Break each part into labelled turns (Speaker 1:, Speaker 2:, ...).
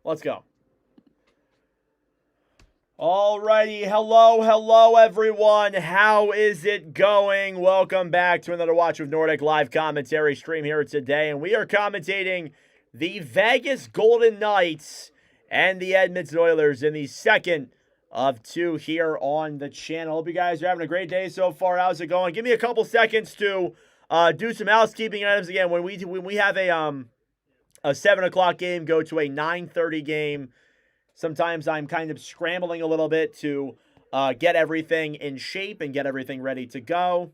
Speaker 1: Let's go. Alrighty, hello everyone. How is it going? Welcome back to another Watch with Nordic live commentary stream here today, and we are commentating the Vegas Golden Knights and the Edmonton Oilers in the second of two here on the channel. Hope you guys are having a great day so far. How's it going? Give me a couple seconds to do some housekeeping items again. When we have a 7 o'clock game go to a 9:30 game. Sometimes I'm kind of scrambling a little bit to get everything in shape and get everything ready to go.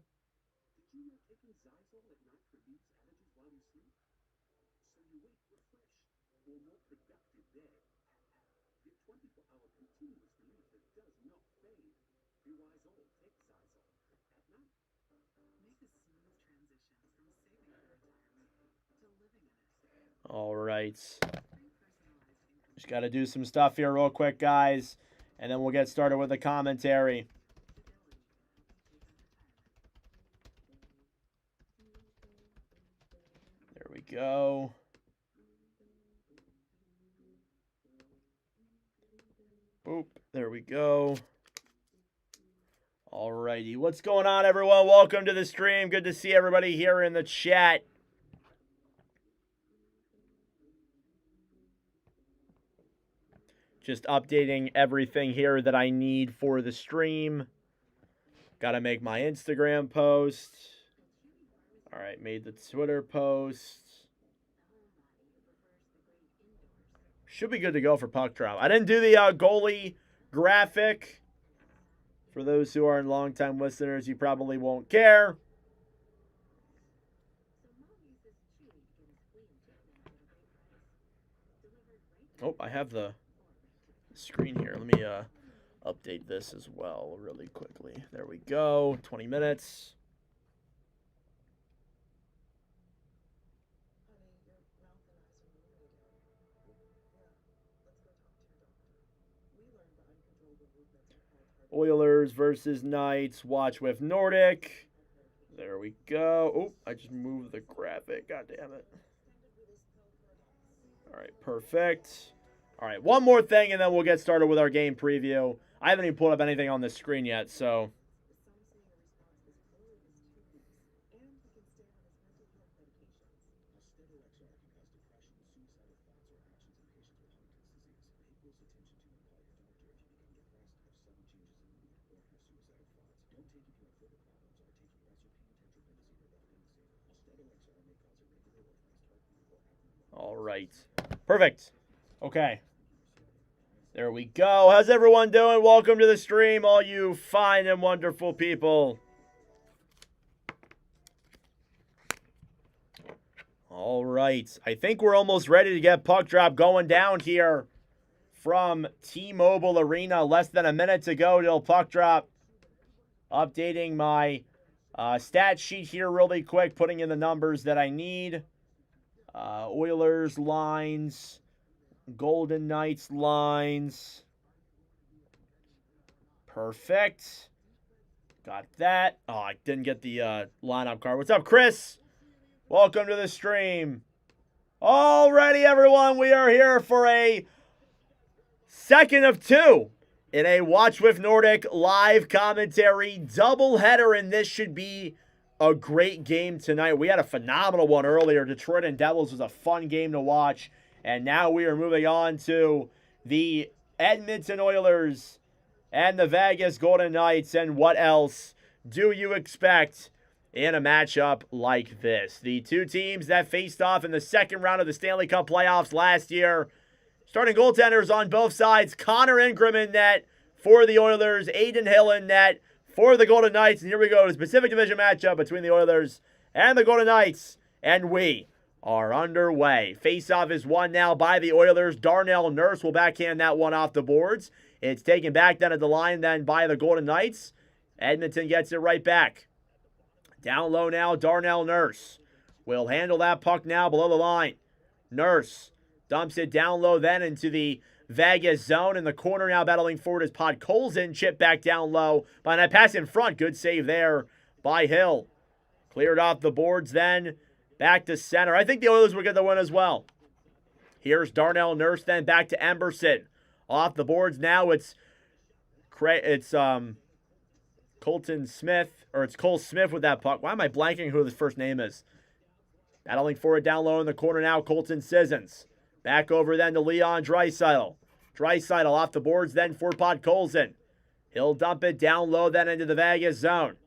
Speaker 1: All right. Just got to do some stuff here real quick, guys, and then we'll get started with the commentary. There we go. Boop. There we go. All righty. What's going on, everyone? Welcome to the stream. Good to see everybody here in the chat. Just updating everything here that I need for the stream. Got to make my Instagram post. All right, made the Twitter post. Should be good to go for puck drop. I didn't do the goalie graphic. For those who aren't longtime listeners, you probably won't care. Oh, I have the screen here. Let me update this as well really quickly. There we go. 20 minutes. Oilers versus Knights. Watch with Nordic. There we go. Oh, I just moved the graphic. God damn it. All right, perfect. All right, one more thing, and then we'll get started with our game preview. I haven't even pulled up anything on the screen yet, so. All right, perfect. Okay. There we go. How's everyone doing? Welcome to the stream, all you fine and wonderful people. All right. I think we're almost ready to get puck drop going down here from T-Mobile Arena. Less than a minute to go till puck drop. Updating my stat sheet here really quick, putting in the numbers that I need. Oilers lines. Golden Knights lines. Perfect. Got that. Oh, I didn't get the lineup card. What's up, Chris? Welcome to the stream. Alrighty, everyone. We are here for a second of two in a Watch with Nordic live commentary doubleheader, and this should be a great game tonight. We had a phenomenal one earlier. Detroit and Devils was a fun game to watch. And now we are moving on to the Edmonton Oilers and the Vegas Golden Knights. And what else do you expect in a matchup like this? The two teams that faced off in the second round of the Stanley Cup playoffs last year. Starting goaltenders on both sides. Connor Ingram in net for the Oilers. Aiden Hill in net for the Golden Knights. And here we go. The Pacific Division matchup between the Oilers and the Golden Knights. And we are underway. Face-off is won now by the Oilers. Darnell Nurse will backhand that one off the boards. It's taken back then at the line then by the Golden Knights. Edmonton gets it right back. Down low now, Darnell Nurse will handle that puck now below the line. Nurse dumps it down low then into the Vegas zone. In the corner now battling forward is Podkolzin. Chip back down low. By that pass in front. Good save there by Hill. Cleared off the boards then. Back to center. I think the Oilers will get the win as well. Here's Darnell Nurse, then back to Emberson. Off the boards now, it's Colton Smith, or it's Cole Smith with that puck. Why am I blanking who his first name is? Battling for it down low in the corner now, Colton Sissons. Back over then to Leon Draisaitl. Draisaitl off the boards then for Podkolzin. He'll dump it down low then into the Vegas zone.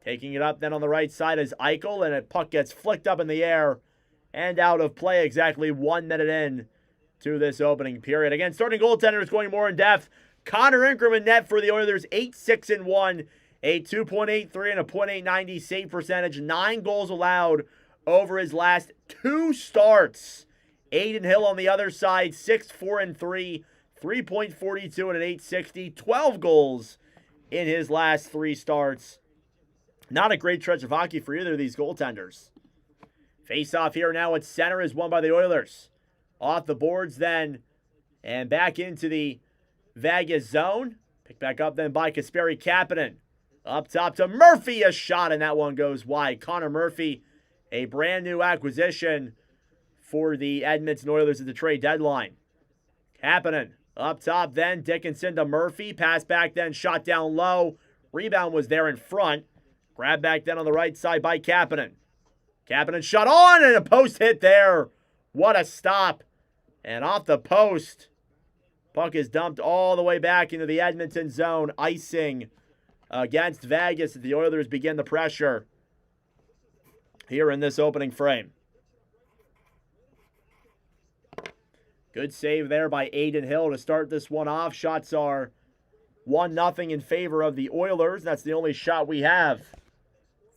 Speaker 1: Taking it up then on the right side is Eichel, and a puck gets flicked up in the air and out of play exactly 1 minute in to this opening period. Again, starting goaltenders going more in depth. Connor Ingram in net for the Oilers, 8-6-1, a 2.83 and a .890 save percentage, 9 goals allowed over his last 2 starts. Adin Hill on the other side, 6-4-3, 3.42 and an .860, 12 goals in his last 3 starts. Not a great stretch of hockey for either of these goaltenders. Face-off here now at center is won by the Oilers. Off the boards then, and back into the Vegas zone. Picked back up then by Kasperi Kapanen. Up top to Murphy, a shot, and that one goes wide. Connor Murphy, a brand new acquisition for the Edmonton Oilers at the trade deadline. Kapanen up top then, Dickinson to Murphy. Pass back then, shot down low. Rebound was there in front. Grab back then on the right side by Kapanen. Kapanen shot on, and a post hit there. What a stop. And off the post, puck is dumped all the way back into the Edmonton zone. Icing against Vegas as the Oilers begin the pressure here in this opening frame. Good save there by Adin Hill to start this one off. Shots are 1-0 in favor of the Oilers. That's the only shot we have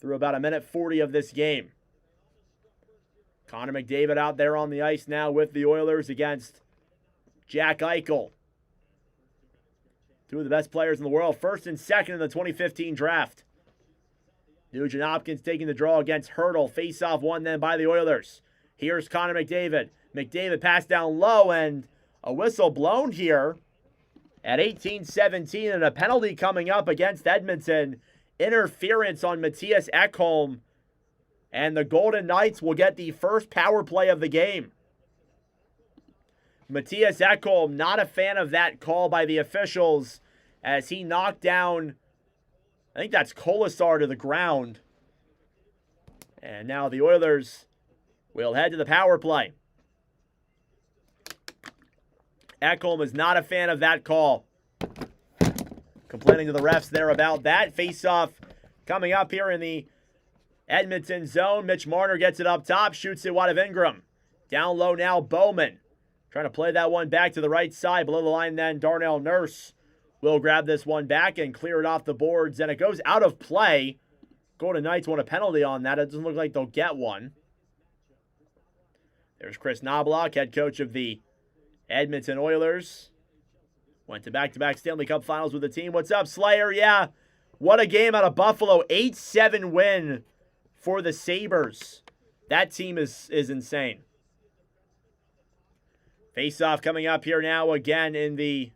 Speaker 1: through about a minute 40 of this game. Connor McDavid out there on the ice now with the Oilers against Jack Eichel. 2 of the best players in the world, first and second in the 2015 draft. Nugent Hopkins taking the draw against Hurdle. Face-off won then by the Oilers. Here's Connor McDavid. McDavid passed down low, and a whistle blown here at 18-17, and a penalty coming up against Edmonton. Interference on Matthias Ekholm, and the Golden Knights will get the first power play of the game. Matthias Ekholm, not a fan of that call by the officials as he knocked down, I think that's Kolasar, to the ground. And now the Oilers will head to the power play. Ekholm is not a fan of that call. Complaining to the refs there about that. Face-off coming up here in the Edmonton zone. Mitch Marner gets it up top, shoots it wide of Ingram. Down low now, Bowman. Trying to play that one back to the right side. Below the line then, Darnell Nurse will grab this one back and clear it off the boards. And it goes out of play. Golden Knights want a penalty on that. It doesn't look like they'll get one. There's Chris Knobloch, head coach of the Edmonton Oilers. Went to back-to-back Stanley Cup finals with the team. What's up, Slayer? Yeah, what a game out of Buffalo. 8-7 win for the Sabres. That team is insane. Face-off coming up here now again in the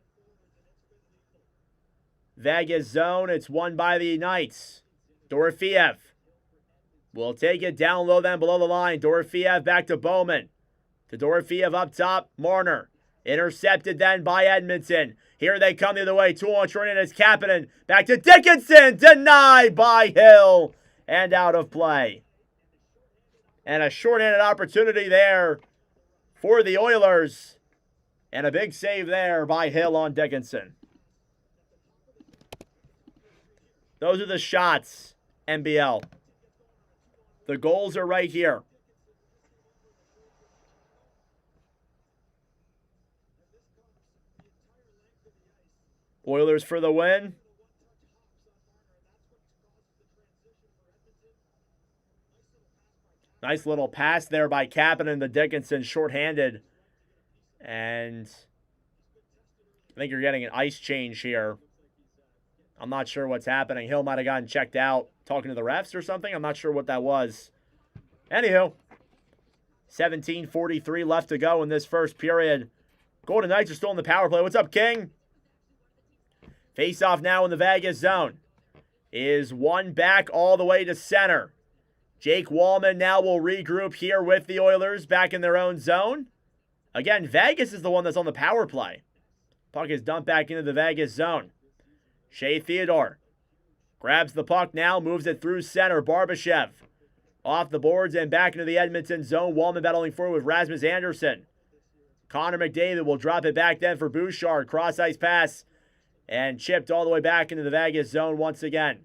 Speaker 1: Vegas zone. It's won by the Knights. Dorofeev will take it down low then below the line. Dorofeev back to Bowman. To Dorofeev up top. Marner. Intercepted then by Edmonton. Here they come the other way. 2-on short-handed is Kapanen. Back to Dickinson. Denied by Hill. And out of play. And a short-handed opportunity there for the Oilers. And a big save there by Hill on Dickinson. Those are the shots, NBL. The goals are right here. Oilers for the win. Nice little pass there by Kapanen to Dickinson, shorthanded. And I think you're getting an ice change here. I'm not sure what's happening. Hill might have gotten checked out talking to the refs or something. I'm not sure what that was. Anywho, 17:43 left to go in this first period. Golden Knights are still in the power play. What's up, King? Face-off now in the Vegas zone. Is one back all the way to center. Jake Wallman now will regroup here with the Oilers back in their own zone. Again, Vegas is the one that's on the power play. Puck is dumped back into the Vegas zone. Shea Theodore grabs the puck now, moves it through center. Barbashev off the boards and back into the Edmonton zone. Wallman battling forward with Rasmus Andersson. Connor McDavid will drop it back then for Bouchard. Cross-ice pass and chipped all the way back into the Vegas zone once again.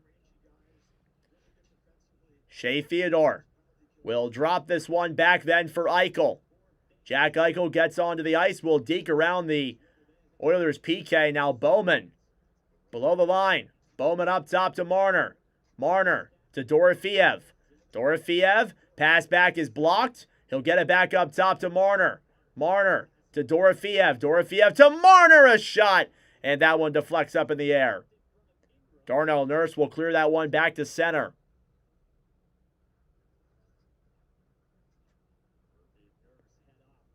Speaker 1: Shea Theodore will drop this one back then for Eichel. Jack Eichel gets onto the ice, will deke around the Oilers PK. Now Bowman below the line. Bowman up top to Marner. Marner to Dorofeev. Dorofeev, pass back is blocked. He'll get it back up top to Marner. Marner to Dorofeev. Dorofeev to Marner, a shot. And that one deflects up in the air. Darnell Nurse will clear that one back to center.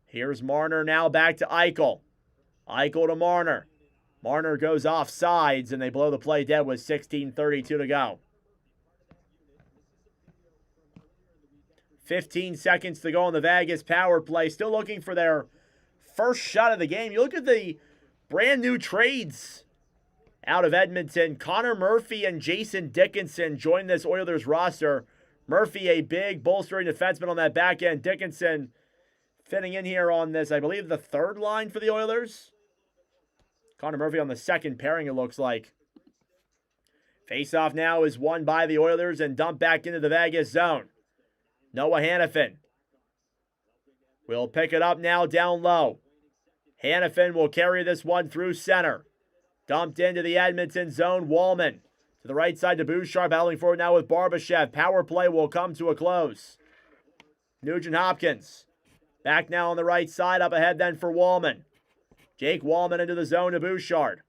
Speaker 1: Here's Marner now back to Eichel. Eichel to Marner. Marner goes off sides and they blow the play dead with 16:32 to go. 15 seconds to go on the Vegas power play. Still looking for their first shot of the game. You look at the brand new trades out of Edmonton. Connor Murphy and Jason Dickinson join this Oilers roster. Murphy, a big bolstering defenseman on that back end. Dickinson fitting in here on this, I believe, the third line for the Oilers. Connor Murphy on the second pairing, it looks like. Face-off now is won by the Oilers and dumped back into the Vegas zone. Noah Hannafin will pick it up now down low. Hannafin will carry this one through center. Dumped into the Edmonton zone. Wallman to the right side to Bouchard, battling forward now with Barbashev. Power play will come to a close. Nugent Hopkins back now on the right side, up ahead then for Wallman. Jake Wallman into the zone to Bouchard.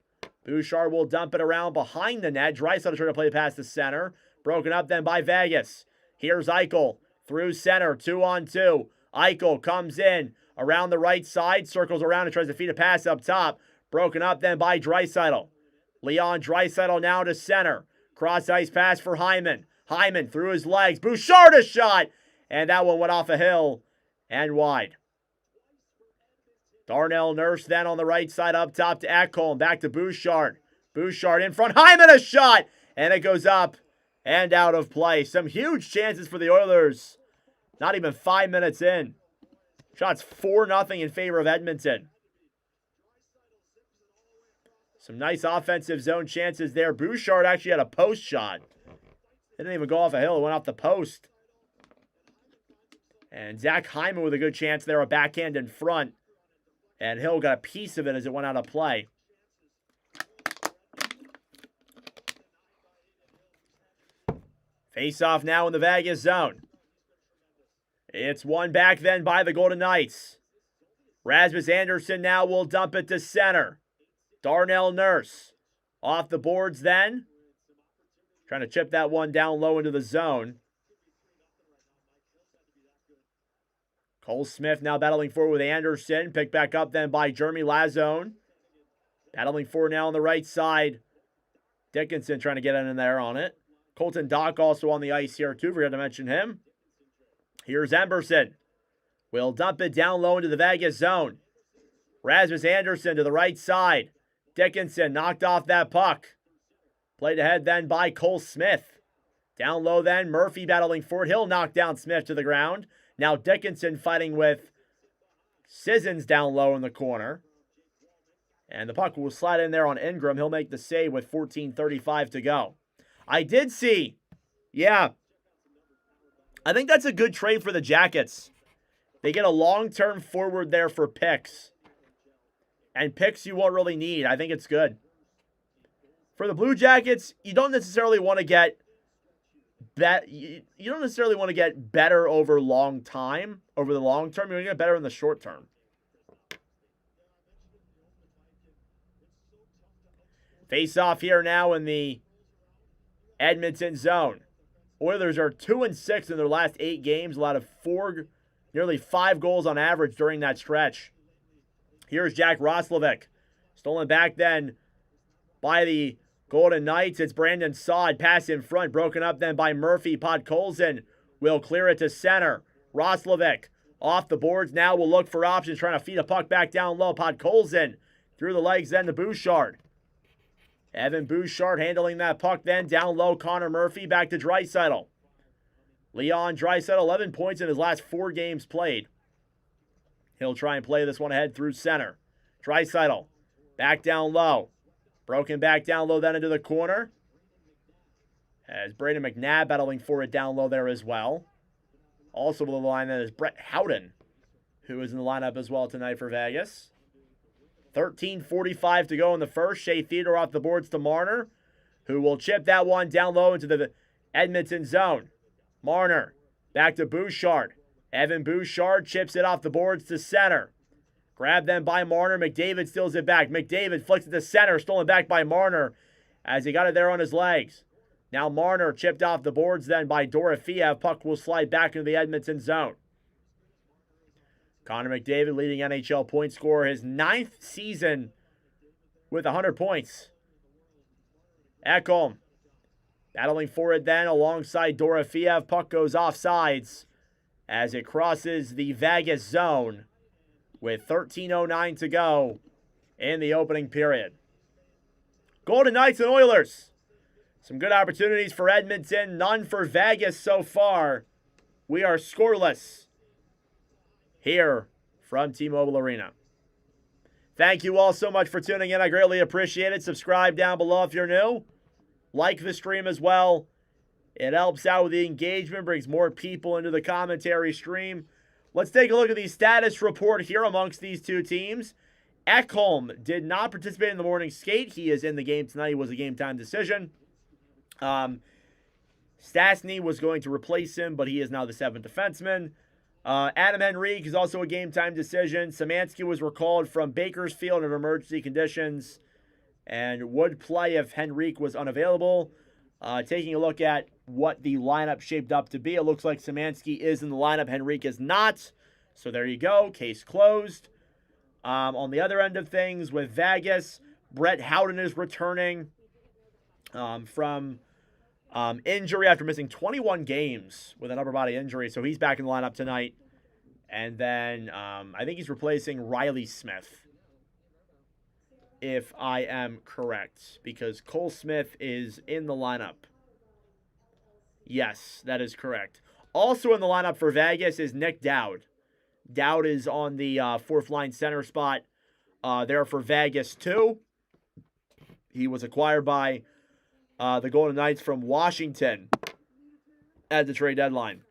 Speaker 1: Bouchard will dump it around behind the net. Draisaitl trying to play past the center. Broken up then by Vegas. Here's Eichel through center, 2-on-2. Eichel comes in around the right side, circles around and tries to feed a pass up top. Broken up then by Draisaitl. Leon Draisaitl now to center. Cross-ice pass for Hyman. Hyman through his legs. Bouchard, a shot! And that one went off a hill and wide. Darnell Nurse then on the right side up top to Ekholm. Back to Bouchard. Bouchard in front. Hyman, a shot! And it goes up and out of play. Some huge chances for the Oilers. Not even 5 minutes in. Shots 4-0 in favor of Edmonton. Some nice offensive zone chances there. Bouchard actually had a post shot. It didn't even go off a hill. It went off the post. And Zach Hyman with a good chance there. A backhand in front. And Hill got a piece of it as it went out of play. Face-off now in the Vegas zone. It's won back then by the Golden Knights. Rasmus Andersson now will dump it to center. Darnell Nurse off the boards then. Trying to chip that one down low into the zone. Cole Smith now battling forward with Andersson. Picked back up then by Jeremy Lazone. Battling forward now on the right side. Dickinson trying to get in there on it. Colton Dock also on the ice here too. Forgot to mention him. Here's Emberson. Will dump it down low into the Vegas zone. Rasmus Andersson to the right side. Dickinson knocked off that puck. Played ahead then by Cole Smith. Down low then, Murphy battling forward. He'll knock down Smith to the ground. Now Dickinson fighting with Sissons down low in the corner. And the puck will slide in there on Ingram. He'll make the save with 14:35 to go. I did see, I think that's a good trade for the Jackets. They get a long-term forward there for picks. And picks you won't really need. I think it's good. For the Blue Jackets, you don't necessarily want to get better over the long term. You want to get better in the short term. Face off here now in the Edmonton zone. Oilers are 2-6 in their last 8 games, allowed nearly 5 goals on average during that stretch. Here's Jack Roslovic. Stolen back then by the Golden Knights. It's Brandon Saad. Pass in front. Broken up then by Murphy. Podkolzin will clear it to center. Roslovic off the boards now will look for options, trying to feed a puck back down low. Podkolzin through the legs then to Bouchard. Evan Bouchard handling that puck then down low. Connor Murphy back to Draisaitl. Leon Draisaitl, 11 points in his last 4 games played. He'll try and play this one ahead through center. Draisaitl back down low. Broken back down low then into the corner. As Braden McNabb battling for it down low there as well. Also with the line that is Brett Howden, who is in the lineup as well tonight for Vegas. 13:45 to go in the first. Shea Theodore off the boards to Marner, who will chip that one down low into the Edmonton zone. Marner back to Bouchard. Evan Bouchard chips it off the boards to center. Grabbed then by Marner. McDavid steals it back. McDavid flicks it to center. Stolen back by Marner as he got it there on his legs. Now Marner chipped off the boards then by Dorofeev. Puck will slide back into the Edmonton zone. Connor McDavid, leading NHL point scorer, his 9th season with 100 points. Ekholm battling for it then alongside Dorofeev. Puck goes off sides as it crosses the Vegas zone with 13:09 to go in the opening period. Golden Knights and Oilers. Some good opportunities for Edmonton, none for Vegas so far. We are scoreless here from T-Mobile Arena. Thank you all so much for tuning in. I greatly appreciate it. Subscribe down below if you're new. Like the stream as well. It helps out with the engagement, brings more people into the commentary stream. Let's take a look at the status report here amongst these two teams. Ekholm did not participate in the morning skate. He is in the game tonight. It was a game time decision. Stastny was going to replace him, but he is now the 7th defenseman. Adam Henrique is also a game-time decision. Szymanski was recalled from Bakersfield in emergency conditions and would play if Henrique was unavailable. Taking a look at what the lineup shaped up to be, it looks like Szymanski is in the lineup. Henrique is not. So there you go. Case closed. On the other end of things, with Vegas, Brett Howden is returning from injury after missing 21 games with an upper body injury. So he's back in the lineup tonight. And then I think he's replacing Riley Smith, if I am correct, because Cole Smith is in the lineup. Yes, that is correct. Also in the lineup for Vegas is Nick Dowd. Dowd is on the 4th line center spot there for Vegas too. He was acquired by the Golden Knights from Washington at the trade deadline.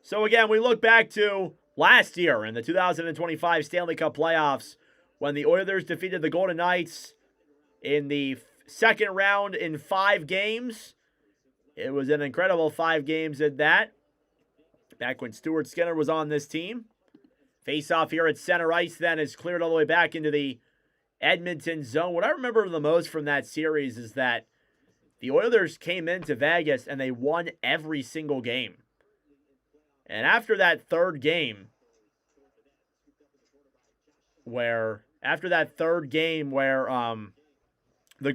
Speaker 1: So again, we look back to last year in the 2025 Stanley Cup playoffs when the Oilers defeated the Golden Knights in the second round in 5 games. It was an incredible 5 games at that. Back when Stuart Skinner was on this team. Face-off here at center ice then is cleared all the way back into the Edmonton zone. What I remember the most from that series is that the Oilers came into Vegas and they won every single game. And after that third game where the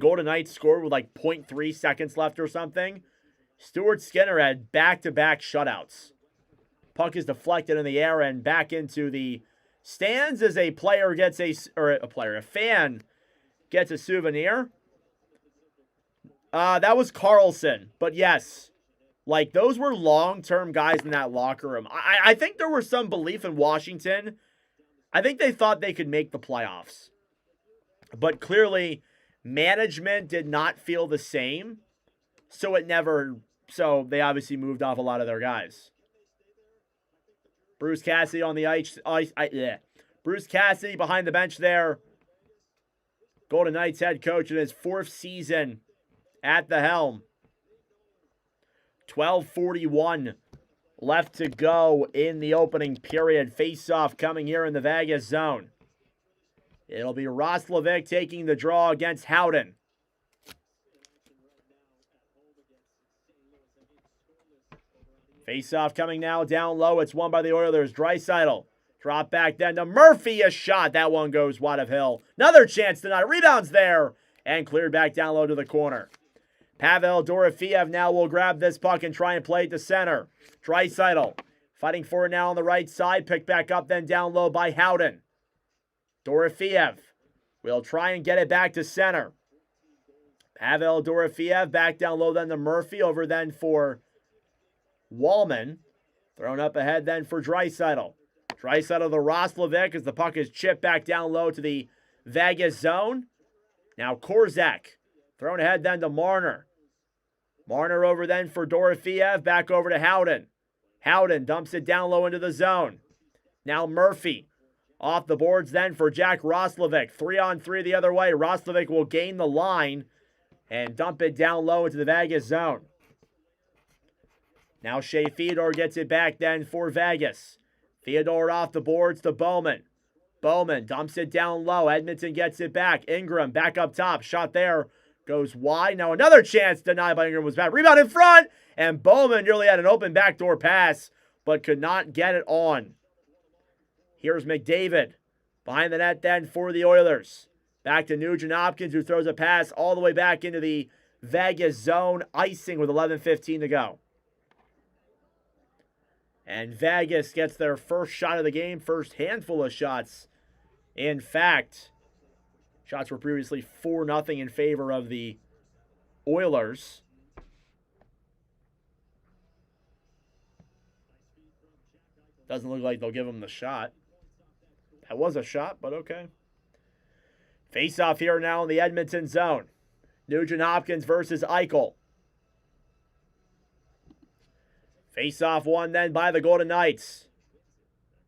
Speaker 1: Golden Knights scored with like 0.3 seconds left or something, Stuart Skinner had back-to-back shutouts. Puck is deflected in the air and back into the stands as a fan gets a souvenir. That was Carlson, but yes, like those were long-term guys in that locker room. I think there was some belief in Washington. I think they thought they could make the playoffs, but clearly management did not feel the same. So they obviously moved off a lot of their guys. Bruce Cassidy on the ice. Bruce Cassidy behind the bench there. Golden Knights head coach in his 4th season at the helm. 12:41 left to go in the opening period. Face-off coming here in the Vegas zone. It'll be Roslovic taking the draw against Howden. Face-off coming now down low. It's won by the Oilers. Draisaitl Drop back then to Murphy, a shot. That one goes wide of Hill. Another chance tonight. Rebounds there. And cleared back down low to the corner. Pavel Dorofeev now will grab this puck and try and play it to center. Draisaitl fighting for it now on the right side. Picked back up then down low by Howden. Dorofeev will try and get it back to center. Pavel Dorofeev back down low then to Murphy. Over then for Wallman. Thrown up ahead then for Draisaitl. Draisaitl to Roslovic as the puck is chipped back down low to the Vegas zone. Now Korzak thrown ahead then to Marner. Marner over then for Dorofeev. Back over to Howden. Howden dumps it down low into the zone. Now Murphy off the boards then for Jack Roslovic. 3-on-3 the other way. Roslovic will gain the line and dump it down low into the Vegas zone. Now Shea Theodore gets it back then for Vegas. Theodore off the boards to Bowman. Bowman dumps it down low. Edmonton gets it back. Ingram back up top. Shot there. Goes wide. Now another chance denied by Ingram was bad. Rebound in front. And Bowman nearly had an open backdoor pass, but could not get it on. Here's McDavid. Behind the net then for the Oilers. Back to Nugent Hopkins, who throws a pass all the way back into the Vegas zone. Icing with 11:15 to go. And Vegas gets their first shot of the game, first handful of shots. In fact, shots were previously 4-0 in favor of the Oilers. Doesn't look like they'll give them the shot. That was a shot, but okay. Face-off here now in the Edmonton zone. Nugent Hopkins versus Eichel. Face-off won then by the Golden Knights.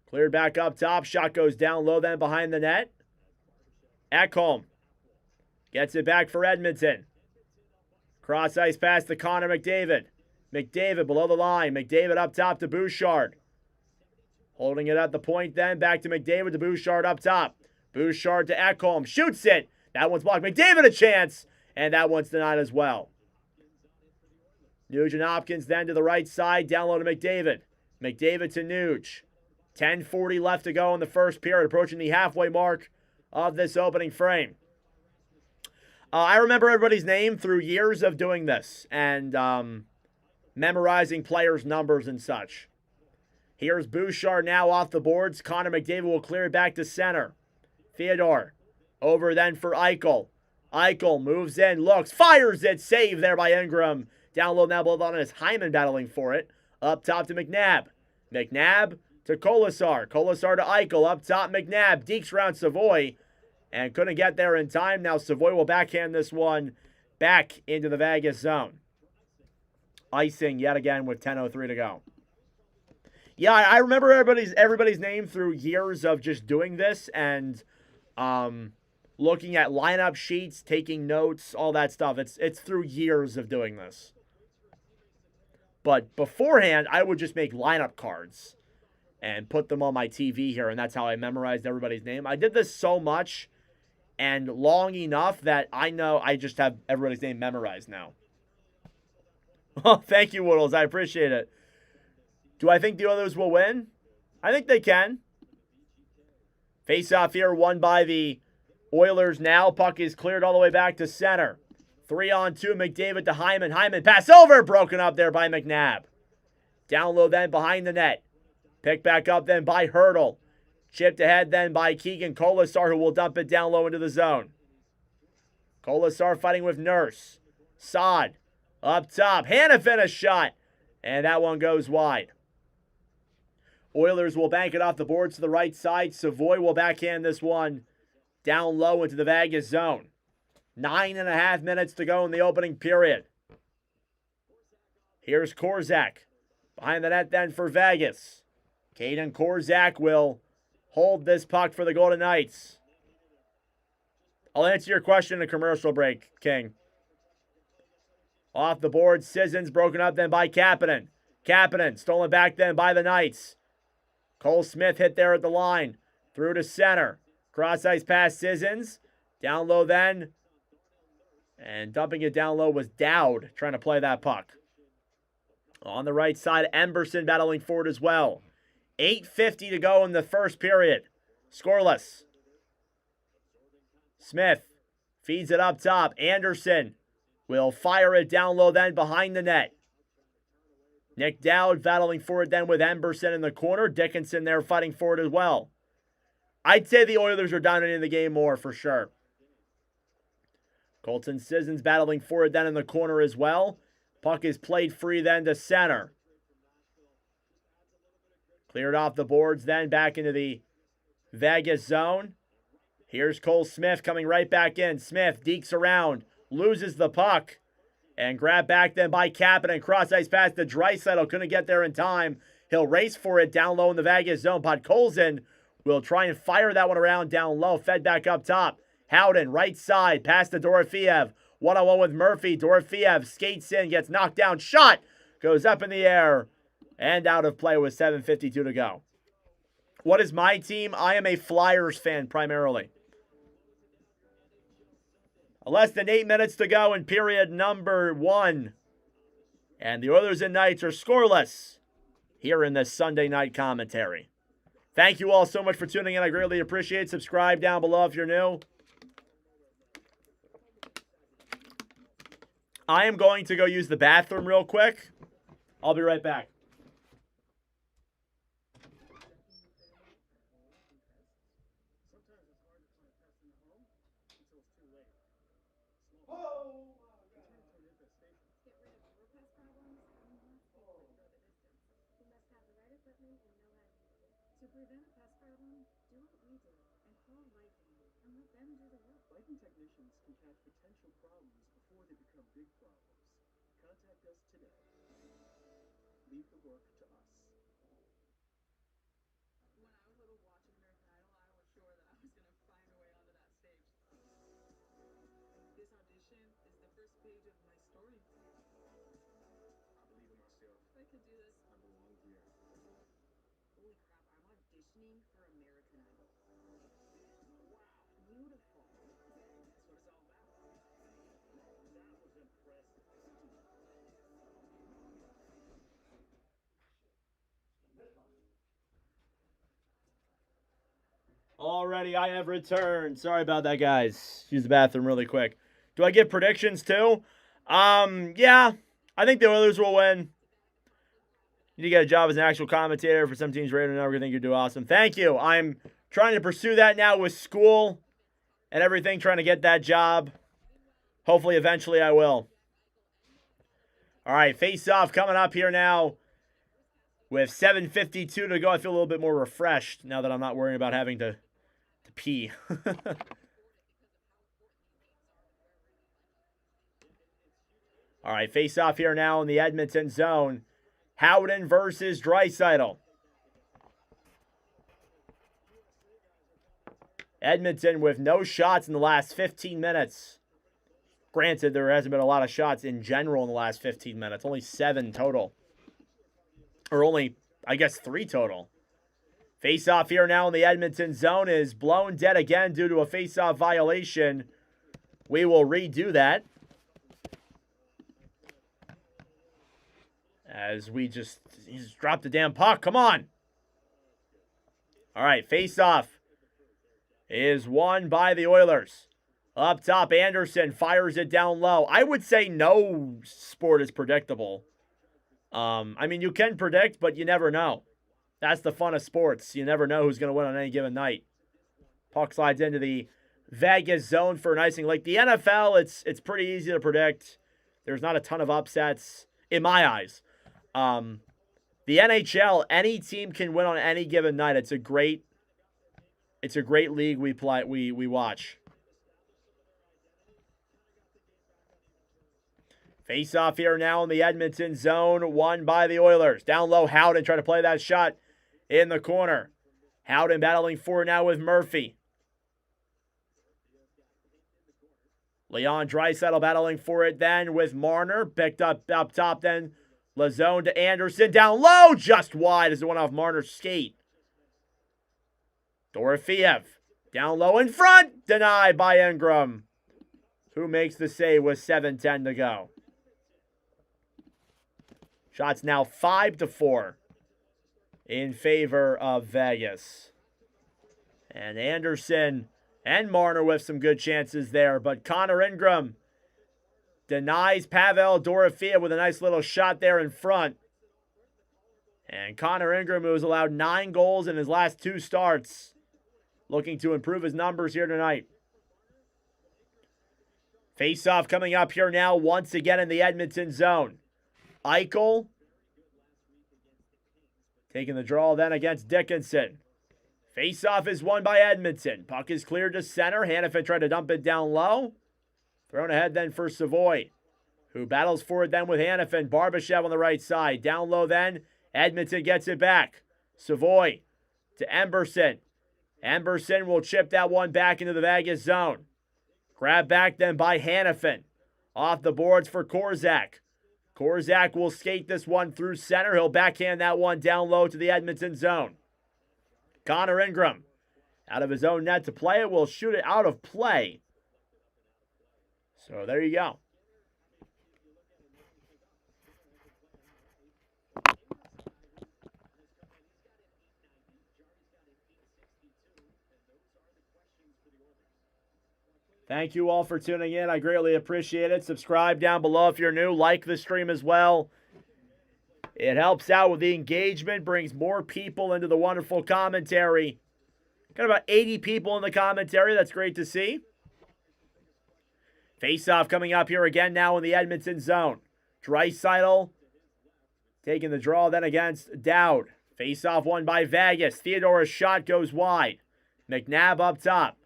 Speaker 1: Cleared back up top. Shot goes down low then behind the net. Ekholm gets it back for Edmonton. Cross-ice pass to Connor McDavid. McDavid below the line. McDavid up top to Bouchard. Holding it at the point then. Back to McDavid to Bouchard up top. Bouchard to Ekholm. Shoots it. That one's blocked. McDavid a chance. And that one's denied as well. Nugent Hopkins then to the right side. Down low to McDavid. McDavid to Nuge. 10:40 left to go in the first period. Approaching the halfway mark of this opening frame. I remember everybody's name through years of doing this. And memorizing players' numbers and such. Here's Bouchard now off the boards. Connor McDavid will clear it back to center. Theodore over then for Eichel. Eichel moves in, looks, fires it. Save there by Ingram. Down low now, below on is Hyman battling for it. Up top to McNabb. McNabb to Kolasar. Kolasar to Eichel. Up top, McNabb. Dekes around Savoy. And couldn't get there in time. Now Savoy will backhand this one back into the Vegas zone. Icing yet again with 10:03 to go. Yeah, I remember everybody's name through years of just doing this and looking at lineup sheets, taking notes, all that stuff. It's through years of doing this. But beforehand, I would just make lineup cards and put them on my TV here, and that's how I memorized everybody's name. I did this so much and long enough that I know I just have everybody's name memorized now. Oh, thank you, Woodles. I appreciate it. Do I think the Oilers will win? I think they can. Face-off here won by the Oilers now. Puck is cleared all the way back to center. 3-on-2, McDavid to Hyman. Hyman pass over, broken up there by McNabb. Down low then behind the net. Picked back up then by Hurdle. Chipped ahead then by Keegan Kolasar, who will dump it down low into the zone. Kolasar fighting with Nurse. Saad up top. Hanifin a shot. And that one goes wide. Oilers will bank it off the boards to the right side. Savoy will backhand this one down low into the Vegas zone. 9.5 minutes to go in the opening period. Here's Korzak. Behind the net then for Vegas. Caden Korzak will hold this puck for the Golden Knights. I'll answer your question in a commercial break, King. Off the board, Sissons broken up then by Kapanen. Kapanen stolen back then by the Knights. Cole Smith hit there at the line. Through to center. Cross-ice pass Sissons. Down low then. And dumping it down low was Dowd trying to play that puck. On the right side, Emberson battling for it as well. 8:50 to go in the first period. Scoreless. Smith feeds it up top. Anderson will fire it down low then behind the net. Nick Dowd battling for it then with Emberson in the corner. Dickinson there fighting for it as well. I'd say the Oilers are dominating the game more for sure. Colton Sissons battling for it then in the corner as well. Puck is played free then to center. Cleared off the boards then back into the Vegas zone. Here's Cole Smith coming right back in. Smith dekes around, loses the puck, and grabbed back then by Kapanen. Cross ice pass to Draisaitl. Couldn't get there in time. He'll race for it down low in the Vegas zone. Podkolzin will try and fire that one around down low. Fed back up top. Howden, right side, pass to Dorofeev. One-on-one with Murphy. Dorofeev skates in, gets knocked down. Shot goes up in the air and out of play with 7:52 to go. What is my team? I am a Flyers fan primarily. Less than 8 minutes to go in period number 1. And the Oilers and Knights are scoreless here in this Sunday night commentary. Thank you all so much for tuning in. I greatly appreciate it. Subscribe down below if you're new. I am going to go use the bathroom real quick. I'll be right back.
Speaker 2: To prevent a pest problem, do what we do and call Viking and let them do the work.
Speaker 3: Viking technicians can catch potential problems before they become big problems. Contact us today. Leave the work to us.
Speaker 4: When I was little watching American Idol, I was sure that I was going to find a way onto that stage. This audition is the first page of my story.
Speaker 3: I believe in myself.
Speaker 4: I can do this.
Speaker 3: I belong here.
Speaker 2: Holy crap, I'm auditioning for American Idol. Wow, beautiful.
Speaker 3: That's what it's all about. That was impressive.
Speaker 1: Alrighty, I have returned. Sorry about that, guys. Use the bathroom really quick. Do I give predictions too? Yeah. I think the Oilers will win. You need to get a job as an actual commentator for some teams radio network. I think you do awesome. Thank you. I'm trying to pursue that now with school and everything, trying to get that job. Hopefully, eventually I will. All right, face-off coming up here now with 7:52 to go. I feel a little bit more refreshed now that I'm not worrying about having to pee. All right, face-off here now in the Edmonton zone. Howden versus Draisaitl. Edmonton with no shots in the last 15 minutes. Granted, there hasn't been a lot of shots in general in the last 15 minutes. Only 7 total. Or only, I guess, 3 total. Face-off here now in the Edmonton zone is blown dead again due to a face-off violation. We will redo that. As he just dropped the damn puck. Come on. All right, face-off is won by the Oilers. Up top, Anderson fires it down low. I would say no sport is predictable. I mean, you can predict, but you never know. That's the fun of sports. You never know who's going to win on any given night. Puck slides into the Vegas zone for an icing. Like the NFL, it's pretty easy to predict. There's not a ton of upsets in my eyes. The NHL, any team can win on any given night. It's a great league we watch. Face off here now in the Edmonton zone, won by the Oilers. Down low, Howden trying to play that shot in the corner. Howden battling for it now with Murphy. Leon Draisaitl battling for it then with Marner. Picked up top then. Lazone to Anderson. Down low, just wide as it went off Marner's skate. Dorofeev down low in front. Denied by Ingram, who makes the save with 7:10 to go. Shots now 5-4. in favor of Vegas. And Anderson and Marner with some good chances there, but Connor Ingram denies Pavel Dorofeyev with a nice little shot there in front. And Connor Ingram, who has allowed 9 goals in his last 2 starts, looking to improve his numbers here tonight. Face-off coming up here now once again in the Edmonton zone. Eichel taking the draw then against Dickinson. Face-off is won by Edmonton. Puck is cleared to center. Hanifin tried to dump it down low. Thrown ahead then for Savoy, who battles for it then with Hanifin. Barbashev on the right side. Down low then. Edmonton gets it back. Savoy to Emberson. Emberson will chip that one back into the Vegas zone. Grab back then by Hanifin. Off the boards for Korzak. Korzak will skate this one through center. He'll backhand that one down low to the Edmonton zone. Connor Ingram out of his own net to play it. Will shoot it out of play. So there you go. Thank you all for tuning in. I greatly appreciate it. Subscribe down below if you're new. Like the stream as well. It helps out with the engagement, brings more people into the wonderful commentary. Got about 80 people in the commentary. That's great to see. Face-off coming up here again now in the Edmonton zone. Draisaitl taking the draw then against Dowd. Face-off won by Vegas. Theodore's shot goes wide. McNabb up top.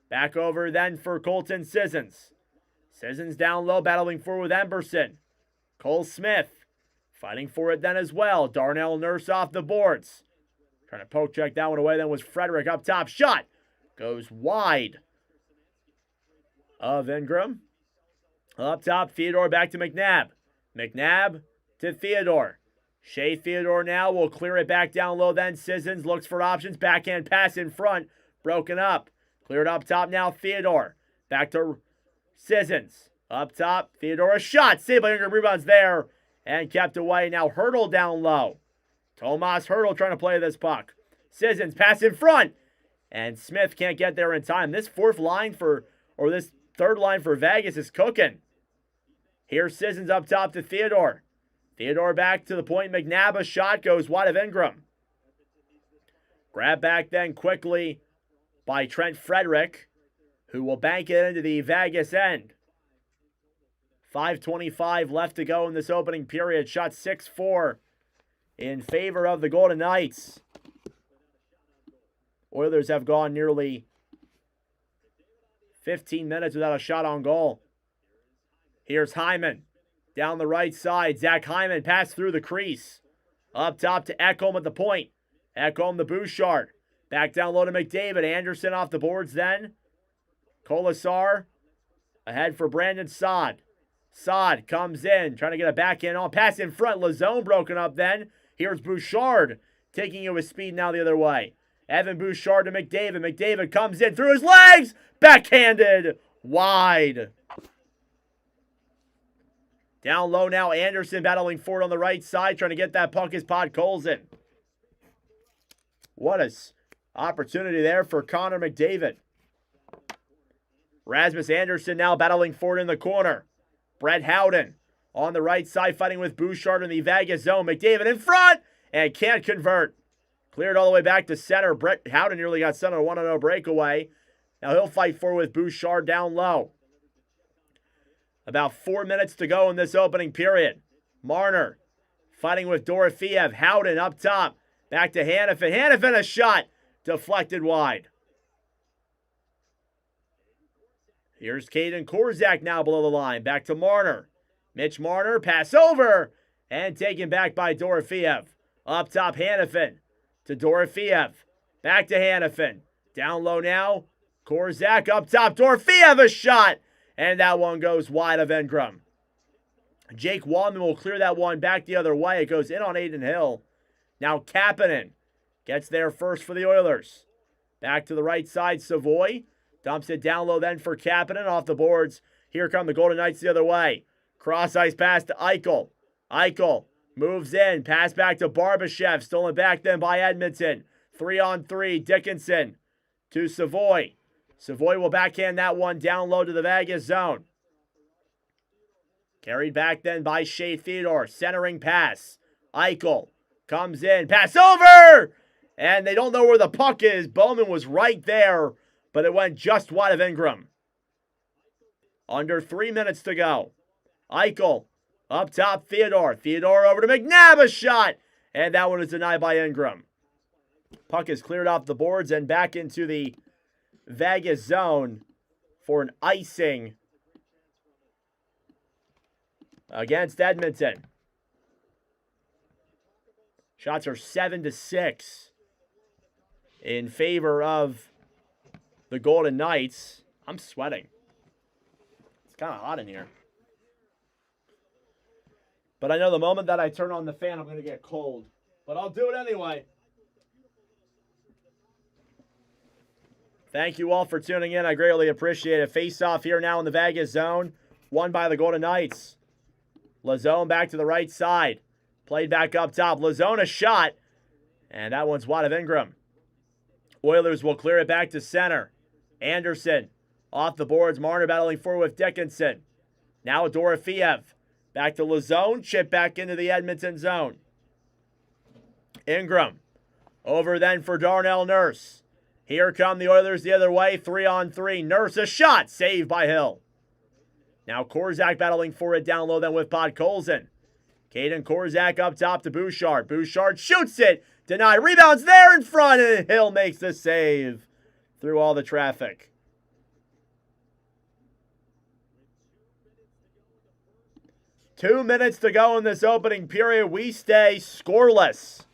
Speaker 1: Back over then for Colton Sissons. Sissons down low, battling forward with Emberson. Cole Smith fighting for it then as well. Darnell Nurse off the boards. Trying to poke check that one away. Then was Frederick up top. Shot goes wide of Ingram. Up top, Theodore back to McNabb. McNabb to Theodore. Shea Theodore now will clear it back down low then. Sissons looks for options. Backhand pass in front. Broken up. Cleared up top now, Theodore. Back to Sissons. Up top, Theodore a shot. Saved by Ingram, rebounds there. And kept away. Now Hurdle down low. Tomas Hurdle trying to play this puck. Sissons pass in front. And Smith can't get there in time. This third line for Vegas is cooking. Here's Sissons up top to Theodore. Theodore back to the point. McNabb, a shot goes wide of Ingram. Grab back then quickly by Trent Frederick, who will bank it into the Vegas end. 5:25 left to go in this opening period. Shot 6-4 in favor of the Golden Knights. Oilers have gone nearly 15 minutes without a shot on goal. Here's Hyman. Down the right side, Zach Hyman passed through the crease. Up top to Ekholm at the point. Ekholm to Bouchard. Back down low to McDavid. Anderson off the boards then. Kolasar ahead for Brandon Saad. Saad comes in, trying to get a backhand on. Pass in front. Lazone broken up then. Here's Bouchard taking it with speed now the other way. Evan Bouchard to McDavid. McDavid comes in through his legs. Backhanded. Wide. Down low now. Anderson battling forward on the right side. Trying to get that puck as Podkolzin. What a opportunity there for Connor McDavid. Rasmus Anderson now battling forward in the corner. Brett Howden on the right side fighting with Bouchard in the Vegas zone. McDavid in front and can't convert. Cleared all the way back to center. Brett Howden nearly got sent on a 1-0 breakaway. Now he'll fight forward with Bouchard down low. About 4 minutes to go in this opening period. Marner fighting with Dorofeyev. Howden up top. Back to Hanifin. Hanifin a shot. Deflected wide. Here's Caden Korzak now below the line. Back to Marner. Mitch Marner. Pass over. And taken back by Dorofeyev. Up top Hanifin to Dorofeyev. Back to Hanifin. Down low now. Korzak up top. Dorofeyev a shot. And that one goes wide of Ingram. Jake Wallman will clear that one back the other way. It goes in on Aiden Hill. Now Kapanen gets there first for the Oilers. Back to the right side, Savoy. Dumps it down low then for Kapanen off the boards. Here come the Golden Knights the other way. Cross ice pass to Eichel. Eichel Moves in. Pass back to Barbashev. Stolen back then by Edmonton. 3-on-3. Dickinson to Savoy. Savoy will backhand that one down low to the Vegas zone. Carried back then by Shea Theodore. Centering pass. Eichel comes in. Pass over! And they don't know where the puck is. Bowman was right there, but it went just wide of Ingram. Under 3 minutes to go. Eichel up top, Theodore. Theodore over to McNabb, a shot. And that one is denied by Ingram. Puck is cleared off the boards and back into the Vegas zone for an icing against Edmonton. Shots are 7-6 in favor of the Golden Knights. I'm sweating. It's kind of hot in here. But I know the moment that I turn on the fan, I'm going to get cold. But I'll do it anyway. Thank you all for tuning in. I greatly appreciate it. Face-off here now in the Vegas zone. Won by the Golden Knights. Lazone back to the right side. Played back up top. Lazone a shot. And that one's wide of Ingram. Oilers will clear it back to center. Anderson off the boards. Marner battling forward with Dickinson. Now Dorofeev. Back to Lazone. Chip back into the Edmonton zone. Ingram. Over then for Darnell Nurse. Here come the Oilers the other way. 3-on-3. Nurse a shot. Saved by Hill. Now Korzak battling for it down low then with Podkolzin. Caden Korzak up top to Bouchard. Bouchard shoots it. Denied. Rebounds there in front. And Hill makes the save through all the traffic. Two minutes to go in this opening period. We stay scoreless.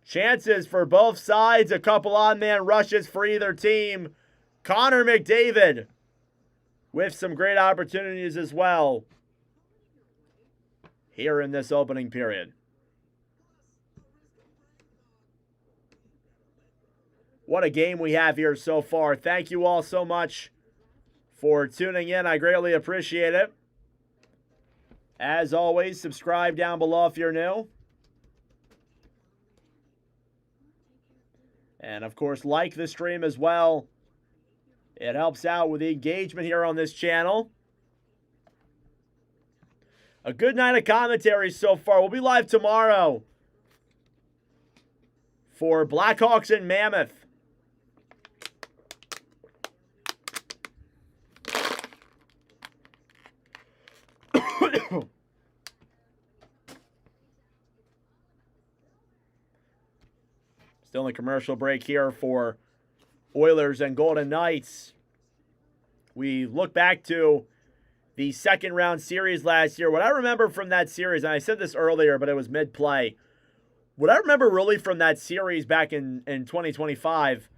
Speaker 1: Chances for both sides. A couple odd-man rushes for either team. Connor McDavid with some great opportunities as well here in this opening period. What a game we have here so far. Thank you all so much for tuning in. I greatly appreciate it. As always, subscribe down below if you're new. And, of course, like the stream as well. It helps out with the engagement here on this channel. A good night of commentary so far. We'll be live tomorrow for Blackhawks and Mammoth. Still in the commercial break here for Oilers and Golden Knights. We look back to the second round series last year. What I remember from that series, and I said this earlier, but it was mid-play. What I remember really from that series back in 2025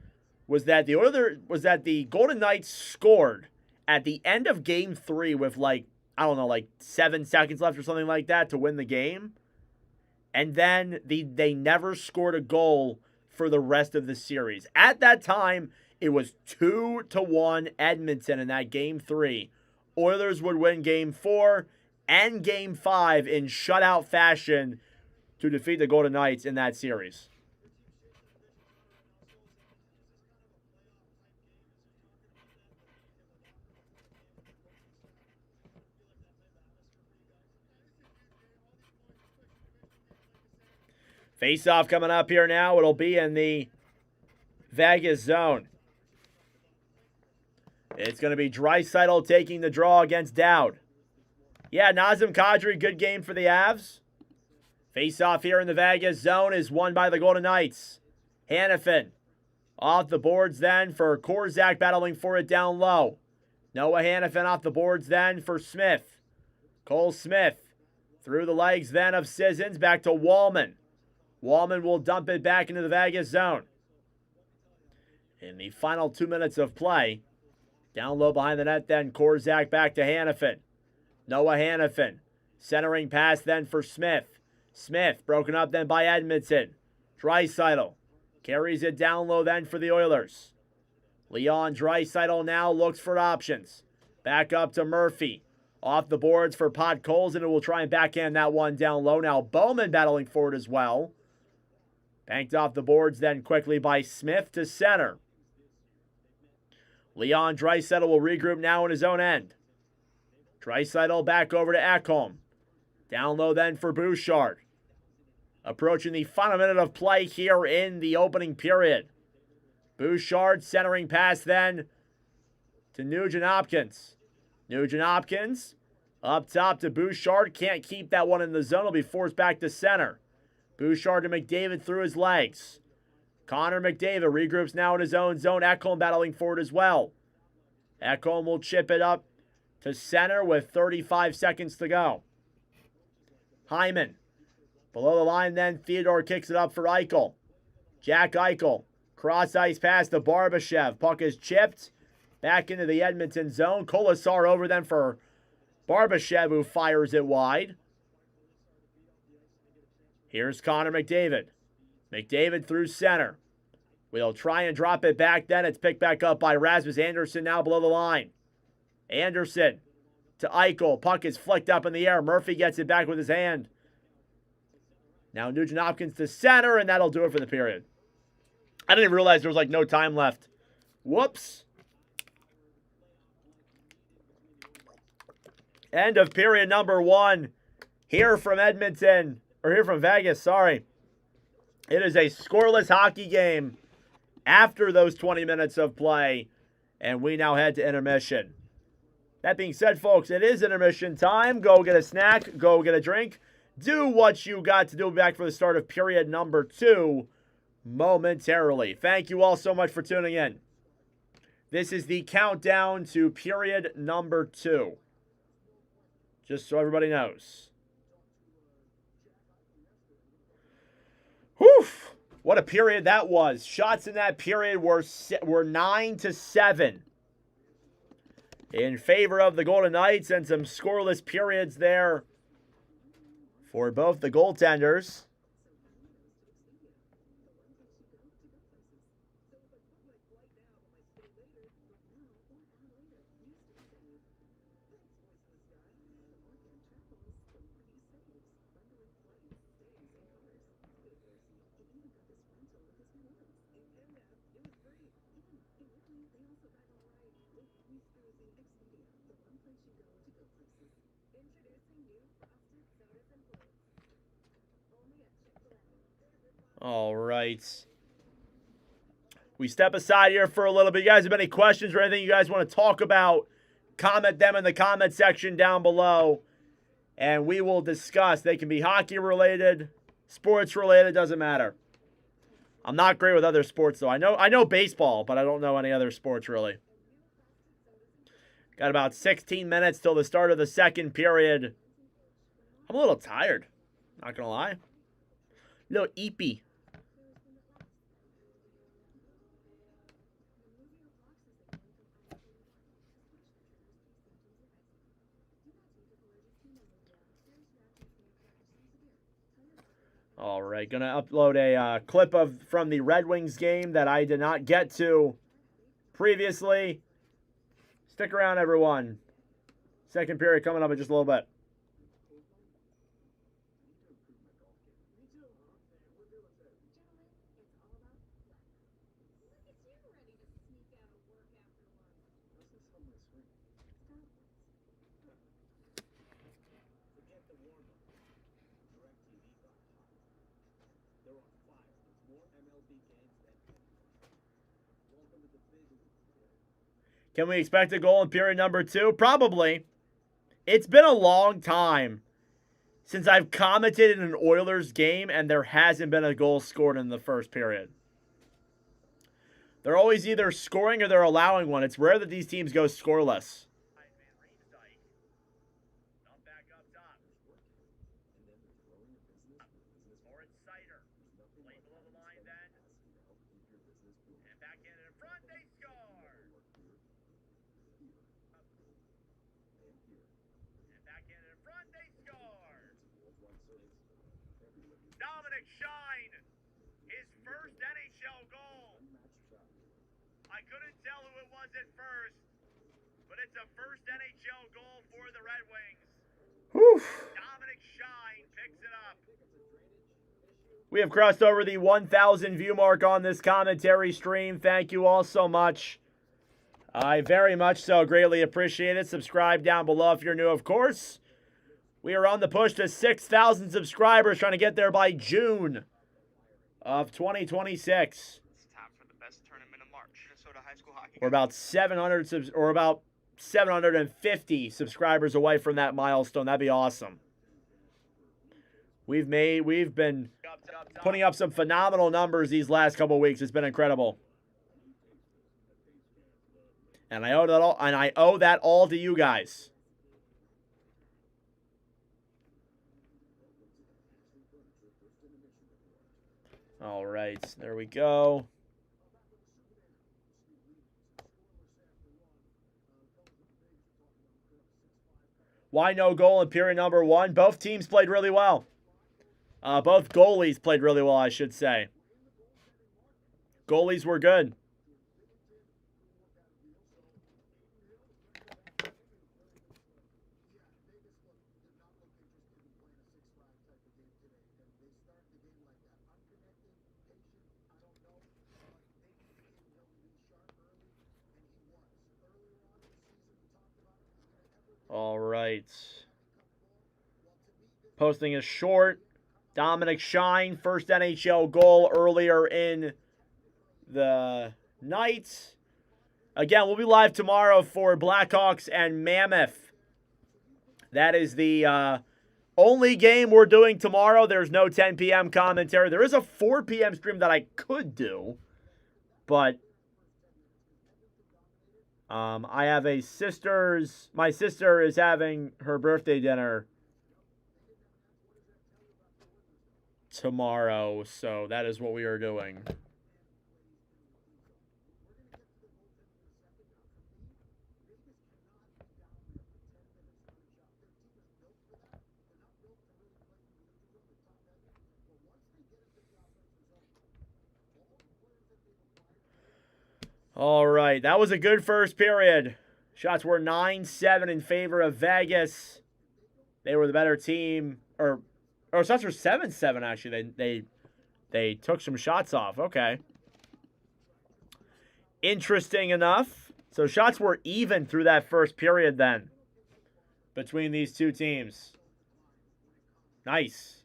Speaker 1: was that the Golden Knights scored at the end of Game 3 with like 7 seconds left or something like that to win the game. And then they never scored a goal for the rest of the series. At that time, it was 2-1 Edmonton in that Game 3. Oilers would win Game 4 and Game 5 in shutout fashion to defeat the Golden Knights in that series. Face-off coming up here now. It'll be in the Vegas zone. It's going to be Draisaitl taking the draw against Dowd. Yeah, Nazem Kadri, good game for the Avs. Face-off here in the Vegas zone is won by the Golden Knights. Hannafin off the boards then for Korzak battling for it down low. Noah Hannafin off the boards then for Smith. Cole Smith through the legs then of Sissons back to Wallman. Wallman will dump it back into the Vegas zone. In the final 2 minutes of play, down low behind the net then, Korzak back to Hannafin. Noah Hannafin, centering pass then for Smith. Smith broken up then by Edmonton. Draisaitl carries it down low then for the Oilers. Leon Draisaitl now looks for options. Back up to Murphy. Off the boards for Podkolzin, and will try and backhand that one down low. Now Bowman battling forward as well. Banked off the boards then quickly by Smith to center. Leon Draisaitl will regroup now in his own end. Draisaitl back over to Ekholm. Down low then for Bouchard. Approaching the final minute of play here in the opening period. Bouchard centering pass then to Nugent-Hopkins. Nugent-Hopkins up top to Bouchard. Can't keep that one in the zone. Will be forced back to center. Bouchard to McDavid through his legs. Connor McDavid regroups now in his own zone. Ekholm battling forward as well. Ekholm will chip it up to center with 35 seconds to go. Hyman. Below the line then, Theodore kicks it up for Eichel. Jack Eichel. Cross ice pass to Barbashev. Puck is chipped. Back into the Edmonton zone. Kolasar over then for Barbashev, who fires it wide. Here's Connor McDavid. McDavid through center. We'll try and drop it back then. It's picked back up by Rasmus Andersson now below the line. Andersson to Eichel. Puck is flicked up in the air. Murphy gets it back with his hand. Now Nugent-Hopkins to center, and that'll do it for the period. I didn't even realize there was like no time left. Whoops. End of period number 1. Here from Edmonton, or here from Vegas, sorry. It is a scoreless hockey game after those 20 minutes of play, and we now head to intermission. That being said, folks, it is intermission time. Go get a snack, go get a drink. Do what you got to do. Back for the start of period number 2 momentarily. Thank you all so much for tuning in. This is the countdown to period number 2. Just so everybody knows. Whew! What a period that was. Shots in that period were 9-7 in favor of the Golden Knights, and some scoreless periods there for both the goaltenders. All right. We step aside here for a little bit. You guys have any questions or anything you guys want to talk about? Comment them in the comment section down below, and we will discuss. They can be hockey related, sports related, doesn't matter. I'm not great with other sports though. I know baseball, but I don't know any other sports really. Got about 16 minutes till the start of the second period. I'm a little tired, not gonna lie. A little eepy. All right, gonna upload a clip from the Red Wings game that I did not get to previously. Stick around, everyone. Second period coming up in just a little bit. Can we expect a goal in period number 2? Probably. It's been a long time since I've commentated an Oilers game and there hasn't been a goal scored in the first period. They're always either scoring or they're allowing one. It's rare that these teams go scoreless. Shine, his first NHL goal. I couldn't tell who it was at first, But it's a first NHL goal for the Red Wings. Whew. Dominic Shine picks it up. We have crossed over the 1,000 view mark on this commentary stream. Thank you all so much. I very much so greatly appreciate it. Subscribe down below if you're new, of course. We are on the push to 6,000 subscribers, trying to get there by June of 2026.
Speaker 5: It's time for the best tournament of March. Minnesota high school hockey.
Speaker 1: We're about 750 subscribers away from that milestone. That'd be awesome. We've been putting up some phenomenal numbers these last couple of weeks. It's been incredible. And I owe that all to you guys. All right, there we go. Why no goal in period number 1? Both teams played really well. Both goalies played really well, I should say. Goalies were good. All right. Posting is short. Dominic Shine, first NHL goal earlier in the night. Again, we'll be live tomorrow for Blackhawks and Mammoth. That is the only game we're doing tomorrow. There's no 10 p.m. commentary. There is a 4 p.m. stream that I could do, but I have a my sister is having her birthday dinner tomorrow, so that is what we are doing. All right, that was a good first period. Shots were 9-7 in favor of Vegas. They were the better team. Or shots were 7-7 actually. They took some shots off. Okay. Interesting enough. So shots were even through that first period then between these two teams. Nice.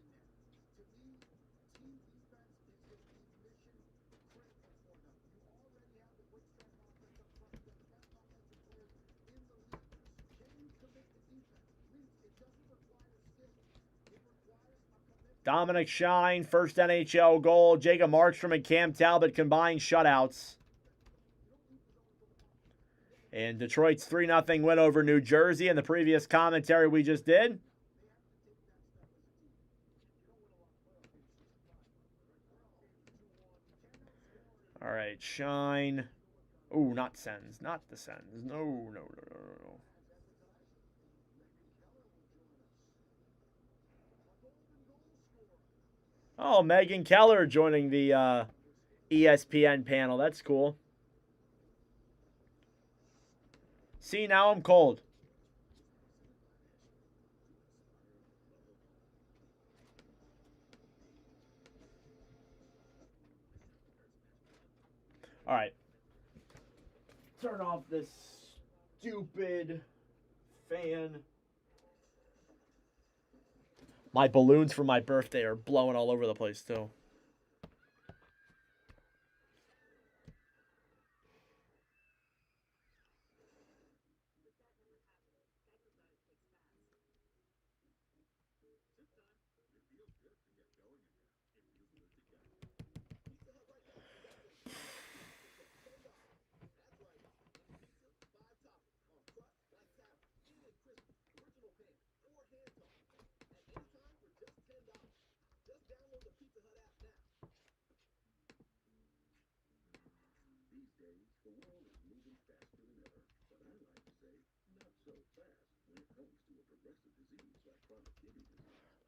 Speaker 1: Dominic Shine, first NHL goal. Jacob Markstrom and Cam Talbot combined shutouts. And Detroit's 3-0 win over New Jersey in the previous commentary we just did. All right, Shine. Ooh, not Sens. Not the Sens. No. Oh, Megan Keller joining the ESPN panel. That's cool. See, now I'm cold. All right. Turn off this stupid fan. My balloons for my birthday are blowing all over the place, too.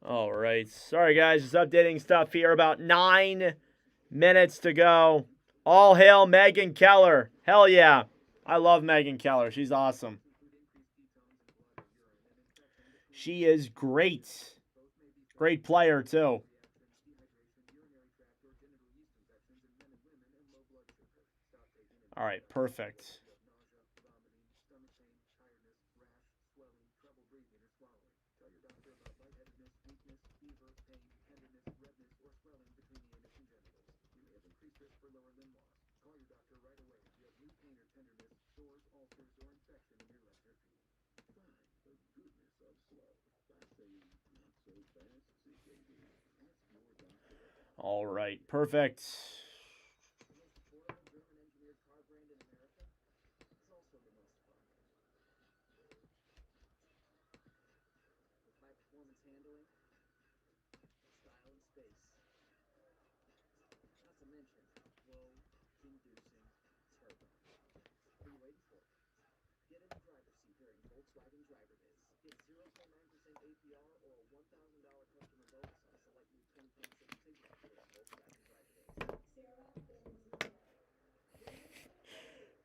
Speaker 1: All right. Sorry, guys. Just updating stuff here. About 9 minutes to go. All hail Megan Keller. Hell yeah. I love Megan Keller. She's awesome. She is great. Great player, too. All right, perfect. All right, perfect.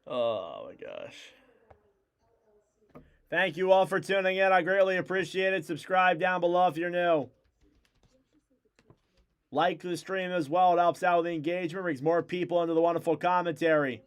Speaker 1: Oh my gosh. Thank you all for tuning in. I greatly appreciate it. Subscribe down below if you're new. Like the stream as well. It helps out with the engagement, brings more people into the wonderful commentary.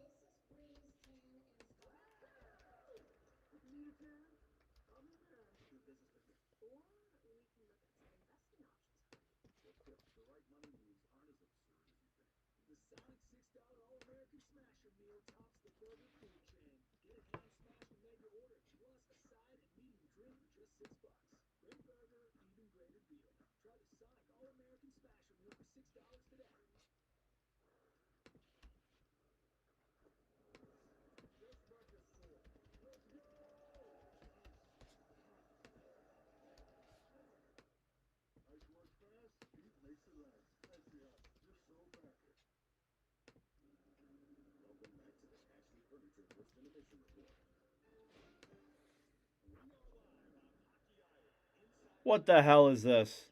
Speaker 1: What the hell is this?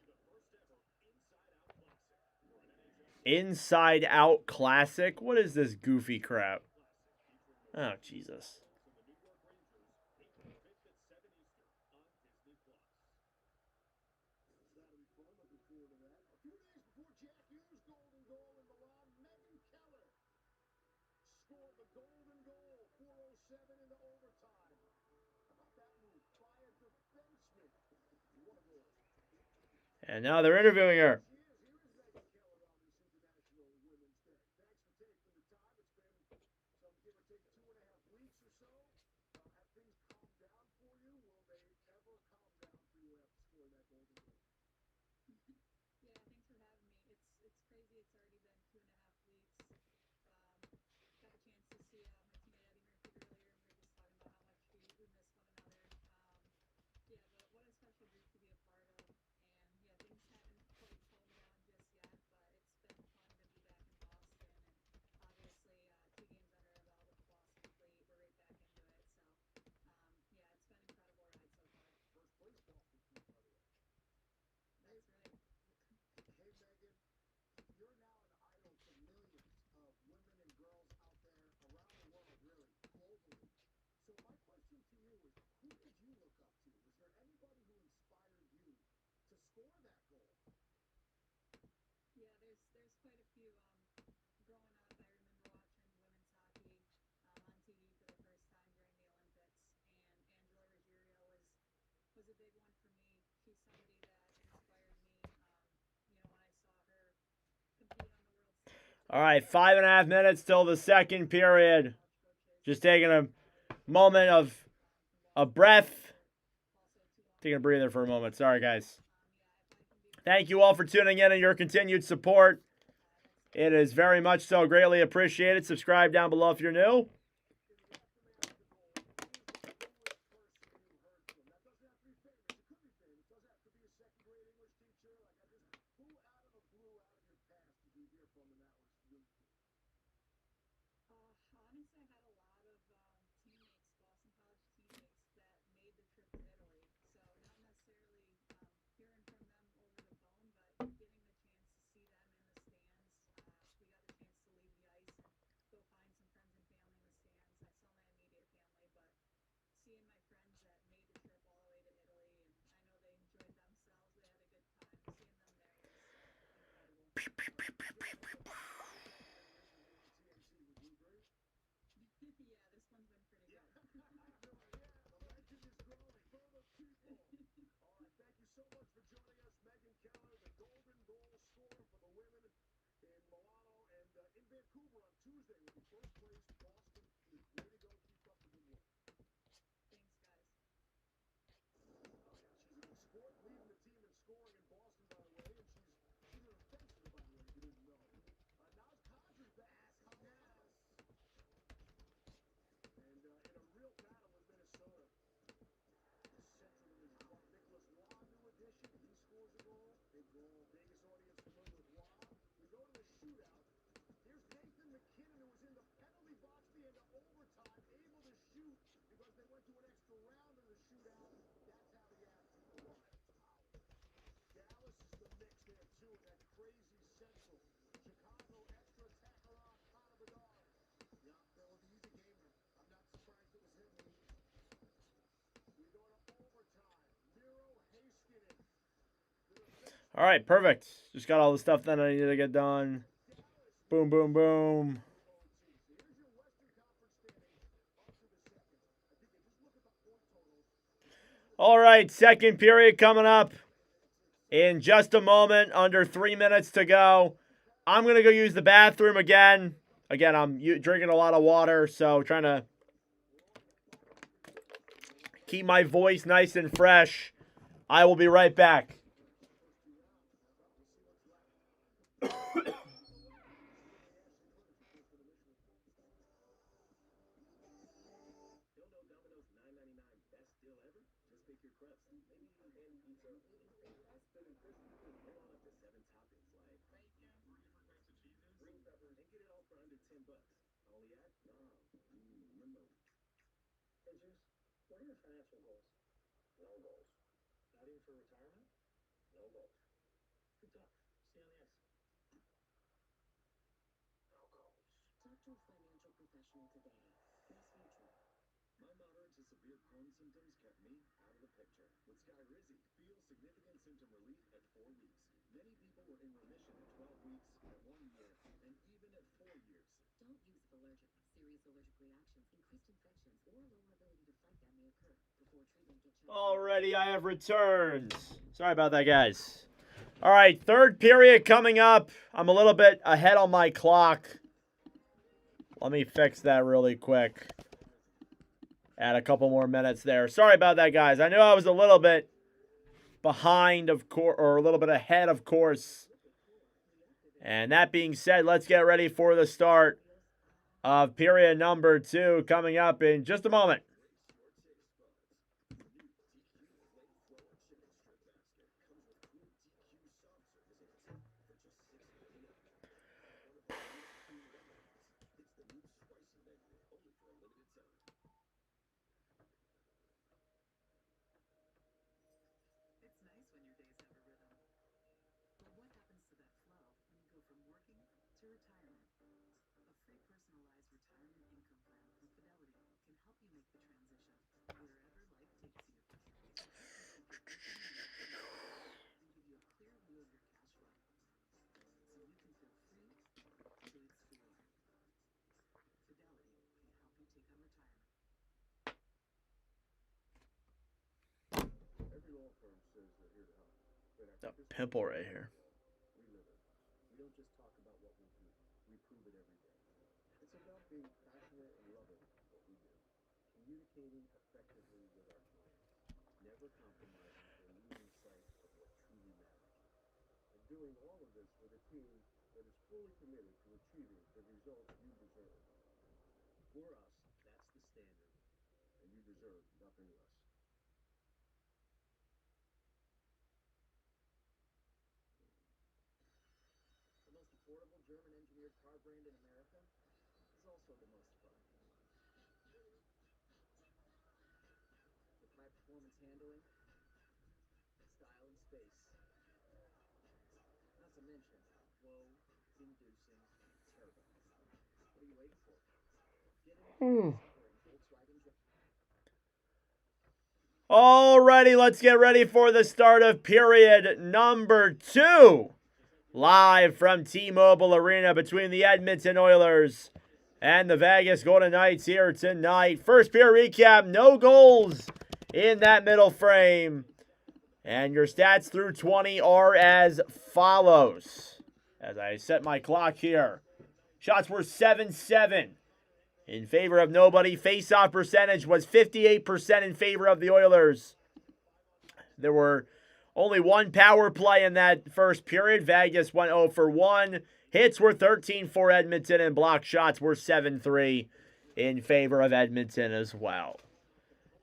Speaker 1: Inside Out Classic? What is this goofy crap? Oh, Jesus. And now they're interviewing her. All right, 5.5 minutes till the second period. Just taking a moment of a breath. Taking a breather for a moment. Sorry, guys. Thank you all for tuning in and your continued support. It is very much so greatly appreciated. Subscribe down below if you're new.
Speaker 3: in Vancouver on Tuesday will be first place Boston. Way to go. Keep up the good work.
Speaker 4: Thanks, guys.
Speaker 3: She's a good sport, leading the team in scoring in Boston, by the way, and she's an offensive, by the way, if you didn't know. Now Conjur's back in Colorado. And in a real battle with Minnesota, the Central Division Club, Nicholas Waugh, new addition. He scores a goal. Big goal. Vegas audience familiar with Waugh. We go to the shootout. Here's Nathan McKinnon, who was in the penalty box the end of overtime, able to shoot because they went to an extra round in the shootout. That's how he adds to the wild power. Dallas is the mix there, too, in that crazy Central. Chicago, extra attacker on Connor Bedard. Yeah, Bill, he's a gamer. I'm not surprised it was him. We go to overtime. Miro Heiskanen.
Speaker 1: All right, perfect. Just got all the stuff that I needed to get done. Boom, boom, boom.
Speaker 3: Here's your Western Conference standings up to the second. I think they just look at the point totals.
Speaker 1: All right, second period coming up in just a moment. Under 3 minutes to go. I'm going to go use the bathroom again. Again, I'm drinking a lot of water, so trying to keep my voice nice and fresh. I will be right back.
Speaker 3: Don't know Domino's $9.99 best deal ever? Just pick your crust. Maybe and pizza. That's thin and crispy. They all up to 7 toppings like
Speaker 5: Bacon, 3 different types of cheeses.
Speaker 3: green peppers, and get it all for under $10. All you add? Limbo. Hey, Juice, what are your financial goals? No goals. Not even for retirement? No goals. Good talk. See you on the ice. No goals.
Speaker 2: Talk to a financial professional today. Press neutral.
Speaker 3: My moderate to severe Crohn's symptoms kept me out of the picture. With Skyrizi, feel significant symptom relief at 4 weeks. Many people were in remission at 12 weeks, at 1 year, and even at 4 years.
Speaker 2: Don't use if allergic. Serious allergic reactions, increased infections, or lower ability to fight them may occur. Before treatment, get checked.
Speaker 1: Already, I have returned. Sorry about that, guys. All right, third period coming up. I'm a little bit ahead on my clock. Let me fix that really quick. Add a couple more minutes there. Sorry about that, guys. I knew I was a little bit behind, of course, or a little bit ahead, of course. And that being said, let's get ready for the start of period number 2 coming up in just a moment.
Speaker 4: It's nice when your days have a rhythm. But what happens to that flow when you go from working to retirement? A free personalized retirement income plan from Fidelity can help you make the transition wherever life takes you. And give you a clear view of your cash flow so you can feel free, paid for. Fidelity can help you take on retirement.
Speaker 3: Every law firm says they're here to help. But
Speaker 1: A pimple right here.
Speaker 3: we live it. We don't just talk about what we do. We prove it every day. It's about being passionate and loving what we do. Communicating effectively with our clients. Never compromising or losing sight of what truly matters. And doing all of this with a team that is fully committed to achieving the results you deserve. For us, that's the standard. And you deserve nothing less. The most affordable German-engineered car brand in America is also the most fun. With high-performance handling, style, and space. Not to mention flow-inducing turbo. What are you waiting for? Get in Volkswagen.
Speaker 1: Alrighty, let's get ready for the start of period number 2. Live from T-Mobile Arena between the Edmonton Oilers and the Vegas Golden Knights here tonight. First period recap, no goals in that middle frame. And your stats through 20 are as follows. As I set my clock here. Shots were 7-7 in favor of nobody. Face-off percentage was 58% in favor of the Oilers. There were only one power play in that first period. Vegas went 0 for 1. Hits were 13 for Edmonton, and block shots were 7-3 in favor of Edmonton as well.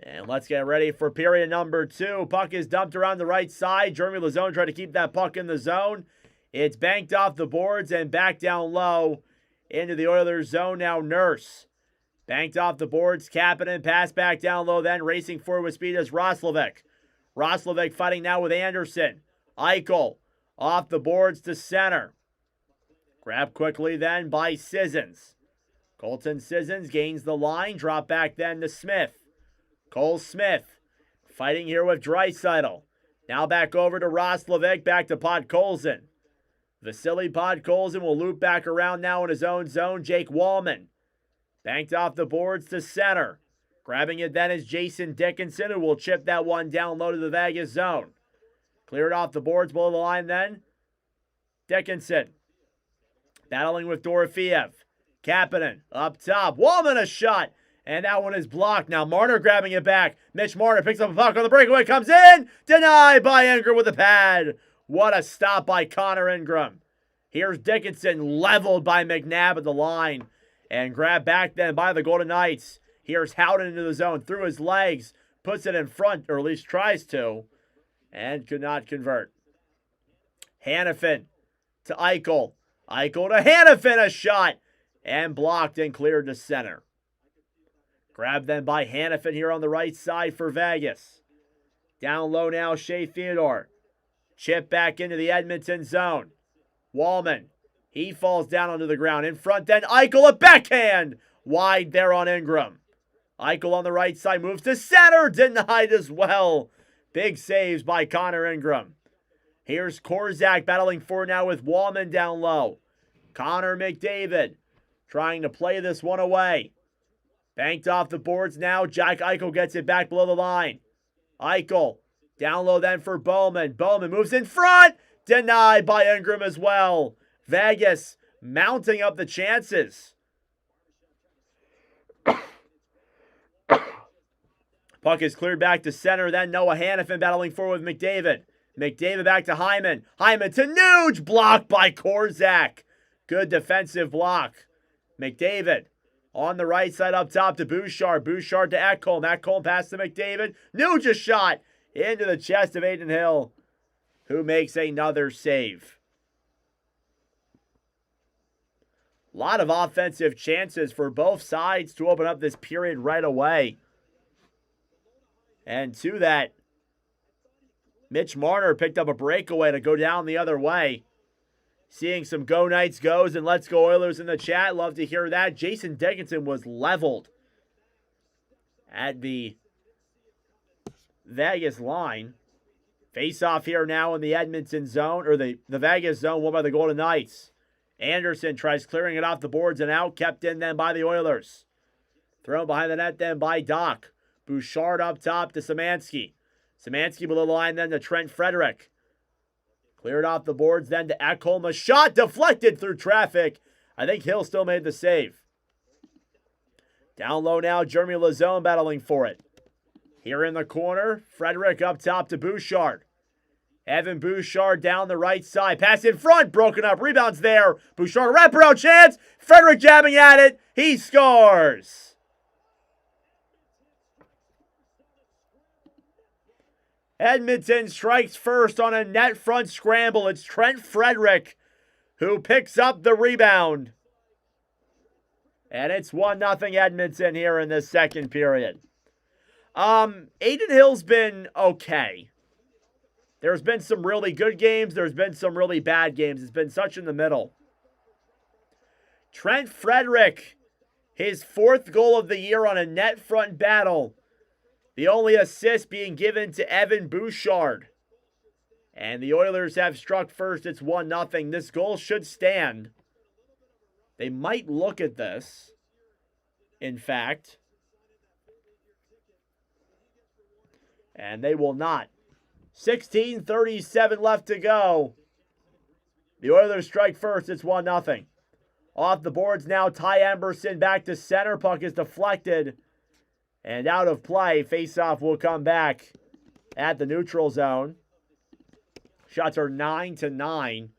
Speaker 1: And let's get ready for period number 2. Puck is dumped around the right side. Jeremy Lauzon tried to keep that puck in the zone. It's banked off the boards and back down low into the Oilers zone. Now Nurse. Banked off the boards. Kapanen pass back down low, then racing forward with speed is Roslovic. Roslovic fighting now with Anderson. Eichel off the boards to center. Grabbed quickly then by Sissons. Colton Sissons gains the line. Drop back then to Smith. Cole Smith fighting here with Draisaitl. Now back over to Roslovic. Back to Podkolzin. Vasily Podkolzin will loop back around now in his own zone. Jake Wallman. Banked off the boards to center. Grabbing it then is Jason Dickinson, who will chip that one down low to the Vegas zone. Cleared off the boards below the line then. Dickinson. Battling with Dorofeev. Kapanen up top. Wallman a shot. And that one is blocked. Now Marner grabbing it back. Mitch Marner picks up a puck on the breakaway. Comes in. Denied by Ingram with the pad. What a stop by Connor Ingram. Here's Dickinson leveled by McNabb at the line. And grabbed back then by the Golden Knights. Here's Howden into the zone. Through his legs. Puts it in front, or at least tries to. And could not convert. Hannafin to Eichel. Eichel to Hannafin. A shot. And blocked and cleared to center. Grabbed then by Hannafin here on the right side for Vegas. Down low now, Shea Theodore. Chip back into the Edmonton zone. Wallman. He falls down onto the ground. In front then, Eichel, a backhand. Wide there on Ingram. Eichel on the right side moves to center. Denied as well. Big saves by Connor Ingram. Here's Korzak battling for now with Wallman down low. Connor McDavid trying to play this one away. Banked off the boards now. Jack Eichel gets it back below the line. Eichel down low then for Bowman. Bowman moves in front. Denied by Ingram as well. Vegas mounting up the chances. Puck is cleared back to center. Then Noah Hannafin battling forward with McDavid. McDavid back to Hyman. Hyman to Nuge. Blocked by Korzak. Good defensive block. McDavid on the right side up top to Bouchard. Bouchard to Ekholm. Ekholm pass to McDavid. Nuge a shot into the chest of Adin Hill, who makes another save. A lot of offensive chances for both sides to open up this period right away. And to that, Mitch Marner picked up a breakaway to go down the other way. Seeing some Go Knights goes and Let's Go Oilers in the chat. Love to hear that. Jason Dickinson was leveled at the Vegas line. Face off here now in the Edmonton zone, or the Vegas zone, won by the Golden Knights. Anderson tries clearing it off the boards and out. Kept in then by the Oilers. Thrown behind the net then by Doc. Bouchard up top to Szymanski. Szymanski below the line then to Trent Frederick. Cleared off the boards then to Ekholm. A shot deflected through traffic. I think Hill still made the save. Down low now, Jeremy Lauzon battling for it. Here in the corner, Frederick up top to Bouchard. Evan Bouchard down the right side. Pass in front, broken up. Rebounds there. Bouchard, a wraparound chance. Frederick jabbing at it. He scores. Edmonton strikes first on a net front scramble. It's Trent Frederick who picks up the rebound. And it's 1-0 Edmonton here in the second period. Adin Hill's been okay. There's been some really good games. There's been some really bad games. It's been such in the middle. Trent Frederick, his 4th goal of the year on a net front battle. The only assist being given to Evan Bouchard. And the Oilers have struck first. It's 1-0. This goal should stand. They might look at this, in fact. And they will not. 16:37 left to go. The Oilers strike first. It's 1-0. Off the boards now, Ty Emberson back to center. Puck is deflected and out of play. Face-off will come back at the neutral zone. Shots are 9-9.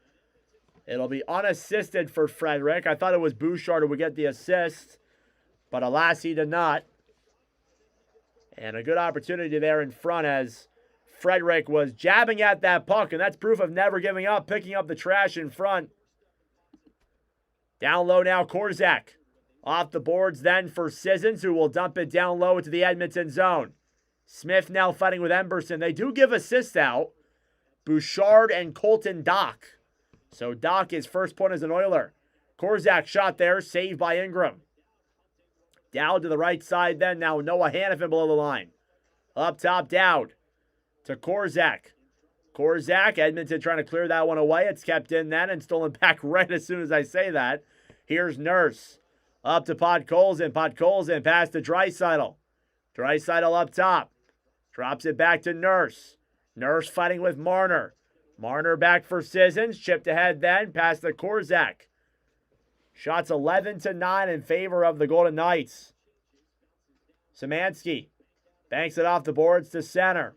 Speaker 1: It'll be unassisted for Frederick. I thought it was Bouchard who would get the assist, but alas, he did not. And a good opportunity there in front as Frederick was jabbing at that puck, and that's proof of never giving up, picking up the trash in front. Down low now, Korzak. Off the boards then for Sissons, who will dump it down low into the Edmonton zone. Smith now fighting with Emberson. They do give assists out. Bouchard and Colton Dock. So Dock is first point as an Oiler. Korzak shot there, saved by Ingram. Dowd to the right side then. Now Noah Hannafin below the line. Up top, Dowd to Korzak. Korzak, Edmonton trying to clear that one away. It's kept in then and stolen back right as soon as I say that. Here's Nurse. Up to Podkolzin. Podkolzin pass to Draisaitl. Draisaitl up top. Drops it back to Nurse. Nurse fighting with Marner. Marner back for Sissons. Chipped ahead then. Pass to Korzak. Shots 11-9 in favor of the Golden Knights. Szymanski banks it off the boards to center.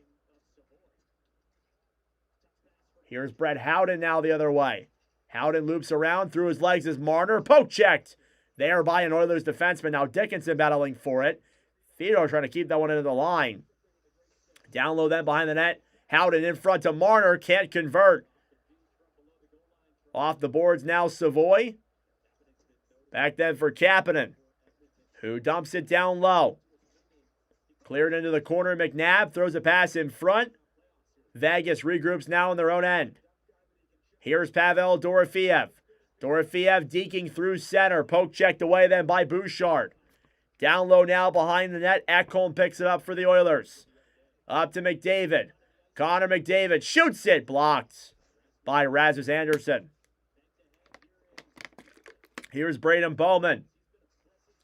Speaker 1: Here's Brett Howden now the other way. Howden loops around through his legs as Marner. Poke checked there by an Oilers defenseman. Now Dickinson battling for it. Theodore trying to keep that one into the line. Down low then behind the net. Howden in front to Marner. Can't convert. Off the boards now Savoy. Back then for Kapanen, who dumps it down low. Cleared into the corner. McNabb throws a pass in front. Vegas regroups now on their own end. Here's Pavel Dorofeev. Dorofeev deking through center. Poke checked away then by Bouchard. Down low now behind the net. Ekholm picks it up for the Oilers. Up to McDavid. Connor McDavid shoots it. Blocked by Rasmus Anderson. Here's Braden Bowman.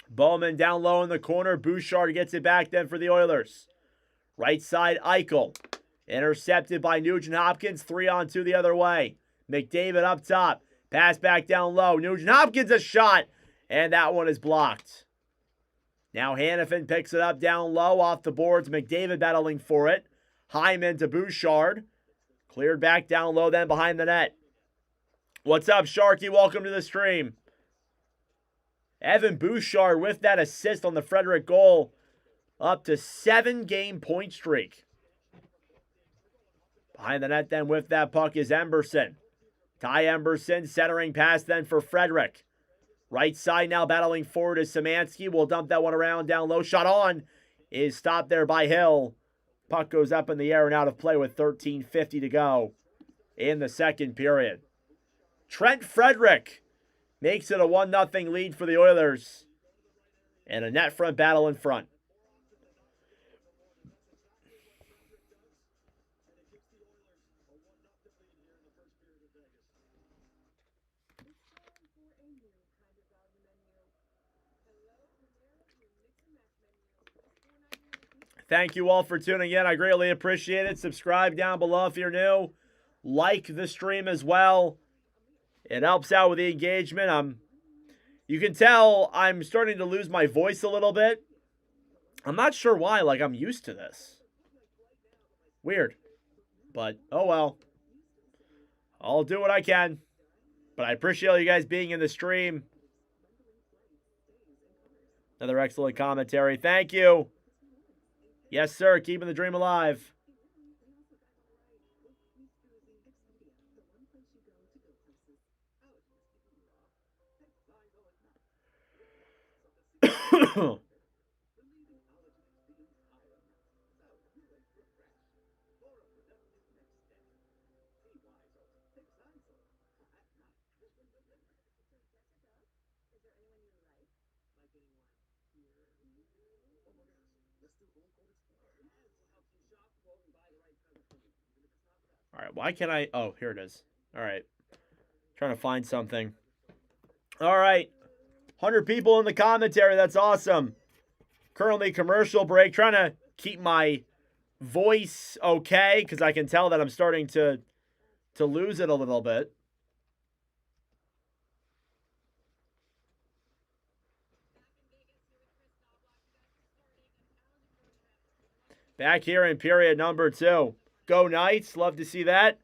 Speaker 1: Bowman down low in the corner. Bouchard gets it back then for the Oilers. Right side, Eichel. Intercepted by Nugent Hopkins. 3-on-2 the other way. McDavid up top. Pass back down low. Nugent Hopkins a shot. And that one is blocked. Now Hannafin picks it up down low off the boards. McDavid battling for it. Hyman to Bouchard. Cleared back down low then behind the net. What's up, Sharky? Welcome to the stream. Evan Bouchard with that assist on the Frederick goal. Up to 7-game point streak. Behind the net then with that puck is Emberson. Ty Emberson centering pass then for Frederick. Right side now battling forward is Szymanski. Will dump that one around down low. Shot on is stopped there by Hill. Puck goes up in the air and out of play with 13:50 to go in the second period. Trent Frederick makes it a 1-0 lead for the Oilers. And a net front battle in front. Thank you all for tuning in. I greatly appreciate it. Subscribe down below if you're new. Like the stream as well. It helps out with the engagement. You can tell I'm starting to lose my voice a little bit. I'm not sure why. Like, I'm used to this. Weird. But, oh well. I'll do what I can. But I appreciate you guys being in the stream. Another excellent commentary. Thank you. Yes, sir. Keeping the dream alive. All right, why can't I? Oh, here it is. All right. Trying to find something. All right. 100 people in the commentary. That's awesome. Currently commercial break. Trying to keep my voice okay because I can tell that I'm starting to lose it a little bit. Back here in period number 2. Go Knights. Love to see that.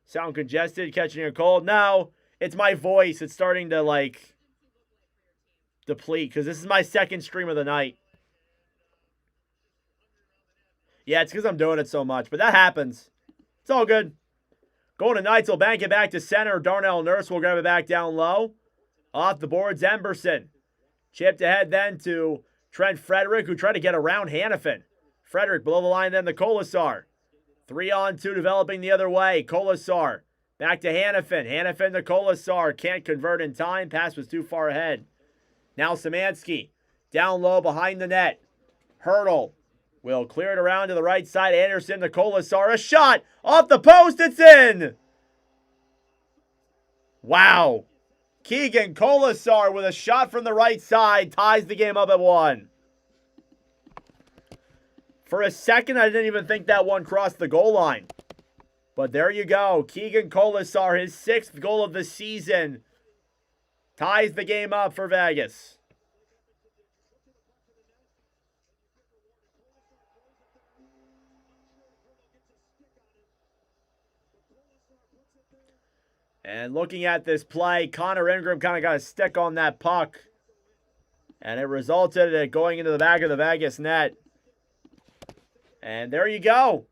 Speaker 1: Sound congested, catching a cold. No, it's my voice. It's starting to, like, deplete because this is my second stream of the night. Yeah, it's because I'm doing it so much, but that happens. It's all good. Golden Knights will bank it back to center. Darnell Nurse will grab it back down low. Off the boards, Emberson. Chipped ahead then to Trent Frederick, who tried to get around Hannafin. Frederick below the line then to Colasar. 3-on-2 developing the other way. Colasar back to Hannafin. Hannafin to Colasar. Can't convert in time. Pass was too far ahead. Now Szymanski down low behind the net. Hurdle will clear it around to the right side. Anderson to Colasar. A shot off the post. It's in. Wow. Keegan Colasar with a shot from the right side ties the game up at 1. For a second, I didn't even think that one crossed the goal line. But there you go. Keegan Colasar, his 6th goal of the season, ties the game up for Vegas. And looking at this play, Connor Ingram kind of got a stick on that puck. And it resulted in it going into the back of the Vegas net. And there you go.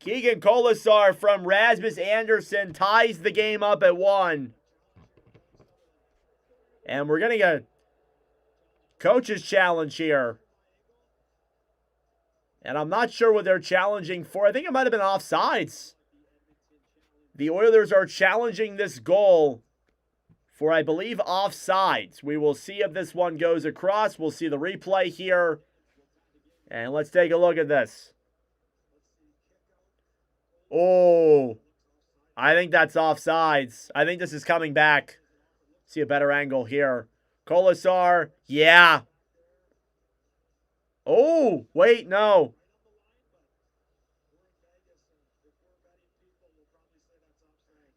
Speaker 1: Keegan Colasar from Rasmus Anderson ties the game up at 1. And we're getting a coach's challenge here. And I'm not sure what they're challenging for. I think it might have been offsides. The Oilers are challenging this goal for, I believe, offsides. We will see if this one goes across. We'll see the replay here. And let's take a look at this. Oh, I think that's offsides. I think this is coming back. See a better angle here. Colasar, yeah. Oh, wait, no.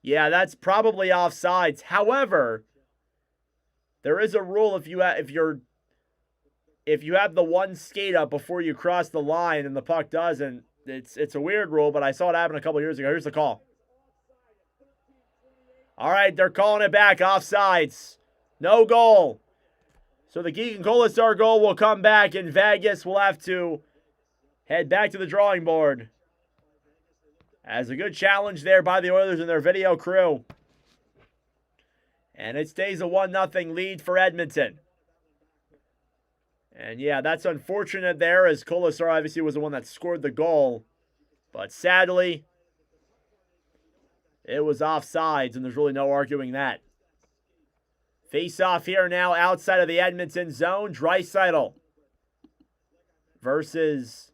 Speaker 1: Yeah, that's probably offsides. However, there is a rule if you have the one skate up before you cross the line and the puck doesn't. It's a weird rule, but I saw it happen a couple years ago. Here's the call. All right, they're calling it back. Offsides. No goal. So the Keegan Colasar goal will come back, and Vegas will have to head back to the drawing board. As a good challenge there by the Oilers and their video crew. And it stays a 1-0 lead for Edmonton. And yeah, that's unfortunate there, as Colasar obviously was the one that scored the goal. But sadly, it was offsides, and there's really no arguing that. Face-off here now outside of the Edmonton zone. Draisaitl versus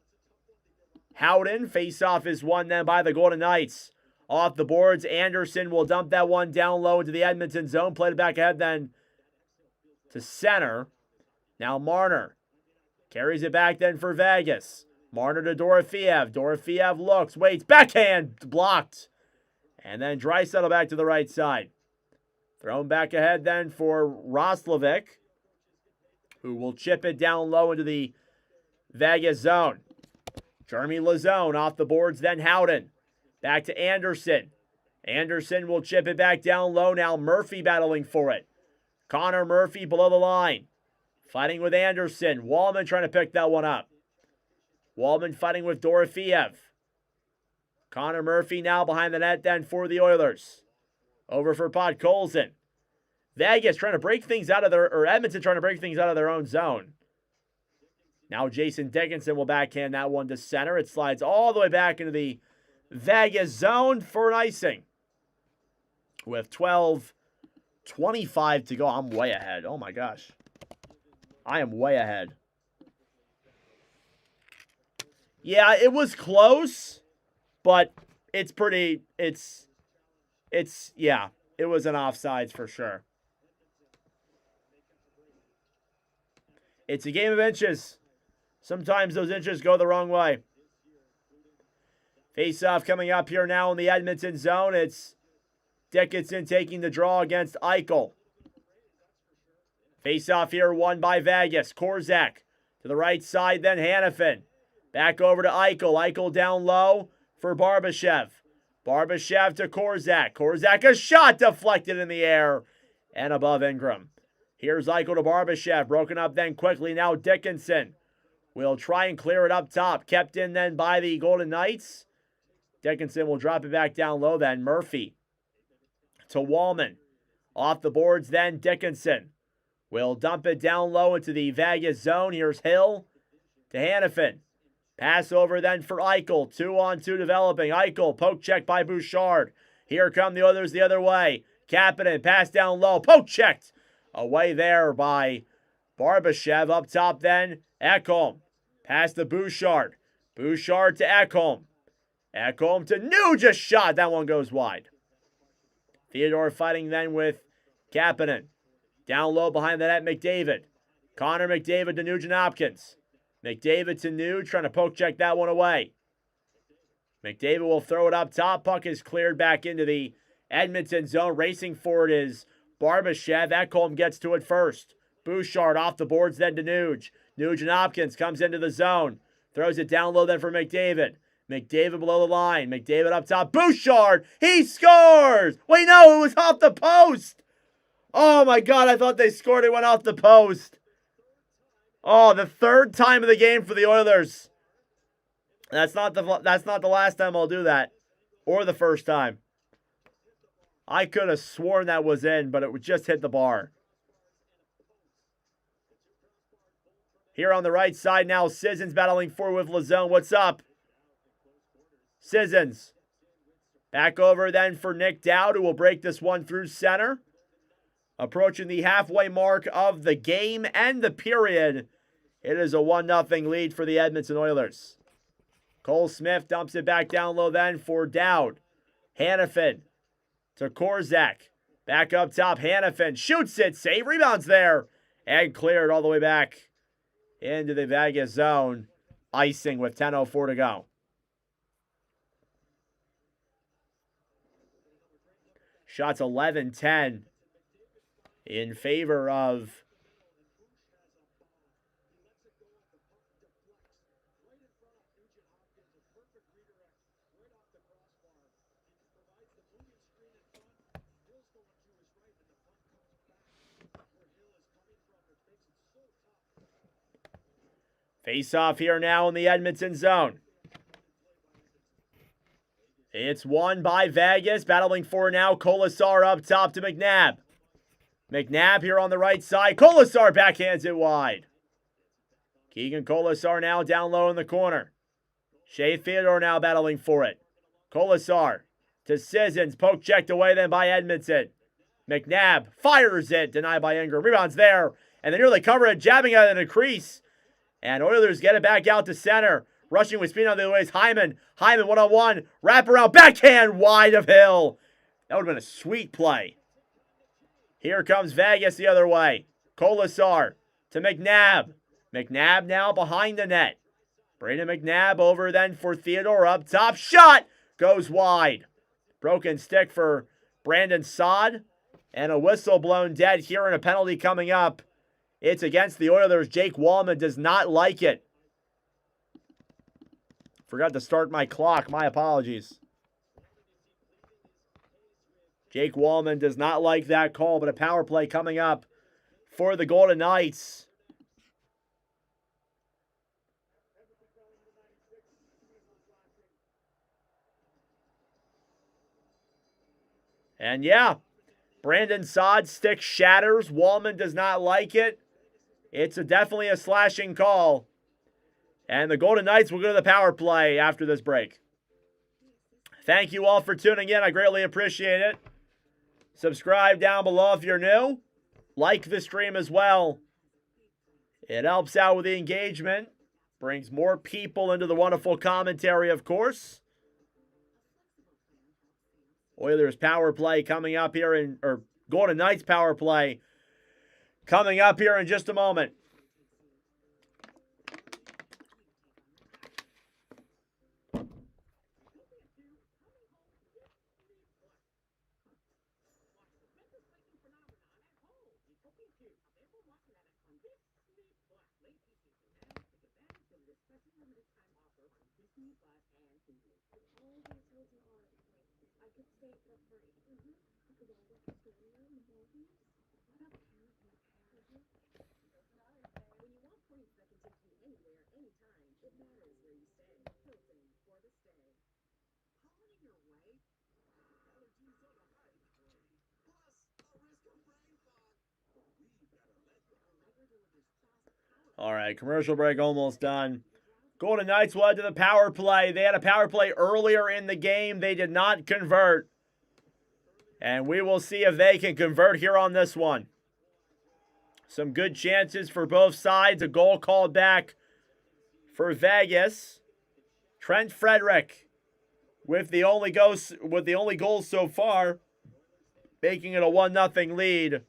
Speaker 1: Howden. Face-off is won then by the Golden Knights. Off the boards, Anderson will dump that one down low into the Edmonton zone. Played it back ahead then to center. Now Marner carries it back then for Vegas. Marner to Dorofeev. Dorofeev looks, waits, backhand, blocked. And then Draisaitl back to the right side. Thrown back ahead then for Roslovic, who will chip it down low into the Vegas zone. Jeremy Lazone off the boards, then Howden. Back to Anderson. Anderson will chip it back down low. Now Murphy battling for it. Connor Murphy below the line. Fighting with Anderson. Wallman trying to pick that one up. Wallman fighting with Dorofeev. Connor Murphy now behind the net then for the Oilers. Over for Podkolzin. Vegas trying to break things out of Edmonton trying to break things out of their own zone. Now Jason Dickinson will backhand that one to center. It slides all the way back into the Vegas zone for an icing. With 12:25 to go. I'm way ahead. Oh my gosh. I am way ahead. Yeah, it was close, but it's yeah, it was an offsides for sure. It's a game of inches. Sometimes those inches go the wrong way. Face-off coming up here now in the Edmonton zone. It's Dickinson taking the draw against Eichel. Face-off here won by Vegas. Korzak to the right side, then Hannafin. Back over to Eichel. Eichel down low for Barbashev. Barbashev to Korzak. Korzak, a shot deflected in the air and above Ingram. Here's Eichel to Barbashev. Broken up then quickly. Now Dickinson will try and clear it up top. Kept in then by the Golden Knights. Dickinson will drop it back down low then. Murphy to Wallman. Off the boards then. Dickinson will dump it down low into the Vegas zone. Here's Hill to Hannafin. Pass over then for Eichel. 2-on-2 developing. Eichel, poke check by Bouchard. Here come the others the other way. Kapanen, pass down low. Poke checked away there by Barbashev. Up top then, Ekholm. Pass to Bouchard. Bouchard to Ekholm. Ekholm to Nugent shot. That one goes wide. Theodore fighting then with Kapanen. Down low behind the net, McDavid. Connor McDavid to Nugent Hopkins. McDavid to Nuge, trying to poke check that one away. McDavid will throw it up top. Puck is cleared back into the Edmonton zone. Racing for it is Barbashev. Ekholm gets to it first. Bouchard off the boards then to Nuge. Nugent Hopkins comes into the zone. Throws it down low then for McDavid. McDavid below the line. McDavid up top. Bouchard! He scores! Wait, no, it was off the post! Oh my God, I thought they scored. It went off the post. Oh, the third time of the game for the Oilers. That's not the last time I'll do that. Or the first time. I could have sworn that was in, but it would just hit the bar. Here on the right side now, Sissons battling forward with Lazone. What's up? Sissons. Back over then for Nick Dowd, who will break this one through center. Approaching the halfway mark of the game and the period. It is a 1-0 lead for the Edmonton Oilers. Cole Smith dumps it back down low then for Dowd. Hannafin to Korzak. Back up top, Hannafin shoots it, save, rebounds there, and cleared all the way back into the Vegas zone. Icing with 10:04 to go. Shots 11-10 in favor of face off here now in the Edmonton zone. It's won by Vegas. Battling for now. Kolasar up top to McNabb. McNabb here on the right side. Kolasar backhands it wide. Keegan Kolasar now down low in the corner. Shea Theodore now battling for it. Kolasar to Sissons. Poke checked away then by Edmonton. McNabb fires it. Denied by Ingram. Rebounds there. And they nearly cover it. Jabbing out of the crease. And Oilers get it back out to center. Rushing with speed on the other way is Hyman. Hyman one-on-one. Wraparound. Backhand wide of Hill. That would have been a sweet play. Here comes Vegas the other way. Kolasar to McNabb. McNabb now behind the net. Brandon McNabb over then for Theodore up top. Shot goes wide. Broken stick for Brandon Saad. And a whistle blown dead here and a penalty coming up. It's against the Oilers. Jake Wallman does not like it. Forgot to start my clock. My apologies. Jake Wallman does not like that call, but a power play coming up for the Golden Knights. And yeah, Brandon Saad's stick shatters. Wallman does not like it. It's definitely a slashing call. And the Golden Knights will go to the power play after this break. Thank you all for tuning in. I greatly appreciate it. Subscribe down below if you're new. Like the stream as well. It helps out with the engagement. Brings more people into the wonderful commentary, of course. Oilers power play coming up here or Golden Knights power play coming up here in just a moment.
Speaker 2: Always told you hard. I could stay for free. I could all work the story in the movies. What about parent?
Speaker 4: When you want points that can take you anywhere, anytime, it matters where you stay. Hilton, for the stay. Pulling your weight?
Speaker 3: Allergies on a high degree. Plus, a risk of brain fog. We better let you.
Speaker 4: Allegra delivers fast, powerful.
Speaker 1: All right, commercial break almost done. Golden Knights led to the power play. They had a power play earlier in the game. They did not convert. And we will see if they can convert here on this one. Some good chances for both sides. A goal called back for Vegas. Trent Frederick with the only goal so far, making it a 1-0 lead.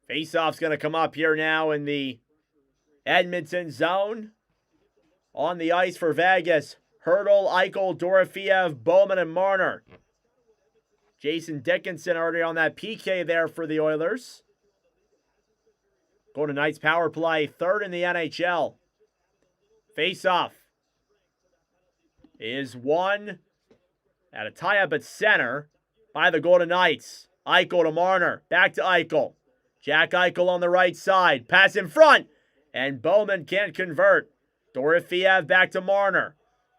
Speaker 1: Faceoff's going to come up here now in the Edmonton zone. On the ice for Vegas, Hurdle, Eichel, Dorofeev, Bowman, and Marner. Jason Dickinson already on that PK there for the Oilers. Golden Knights power play, third in the NHL. Faceoff is won at a tie-up at center by the Golden Knights. Eichel to Marner, back to Eichel. Jack Eichel on the right side, pass in front, and Bowman can't convert. Dorofeev back to Marner.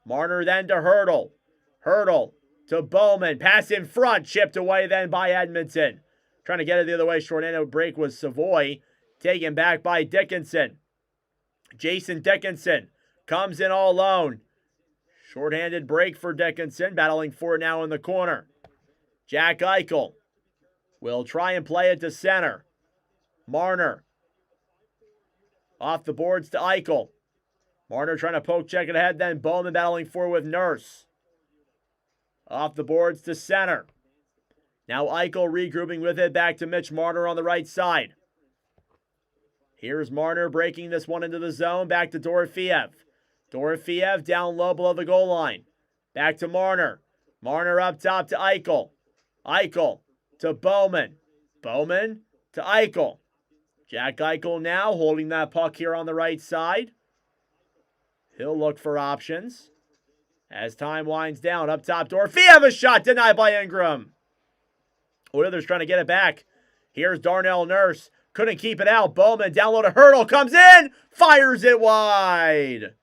Speaker 1: Marner then to Hurdle. Hurdle to Bowman. Pass in front. Chipped away then by Edmonton. Trying to get it the other way. Short-handed break was Savoy. Taken back by Dickinson. Jason Dickinson comes in all alone. Short-handed break for Dickinson. Battling for it now in the corner. Jack Eichel will try and play it to center. Marner. Off the boards to Eichel. Marner trying to poke check it ahead, then Bowman battling for with Nurse. Off the boards to center. Now Eichel regrouping with it, back to Mitch Marner on the right side. Here's Marner breaking this one into the zone, back to Dorofeev. Dorofeev down low below the goal line. Back to Marner. Marner up top to Eichel. Eichel to Bowman. Bowman to Eichel. Jack Eichel now holding that puck here on the right side. He'll look for options. As time winds down, up top, Dorofeev, a shot denied by Ingram. Oilers trying to get it back. Here's Darnell Nurse. Couldn't keep it out. Bowman down low to Hurdle. Comes in. Fires it wide.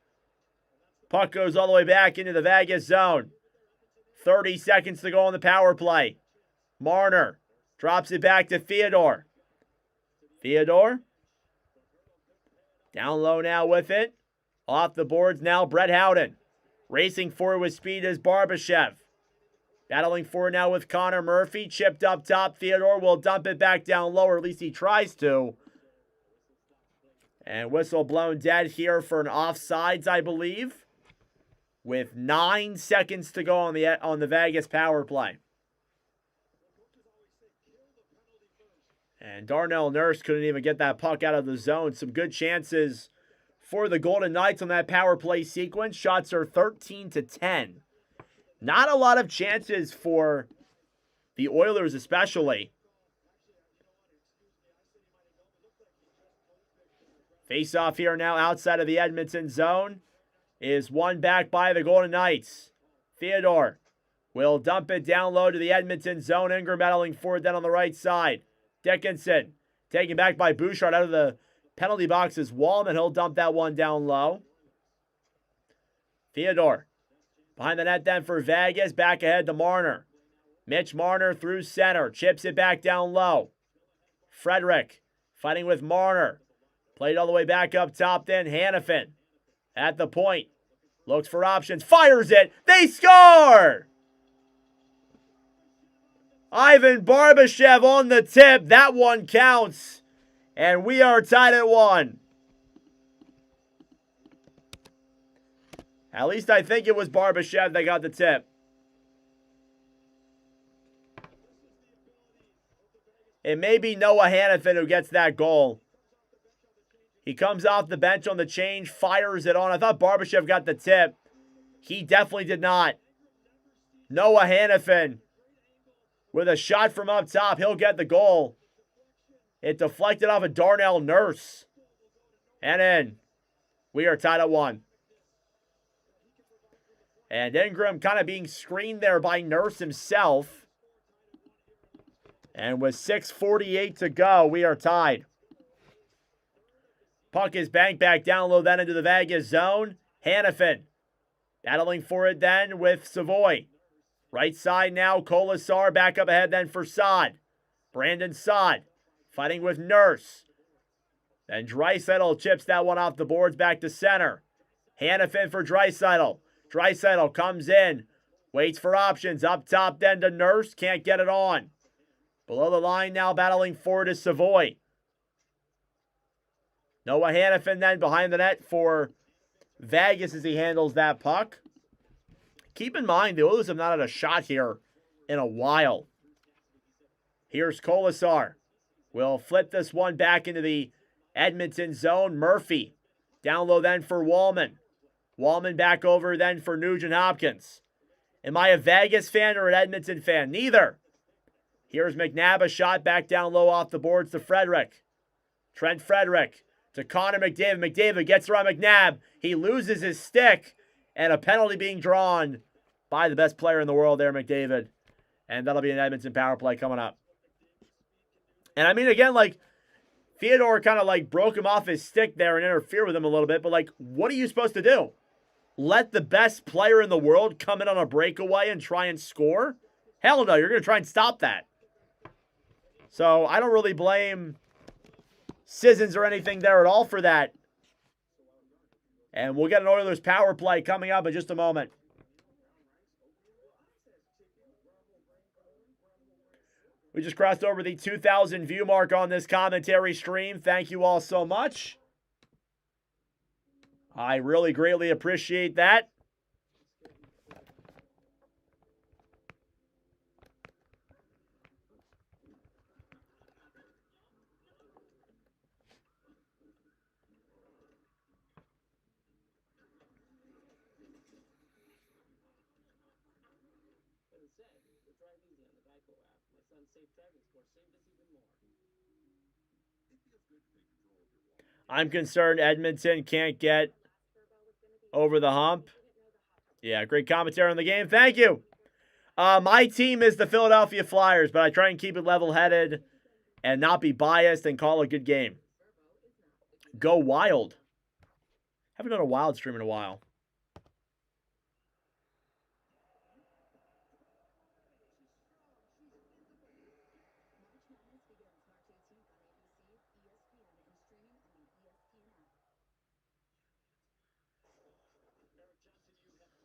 Speaker 1: Puck goes all the way back into the Vegas zone. 30 seconds to go on the power play. Marner drops it back to Theodore. Theodore. Down low now with it. Off the boards now, Brett Howden. Racing forward with speed is Barbashev. Battling forward now with Connor Murphy. Chipped up top. Theodore will dump it back down low, or at least he tries to. And whistle blown dead here for an offsides, I believe. With 9 seconds to go on the Vegas power play. And Darnell Nurse couldn't even get that puck out of the zone. Some good chances for the Golden Knights on that power play sequence. Shots are 13-10. Not a lot of chances for the Oilers especially. Face-off here now outside of the Edmonton zone is won back by the Golden Knights. Theodore will dump it down low to the Edmonton zone. Ingram battling forward then on the right side. Dickinson taken back by Bouchard out of the penalty box is Wallman. He'll dump that one down low. Theodore behind the net then for Vegas. Back ahead to Marner. Mitch Marner through center. Chips it back down low. Frederick fighting with Marner. Played all the way back up top then. Hannafin at the point. Looks for options. Fires it. They score! Ivan Barbashev on the tip. That one counts. And we are tied at 1. At least I think it was Barbashev that got the tip. It may be Noah Hannafin who gets that goal. He comes off the bench on the change, fires it on. I thought Barbashev got the tip. He definitely did not. Noah Hannafin with a shot from up top. He'll get the goal. It deflected off of Darnell Nurse. And in. We are tied at 1. And Ingram kind of being screened there by Nurse himself. And with 6:48 to go, we are tied. Puck is banked back down low then into the Vegas zone. Hannafin battling for it then with Savoy. Right side now, Colasar back up ahead then for Saad. Brandon Saad fighting with Nurse. Then Draisaitl chips that one off the boards back to center. Hannafin for Draisaitl. Draisaitl comes in, waits for options. Up top then to Nurse, can't get it on. Below the line now battling forward is Savoy. Noah Hannafin then behind the net for Vegas as he handles that puck. Keep in mind, the Oilers have not had a shot here in a while. Here's Colasar. We'll flip this one back into the Edmonton zone. Murphy down low then for Wallman. Wallman back over then for Nugent Hopkins. Am I a Vegas fan or an Edmonton fan? Neither. Here's McNabb, a shot back down low off the boards to Frederick. Trent Frederick to Connor McDavid. McDavid gets around McNabb. He loses his stick. And a penalty being drawn by the best player in the world there, McDavid. And that'll be an Edmonton power play coming up. And I mean, again, like, Theodore kind of like broke him off his stick there and interfered with him a little bit. But like, what are you supposed to do? Let the best player in the world come in on a breakaway and try and score? Hell no, you're going to try and stop that. So I don't really blame Sissons or anything there at all for that. And we'll get an Oilers power play coming up in just a moment. We just crossed over the 2,000 view mark on this commentary stream. Thank you all so much. I really greatly appreciate that. I'm concerned Edmonton can't get over the hump. Yeah, great commentary on the game. Thank you. My team is the Philadelphia Flyers, but I try and keep it level-headed and not be biased and call a good game. Go Wild. Haven't done a Wild stream in a while.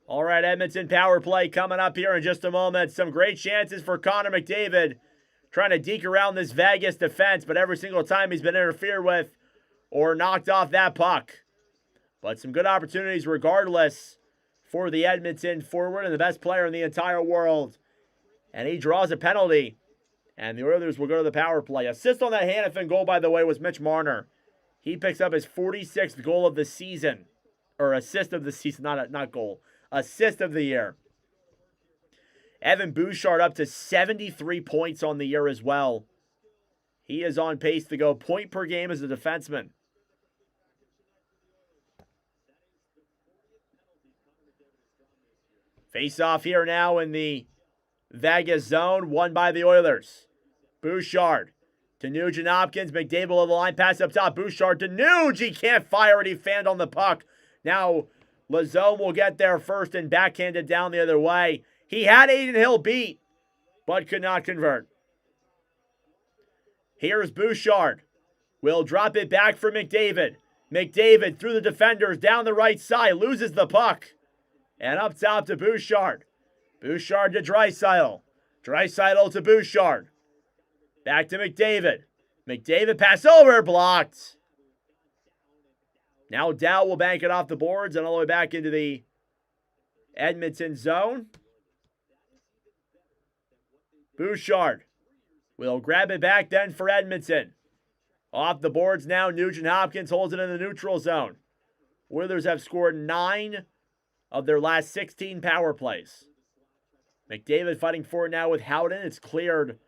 Speaker 1: All right, Edmonton power play coming up here in just a moment. Some great chances for Connor McDavid trying to deke around this Vegas defense, but every single time he's been interfered with or knocked off that puck. But some good opportunities regardless for the Edmonton forward and the best player in the entire world. And he draws a penalty, and the Oilers will go to the power play. Assist on that Hannafin goal, by the way, was Mitch Marner. He picks up his 46th goal of the season. Or assist of the season, not goal. Assist of the year. Evan Bouchard up to 73 points on the year as well. He is on pace to go point per game as a defenseman. Face off here now in the Vegas zone, won by the Oilers. Bouchard to Nugent Hopkins. McDavid on the line, pass up top. Bouchard to Nuge. He can't fire it. He fanned on the puck. Now Lazone will get there first and backhanded down the other way. He had Aiden Hill beat, but could not convert. Here's Bouchard. Will drop it back for McDavid. McDavid through the defenders down the right side. Loses the puck. And up top to Bouchard. Bouchard to Draisaitl. Draisaitl to Bouchard. Back to McDavid. McDavid pass over. Blocked. Now Dow will bank it off the boards and all the way back into the Edmonton zone. Bouchard will grab it back then for Edmonton. Off the boards now, Nugent Hopkins holds it in the neutral zone. Oilers have scored 9 of their last 16 power plays. McDavid fighting for it now with Howden. It's cleared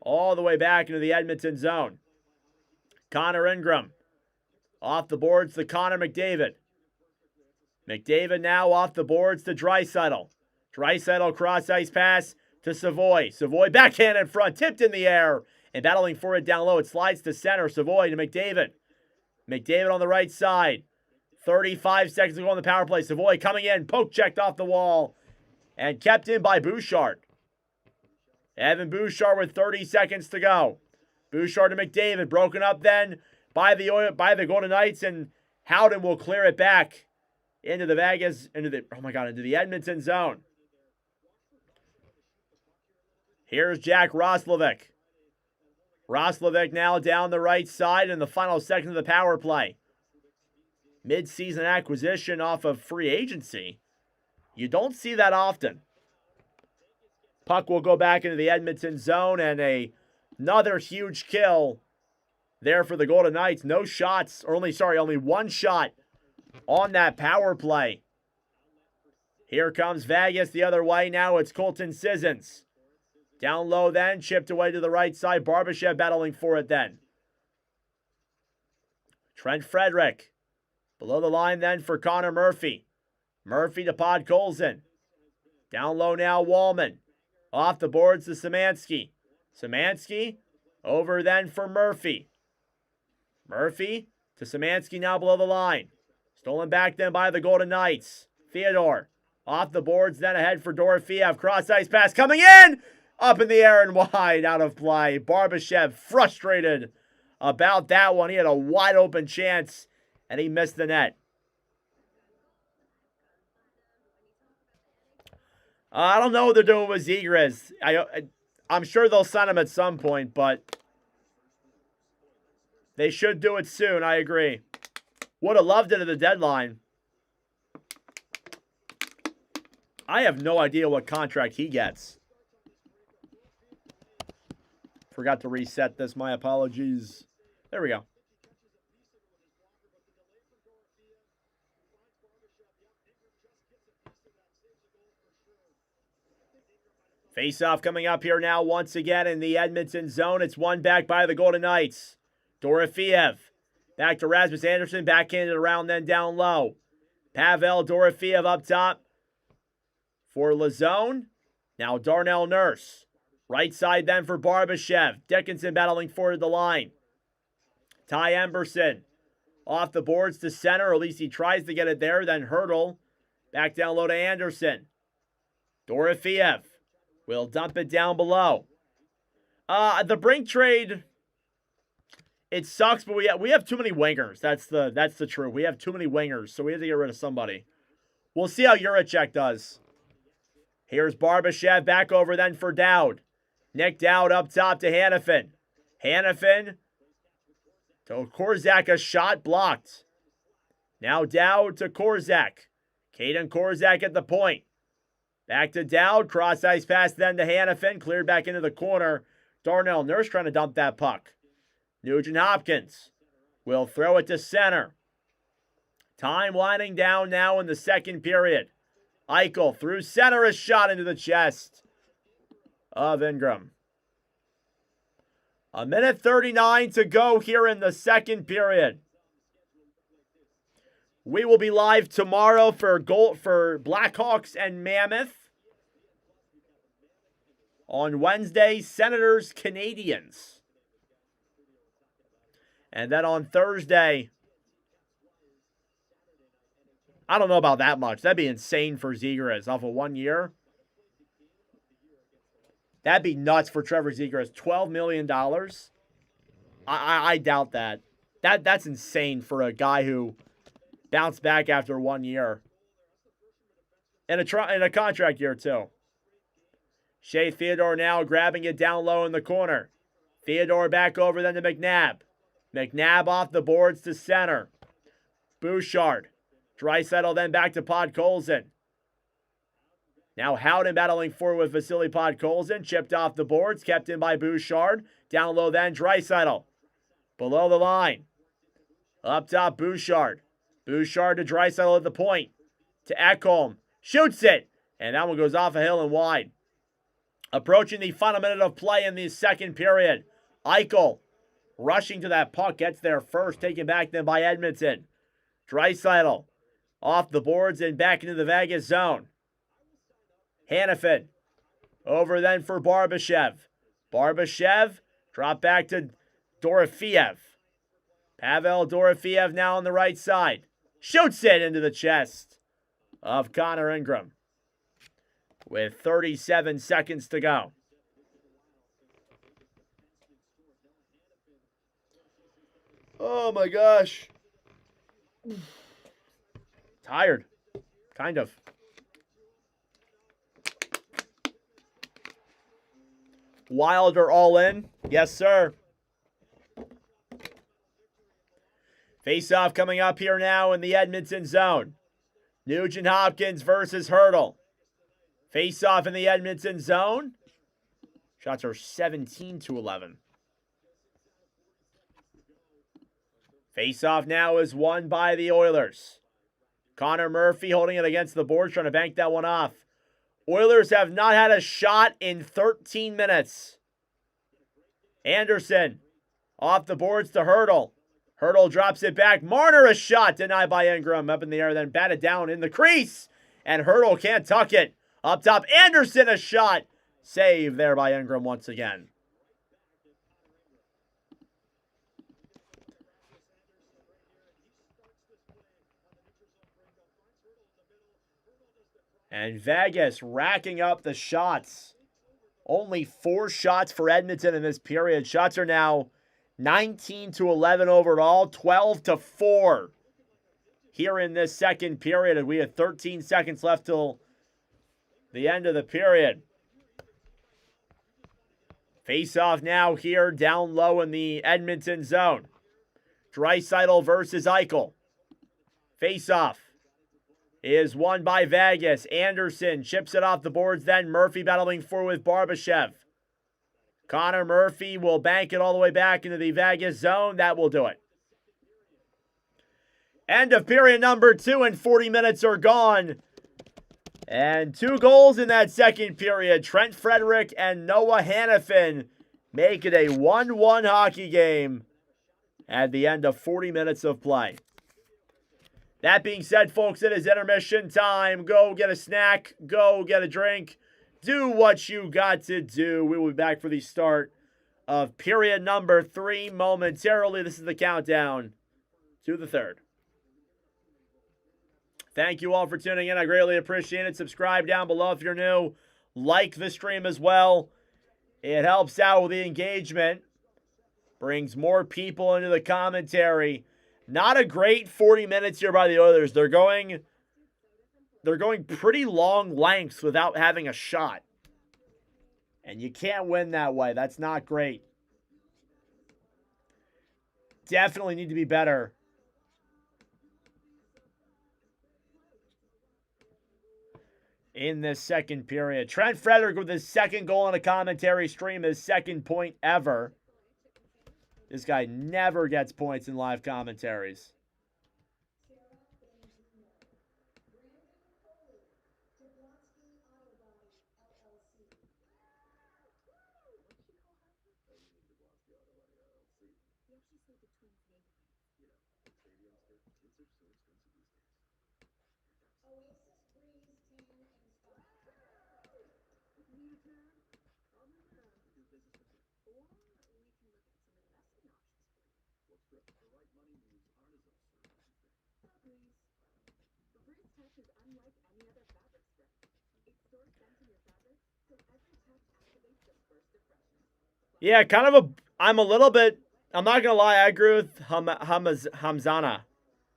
Speaker 1: all the way back into the Edmonton zone. Connor Ingram. Off the boards to Connor McDavid. McDavid now off the boards to Draisaitl. Draisaitl cross-ice pass to Savoy. Savoy backhand in front, tipped in the air. And battling for it down low, it slides to center. Savoy to McDavid. McDavid on the right side. 35 seconds to go on the power play. Savoy coming in, poke checked off the wall. And kept in by Bouchard. Evan Bouchard with 30 seconds to go. Bouchard to McDavid, broken up then by the Golden Knights, and Howden will clear it back into the Edmonton zone. Here's Jack Roslovic. Roslovic now down the right side in the final second of the power play. Mid-season acquisition off of free agency. You don't see that often. Puck will go back into the Edmonton zone, and another huge kill there for the Golden Knights. No shots, or only one shot on that power play. Here comes Vegas the other way. Now it's Colton Sissons. Down low then, chipped away to the right side. Barbashev battling for it then. Trent Frederick. Below the line then for Connor Murphy. Murphy to Podkolzin. Down low now, Wallman. Off the boards to Szymanski. Szymanski over then for Murphy. Murphy to Szymanski now below the line. Stolen back then by the Golden Knights. Theodore off the boards then ahead for Dorofeev. Cross-ice pass coming in. Up in the air and wide, out of play. Barbashev frustrated about that one. He had a wide open chance and he missed the net. I don't know what they're doing with Zegras. I'm sure they'll sign him at some point, but they should do it soon. I agree. Would have loved it at the deadline. I have no idea what contract he gets. Forgot to reset this. My apologies. There we go. Face-off coming up here now once again in the Edmonton zone. It's won back by the Golden Knights. Dorofeev. Back to Rasmus Anderson. Backhanded around then down low. Pavel Dorofeev up top for Lazone. Now Darnell Nurse. Right side then for Barbashev. Dickinson battling forward the line. Ty Emberson. Off the boards to center. Or at least he tries to get it there. Then Hurdle. Back down low to Anderson. Dorofeev will dump it down below. The Brink trade, it sucks, but we have too many wingers. That's the truth. We have too many wingers, so we have to get rid of somebody. We'll see how Juracek does. Here's Barbashev back over then for Dowd. Nick Dowd up top to Hannafin. Hannafin to Korzak, a shot blocked. Now Dowd to Korzak. Caden Korzak at the point. Back to Dowd, cross-ice pass then to Hannafin, cleared back into the corner. Darnell Nurse trying to dump that puck. Nugent Hopkins will throw it to center. Time winding down now in the second period. Eichel through center, a shot into the chest of Ingram. 1:39 to go here in the second period. We will be live tomorrow for Blackhawks and Mammoth. On Wednesday, Senators, Canadians. And then on Thursday, I don't know about that much. That'd be insane for Zegras off of 1 year. That'd be nuts for Trevor Zegras. $12 million. I doubt that. That's insane for a guy who bounced back after 1 year. And a contract year, too. Shea Theodore now grabbing it down low in the corner. Theodore back over then to McNabb. McNabb off the boards to center. Bouchard. Draisaitl then back to Podkolzin. Now Howden battling forward with Vasily Podkolzin. Chipped off the boards. Kept in by Bouchard. Down low then Draisaitl. Below the line. Up top Bouchard. Bouchard to Draisaitl at the point. To Ekholm. Shoots it. And that one goes off a hill and wide. Approaching the final minute of play in the second period. Eichel rushing to that puck, gets there first, taken back then by Edmonton. Draisaitl off the boards and back into the Vegas zone. Hanifin over then for Barbashev. Barbashev drop back to Dorofeev. Pavel Dorofeev now on the right side. Shoots it into the chest of Connor Ingram with 37 seconds to go. Oh my gosh. Tired. Kind of. Wilder all in. Yes, sir. Face-off coming up here now in the Edmonton zone. Nugent Hopkins versus Hurdle. Face-off in the Edmonton zone. Shots are 17-11. Face-off now is won by the Oilers. Connor Murphy holding it against the board, trying to bank that one off. Oilers have not had a shot in 13 minutes. Anderson off the boards to Hurdle. Hurdle drops it back. Marner a shot denied by Ingram. Up in the air, then batted down in the crease. And Hurdle can't tuck it. Up top, Anderson a shot. Save there by Ingram once again. And Vegas racking up the shots. Only 4 shots for Edmonton in this period. Shots are now 19-11 overall, 12-4 here in this second period. And we have 13 seconds left till the end of the period. Face-off now here down low in the Edmonton zone. Draisaitl versus Eichel. Face-off is won by Vegas. Anderson chips it off the boards. Then Murphy battling forward with Barbashev. Connor Murphy will bank it all the way back into the Vegas zone. That will do it. End of period number 2 and 40 minutes are gone. And 2 goals in that second period. Trent Frederick and Noah Hanifin make it a 1-1 hockey game at the end of 40 minutes of play. That being said, folks, it is intermission time. Go get a snack. Go get a drink. Do what you got to do. We will be back for the start of period number 3 momentarily. This is the countdown to the third. Thank you all for tuning in. I greatly appreciate it. Subscribe down below if you're new. Like the stream as well. It helps out with the engagement. Brings more people into the commentary. Not a great 40 minutes here by the Oilers. They're going pretty long lengths without having a shot. And you can't win that way. That's not great. Definitely need to be better. In this second period. Trent Frederick with his second goal on a commentary stream, his second point ever. This guy never gets points in live commentaries. Yeah, kind of I'm not going to lie, I agree with Hamzana.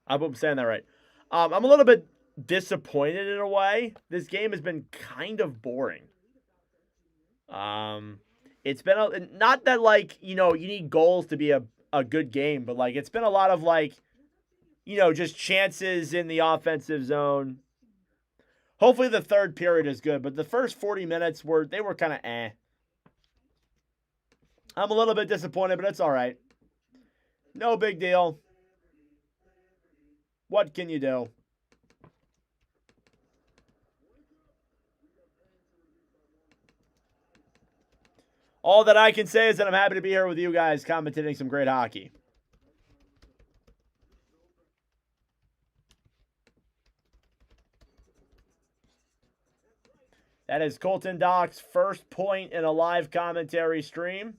Speaker 1: I hope I'm saying that right. I'm a little bit disappointed in a way. This game has been kind of boring. It's been, not that like, you need goals to be a good game, but like, it's been a lot of like, just chances in the offensive zone. Hopefully the third period is good, but the first 40 minutes were kind of eh. I'm a little bit disappointed, but it's all right. No big deal. What can you do? All that I can say is that I'm happy to be here with you guys commentating some great hockey. That is Colton Dock's first point in a live commentary stream.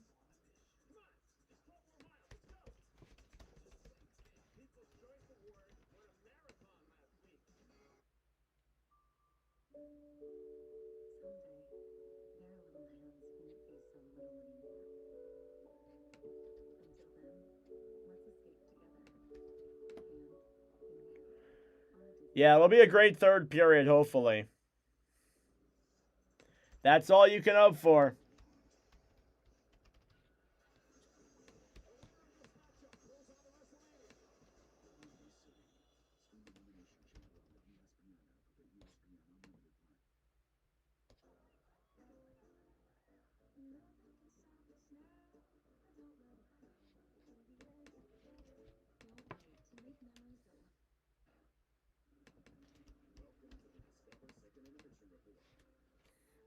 Speaker 1: Yeah, it'll be a great third period, hopefully. That's all you can hope for.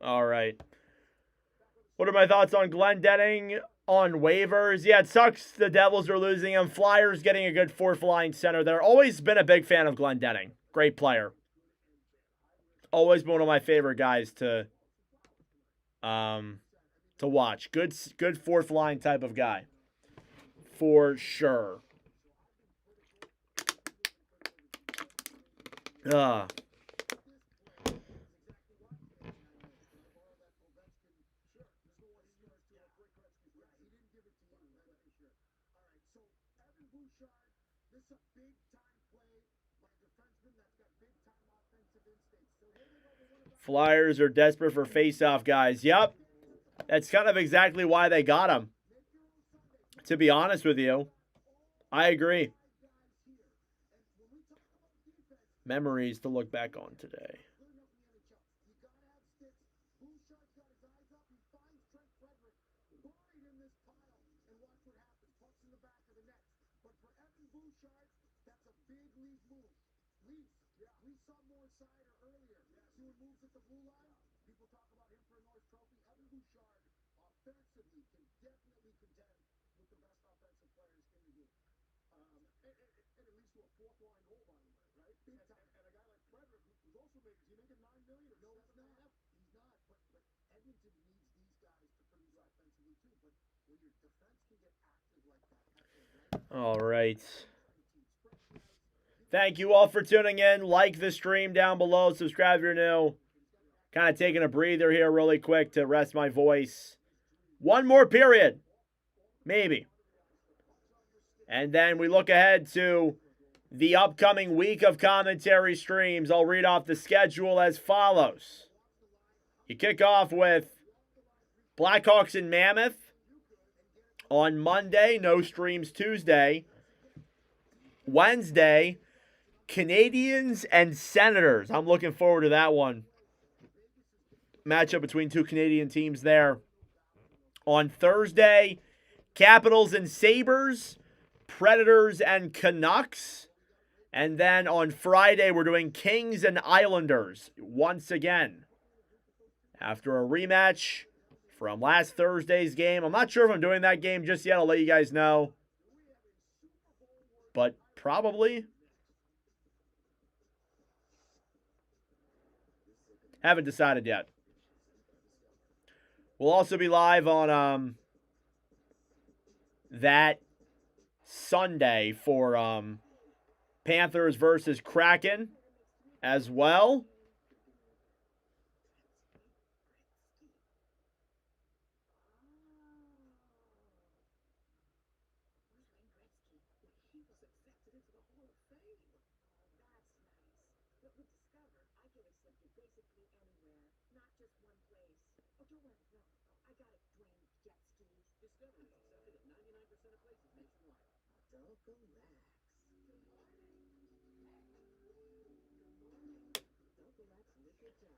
Speaker 1: All right. What are my thoughts on Glendening on waivers? Yeah, it sucks the Devils are losing him. Flyers getting a good fourth line center there. Always been a big fan of Glendening. Great player. Always been one of my favorite guys to watch. Good fourth line type of guy. For sure. Flyers are desperate for face-off guys. Yep. That's kind of exactly why they got him. To be honest with you. I agree. Memories to look back on today. All right. Thank you all for tuning in. Like the stream down below. Subscribe if you're new. Kind of taking a breather here really quick to rest my voice. One more period. Maybe. And then we look ahead to the upcoming week of commentary streams. I'll read off the schedule as follows. You kick off with Blackhawks and Mammoth on Monday. No streams Tuesday. Wednesday, Canadians and Senators. I'm looking forward to that one. Matchup between two Canadian teams there. On Thursday, Capitals and Sabres, Predators and Canucks. And then on Friday, we're doing Kings and Islanders once again. After a rematch from last Thursday's game. I'm not sure if I'm doing that game just yet. I'll let you guys know. But probably. Haven't decided yet. We'll also be live on that Sunday for Panthers versus Kraken as well.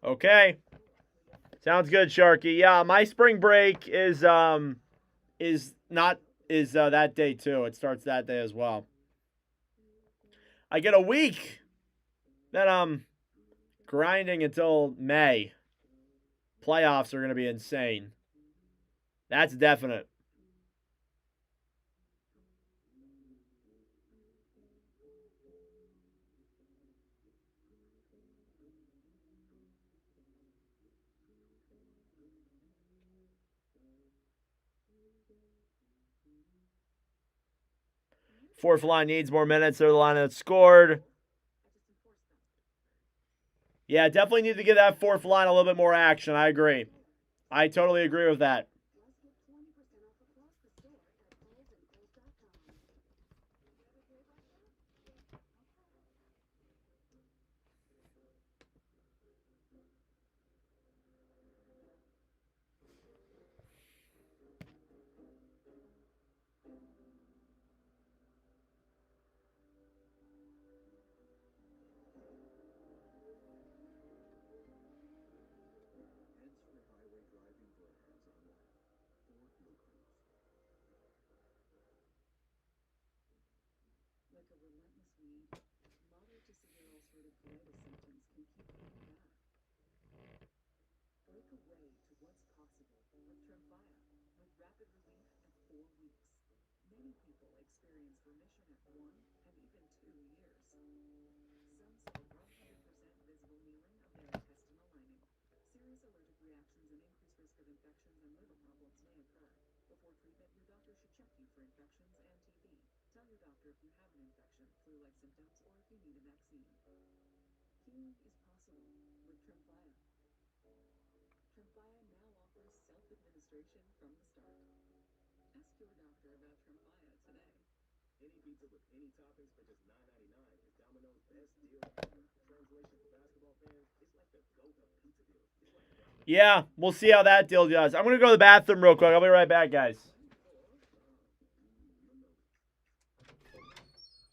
Speaker 1: Okay. Sounds good, Sharky. Yeah, my spring break is that day too. It starts that day as well. I get a week. Then I'm grinding until May. Playoffs are going to be insane. That's definite. Fourth line needs more minutes. They're the line that scored. Yeah, definitely need to give that fourth line a little bit more action. I agree. I totally agree with that.
Speaker 2: Plus get 20% off across the store at kohlsandkohls.com. You ever hear about that? Yeah. Okay.
Speaker 3: Hands-free highway driving for a hands-on life. Ford Blue Cruise.
Speaker 4: Like a relentless weed, moderate to severe ulcerative colitis symptoms can keep coming back. Break away to what's possible with Tremfya, with rapid relief in 4 weeks. Many people experience remission at 1 and even 2 years. Some saw 100% visible healing of their intestinal lining. Serious allergic reactions and increased risk of infections and liver problems may occur. Before treatment, your doctor should check you for infections and TB. Tell your doctor if you have an infection, flu-like symptoms, or if you need a vaccine. Healing is possible with Tremfya. Tremfya now offers self-administration from the start. Ask your doctor about Tremfya today.
Speaker 3: Any pizza with any toppings for just $9.99 is Domino's best deal ever. Translation for basketball fans, it's like the GOAT of pizza deals. It's like
Speaker 1: Yeah, we'll see how that deal does. I'm going to go to the bathroom real quick. I'll be right back, guys.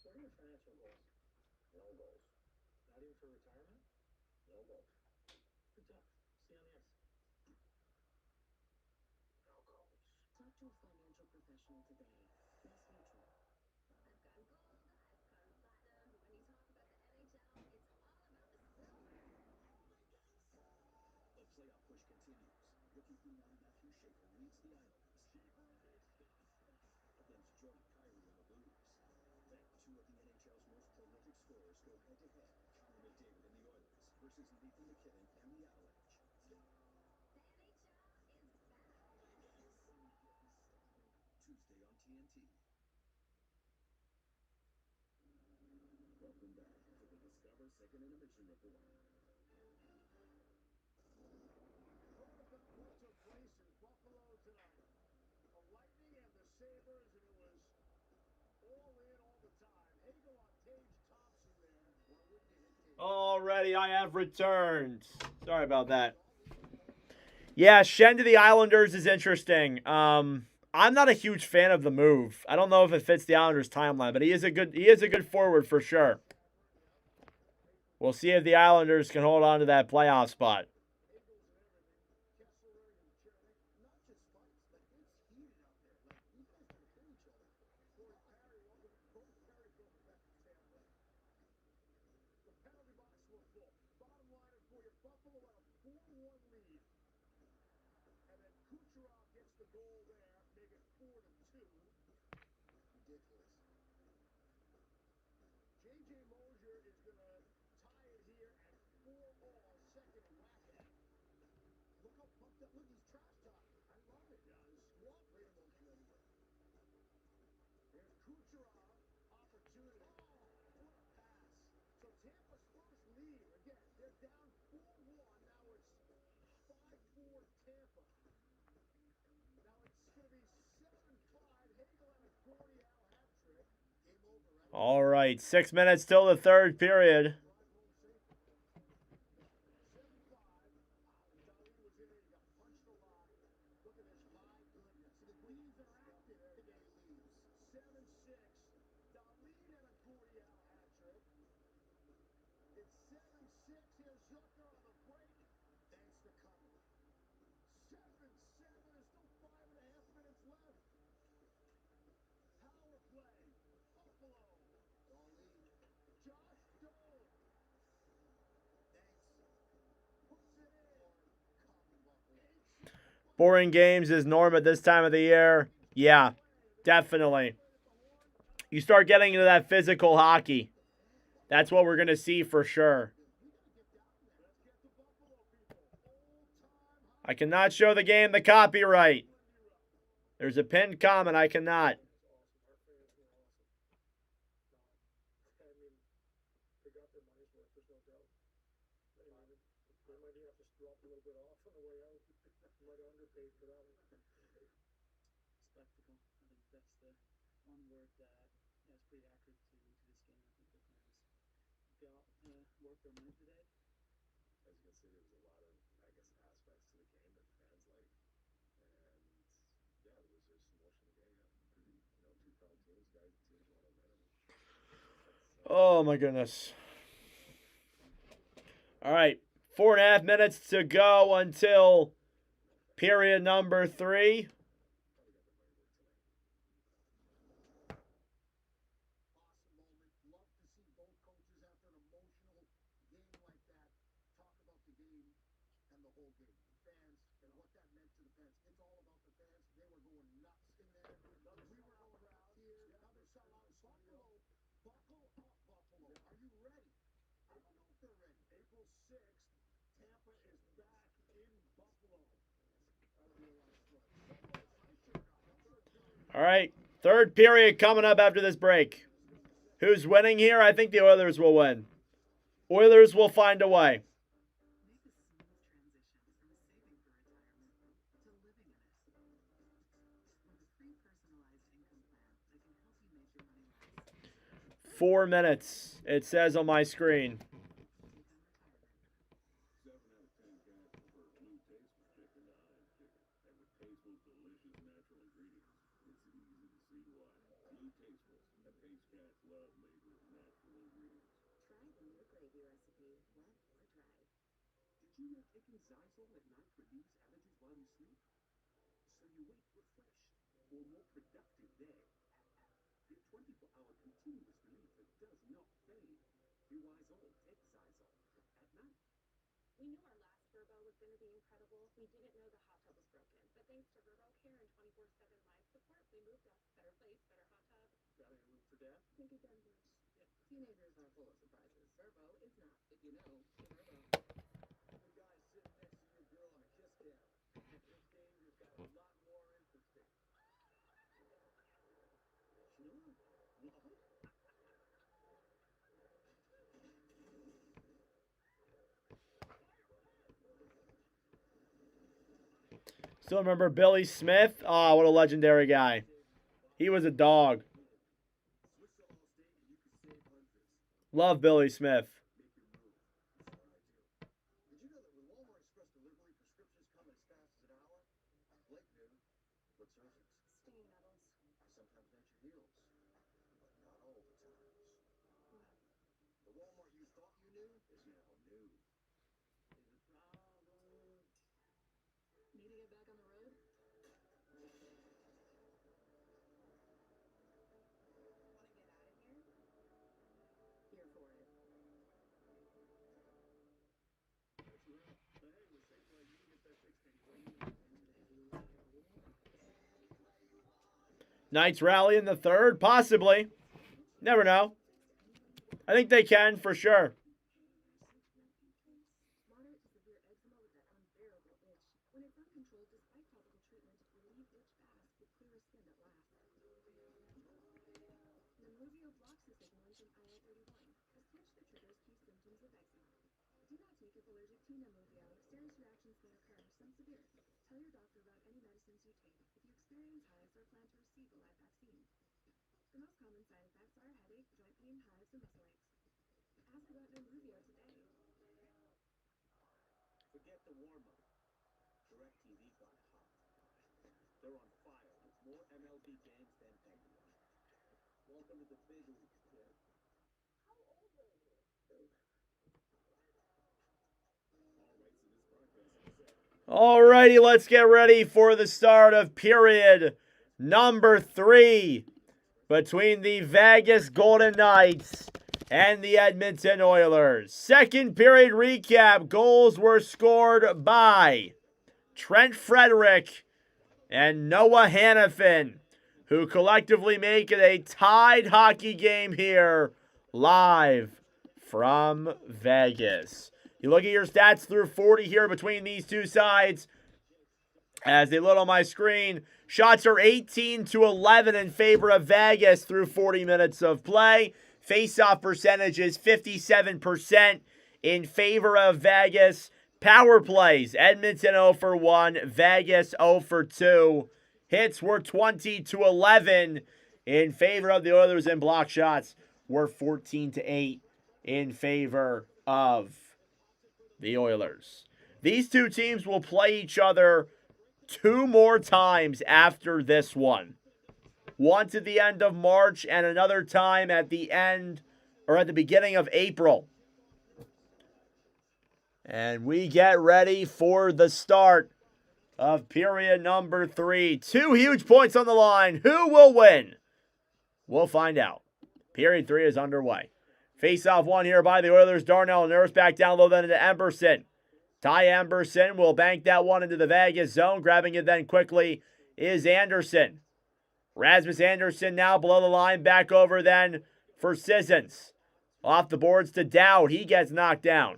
Speaker 3: What are your financial goals? No goals. Not even for retirement? No goals. Good job. Stay on the ice. No goals.
Speaker 4: Talk to a financial professional today. Mass Mutual.
Speaker 2: I've gone gold, I've gone platinum, but when you talk about the NHL, it's all about the silver.
Speaker 3: The playoff push continues. Rookie phenom Matthew Schaefer leads the Islanders. Schaefer, big stuff. Against Jordy Kyrou and the Blues. Then two of the NHL's most prolific scorers go head-to-head. Connor McDavid and the Oilers versus Nathan McKinnon and the Avalanche.
Speaker 2: The NHL is back.
Speaker 3: Tuesday on TNT. Welcome back to the Discover Second Intermission Report.
Speaker 5: What about what took place in Buffalo tonight? The Lightning and the Sabres, and it was all in all the time. Hagel on Tage Thompson there. Why wouldn't you hit Tage?
Speaker 1: Already, I have returned. Sorry about that. Yeah, Shen to the Islanders is interesting. I'm not a huge fan of the move. I don't know if it fits the Islanders' timeline, but he is a good forward for sure. We'll see if the Islanders can hold on to that playoff spot.
Speaker 5: Penalty box were full. Bottom liner for you. Buffalo had a 4-1 lead. And then Kucherov gets the goal there, make it 4-2.
Speaker 3: Ridiculous.
Speaker 5: J.J. Mosier is going to tie it here at 4-all, second whack at it.
Speaker 3: Look how pumped up. Look, he's trash talking. I love it. Swamp right emotion everywhere.
Speaker 5: Here's Kucherov, opportunity. Oh, what a pass. So Tampa's first lead, again, they're down 4-1. Now it's 5-4 Tampa. Now it's going to be 7-5. Hagel and a Gordie Howe hat trick.
Speaker 3: Game over, right?
Speaker 1: All right, 6 minutes till the third period.
Speaker 5: Drive home safely. 7-5. Dahlin was in there. He got punched a lot. Look at this. My goodness. The Greens are active today, Leaves. 7-6. Dahlin and a Gordie Howe hat trick. It's 7-6. Here's Zucker on the break.
Speaker 3: Thanks for coming.
Speaker 5: 7-7. There's still 5.5 minutes left. Power play. Buffalo.
Speaker 3: Darlene,
Speaker 5: Josh Dolan
Speaker 3: thanks.
Speaker 5: puts it in.
Speaker 3: Or call me Buffalo.
Speaker 5: Takes it by
Speaker 1: Boring games is norm at this time of the year. Yeah, definitely. You start getting into that physical hockey. That's what we're going to see for sure. I cannot show the game the copyright. There's a pinned comment. I cannot.
Speaker 6: Spectacle. I think that's the one word that is pretty accurate to this game. I think the fans worked their mind today.
Speaker 3: As you can see, there was a lot of, I guess, aspects to the game that fans like. And yeah, there was just emotion in the game. Two proud teams, guys, teams want to win.
Speaker 1: Oh my goodness. All right. 4.5 minutes to go until period number 3.
Speaker 3: April 6th, Tampa is back in Buffalo.
Speaker 1: All right. Third period coming up after this break. Who's winning here? I think the Oilers will win. Oilers will find a way.
Speaker 4: Make a smooth transition from a saving for retirement to living in it. With a free personalized income plan that can help you make your money last.
Speaker 1: 4 minutes. It says on my screen.
Speaker 3: 7 out of 10 cats prefer Blue Tasteful chicken to Heinz chicken. And with Tasteful's delicious natural ingredients, it's easy to see why. Blue Tasteful, a taste cats love made with natural ingredients.
Speaker 4: Try the new gravy recipe. Wet or dry.
Speaker 7: Did you know taking Zysol at night relieves allergies while you sleep? So you wake refreshed for a more productive day. Get 24-hour continuous relief that does not fade. Zysol, take Zysol at night.
Speaker 2: We knew our last Verbo was going to be incredible. We didn't know the hot tub was broken. But thanks to Verbo Care and 24/7 live support, we moved up. Better place, better hot tub.
Speaker 7: Got any room for dad?
Speaker 2: Think again, Bruce.
Speaker 4: Teenagers are full of surprises. Verbo is not. If you know, Verbo.
Speaker 3: The guy sitting next to your girl on a kiss cam. This game just got a lot more interesting.
Speaker 7: Sure. What?
Speaker 1: Still remember Billy Smith? Oh, what a legendary guy. He was a dog. Love Billy Smith.
Speaker 3: Did you know that with Walmart Express Delivery, prescriptions come as fast as an hour? Blake knew. What's urgent?
Speaker 2: Stinging nettles.
Speaker 3: Sometimes venture heals, but not all the times. The Walmart you thought you knew is now new.
Speaker 6: Is a problem.
Speaker 4: Need to get back on the road?
Speaker 2: Want to get out of here?
Speaker 4: Here for it.
Speaker 7: That's right. But hey, with SafeLine, you can get that fixed anywhere you want.
Speaker 1: Knights rally in the third? Possibly. Never know. I think they can for sure.
Speaker 4: Moderate to severe eczema with that unbearable itch. When it's uncontrolled despite topical treatment, relieve itch fast with clearer skin that lasts.
Speaker 2: Nemluvio blocks the signaling from IL-31, a switch that triggers key symptoms of eczema.
Speaker 4: Do not take if allergic to Nemluvio. Serious reactions may occur, some severe. Tell your doctor about any medicines you take if you experience hives or plan to receive a live vaccine. The most common side effects are headache, joint pain, hives, and muscle aches. Ask about Nemluvio today.
Speaker 7: Forget the warm-up. DirecTV got hot. They're on fire with more MLB games than anyone. Welcome to the big leagues, kid.
Speaker 2: How old are you?
Speaker 7: All rights in this broadcast are set.
Speaker 1: Alrighty, let's get ready for the start of period number 3 between the Vegas Golden Knights and the Edmonton Oilers. Second period recap. Goals were scored by Trent Frederick and Noah Hannafin, who collectively make it a tied hockey game here live from Vegas. You look at your stats through 40 here between these two sides. As they load on my screen, shots are 18-11 in favor of Vegas through 40 minutes of play. Face-off percentage is 57% in favor of Vegas. Power plays, Edmonton 0 for 1, Vegas 0 for 2. Hits were 20-11 in favor of the Oilers, and block shots were 14-8 in favor of the Oilers. These two teams will play each other 2 more times after this one. Once at the end of March and another time at the end or at the beginning of April. And we get ready for the start of period number 3. 2 huge points on the line. Who will win? We'll find out. Period 3 is underway. Face-off one here by the Oilers. Darnell Nurse back down low then into Emberson. Ty Emberson will bank that one into the Vegas zone. Grabbing it then quickly is Anderson. Rasmus Anderson now below the line. Back over then for Sissons. Off the boards to Dowd. He gets knocked down.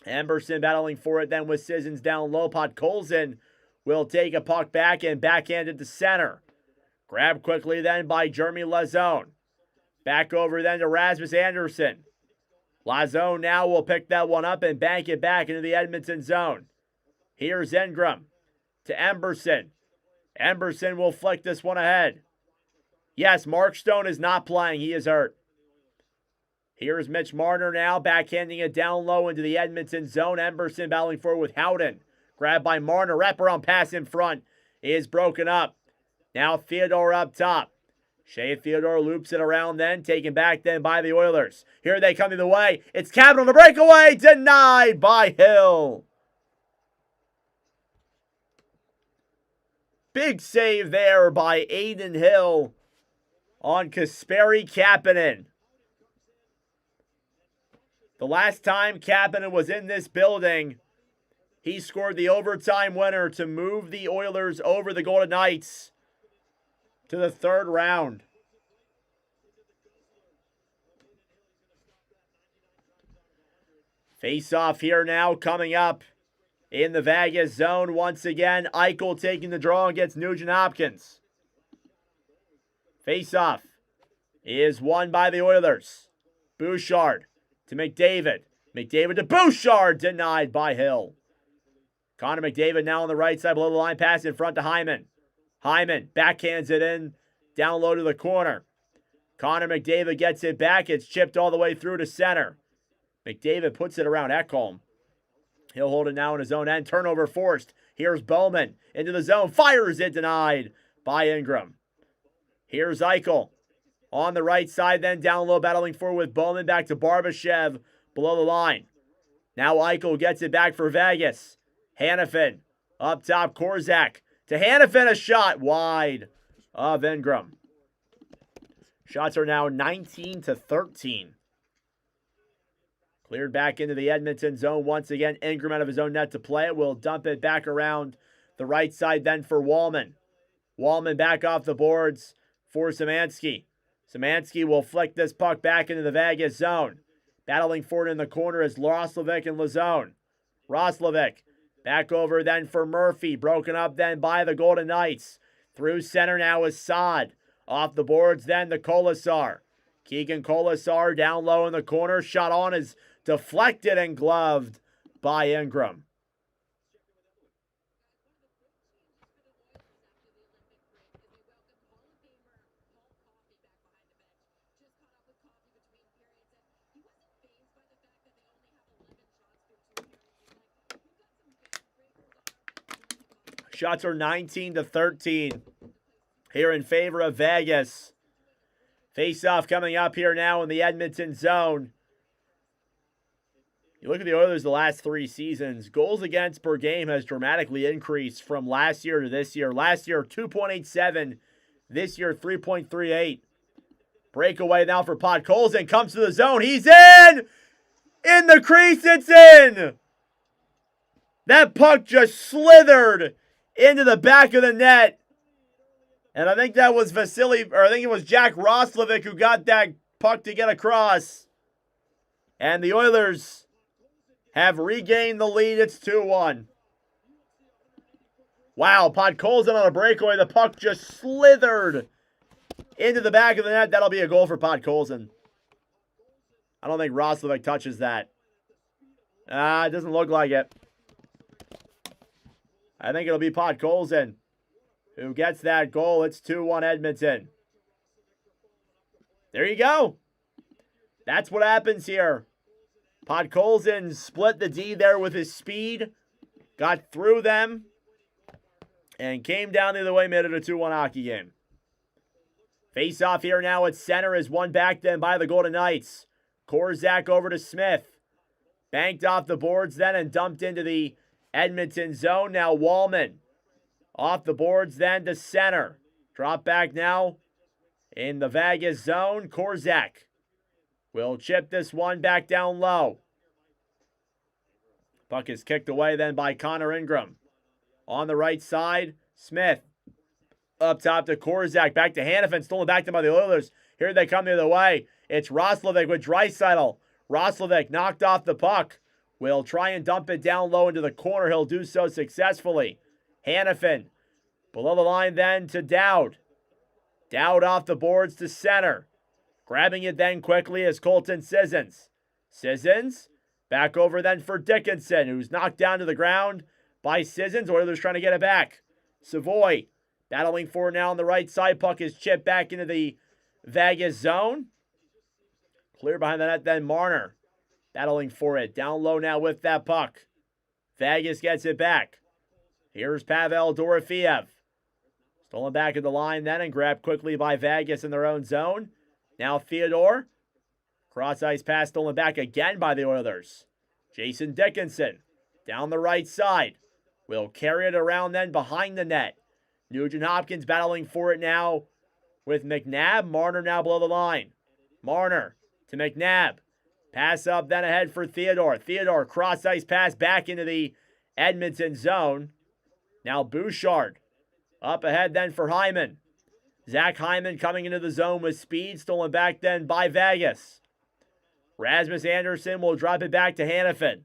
Speaker 1: Emberson battling for it then with Sissons down low. Podkolzin will take a puck back and backhand it to center. Grabbed quickly then by Jeremy Lazone. Back over then to Rasmus Anderson. Lazone now will pick that one up and bank it back into the Edmonton zone. Here's Ingram to Emberson. Emberson will flick this one ahead. Yes, Mark Stone is not playing. He is hurt. Here's Mitch Marner now, backhanding it down low into the Edmonton zone. Emberson battling forward with Howden. Grabbed by Marner. Wraparound pass in front is broken up. Now Theodore up top. Shea Theodore loops it around then, taken back then by the Oilers. Here they come the way. It's Cabin on the breakaway. Denied by Hill. Big save there by Aiden Hill on Kasperi Kapanen. The last time Kapanen was in this building, he scored the overtime winner to move the Oilers over the Golden Knights to the 3rd round. Face-off here now coming up in the Vegas zone. Once again, Eichel taking the draw against Nugent-Hopkins. Face-off is won by the Oilers. Bouchard to McDavid. McDavid to Bouchard, denied by Hill. Connor McDavid now on the right side below the line, pass in front to Hyman. Hyman backhands it in, down low to the corner. Connor McDavid gets it back. It's chipped all the way through to center. McDavid puts it around Ekholm. He'll hold it now in his own end. Turnover forced. Here's Bowman into the zone. Fires it, denied by Ingram. Here's Eichel on the right side, then down low, battling forward with Bowman. Back to Barbashev below the line. Now Eichel gets it back for Vegas. Hannafin up top. Korzak to Hannafin. A shot wide of Ingram. Shots are now 19-13. Cleared back into the Edmonton zone. Once again, Ingram out of his own net to play it. Will dump it back around the right side then for Wallman. Wallman back off the boards for Szymanski. Szymanski will flick this puck back into the Vegas zone. Battling for it in the corner is Roslovic and Lazone. Roslovic back over then for Murphy. Broken up then by the Golden Knights. Through center now is Saad. Off the boards then to Kolasar. Keegan Kolasar down low in the corner. Shot on is deflected and gloved by Ingram. Shots are 19-13 here in favor of Vegas. Face-off coming up here now in the Edmonton zone. You look at the Oilers the last 3 seasons. Goals against per game has dramatically increased from last year to this year. Last year, 2.87. This year, 3.38. Breakaway now for Podkolzin. Comes to the zone. He's in! In the crease, it's in! That puck just slithered into the back of the net. And I think that was I think it was Jack Roslovic who got that puck to get across. And the Oilers have regained the lead. It's 2-1. Wow, Podkolzin on a breakaway. The puck just slithered into the back of the net. That'll be a goal for Podkolzin. I don't think Roslovic touches that. It doesn't look like it. I think it'll be Podkolzin who gets that goal. It's 2-1 Edmonton. There you go. That's what happens here. Podkolzin split the D there with his speed, got through them, and came down the other way, made it a 2-1 hockey game. Face off here now at center is won back then by the Golden Knights. Korzak over to Smith. Banked off the boards then and dumped into the Edmonton zone. Now Wallman off the boards then to center. Drop back now in the Vegas zone. Korzak will chip this one back down low. Puck is kicked away then by Connor Ingram. On the right side, Smith. Up top to Korzak. Back to Hanifin. Stolen back to by the Oilers. Here they come the other way. It's Roslovic with Draisaitl. Roslovic knocked off the puck. Will try and dump it down low into the corner. He'll do so successfully. Hanifin. Below the line then to Dowd. Dowd off the boards to center. Grabbing it then quickly is Colton Sissons. Sissons. Back over then for Dickinson, who's knocked down to the ground by Sissons. Oilers trying to get it back. Savoy battling for it now on the right side. Puck is chipped back into the Vegas zone. Clear behind the net then Marner. Battling for it. Down low now with that puck. Vegas gets it back. Here's Pavel Dorofeev. Stolen back at the line then and grabbed quickly by Vegas in their own zone. Now Theodore. Cross-ice pass stolen back again by the Oilers. Jason Dickinson down the right side. Will carry it around then behind the net. Nugent Hopkins battling for it now with McNabb. Marner now below the line. Marner to McNabb. Pass up then ahead for Theodore. Theodore cross-ice pass back into the Edmonton zone. Now Bouchard. Up ahead then for Hyman. Zach Hyman coming into the zone with speed. Stolen back then by Vegas. Rasmus Anderson will drop it back to Hanifin.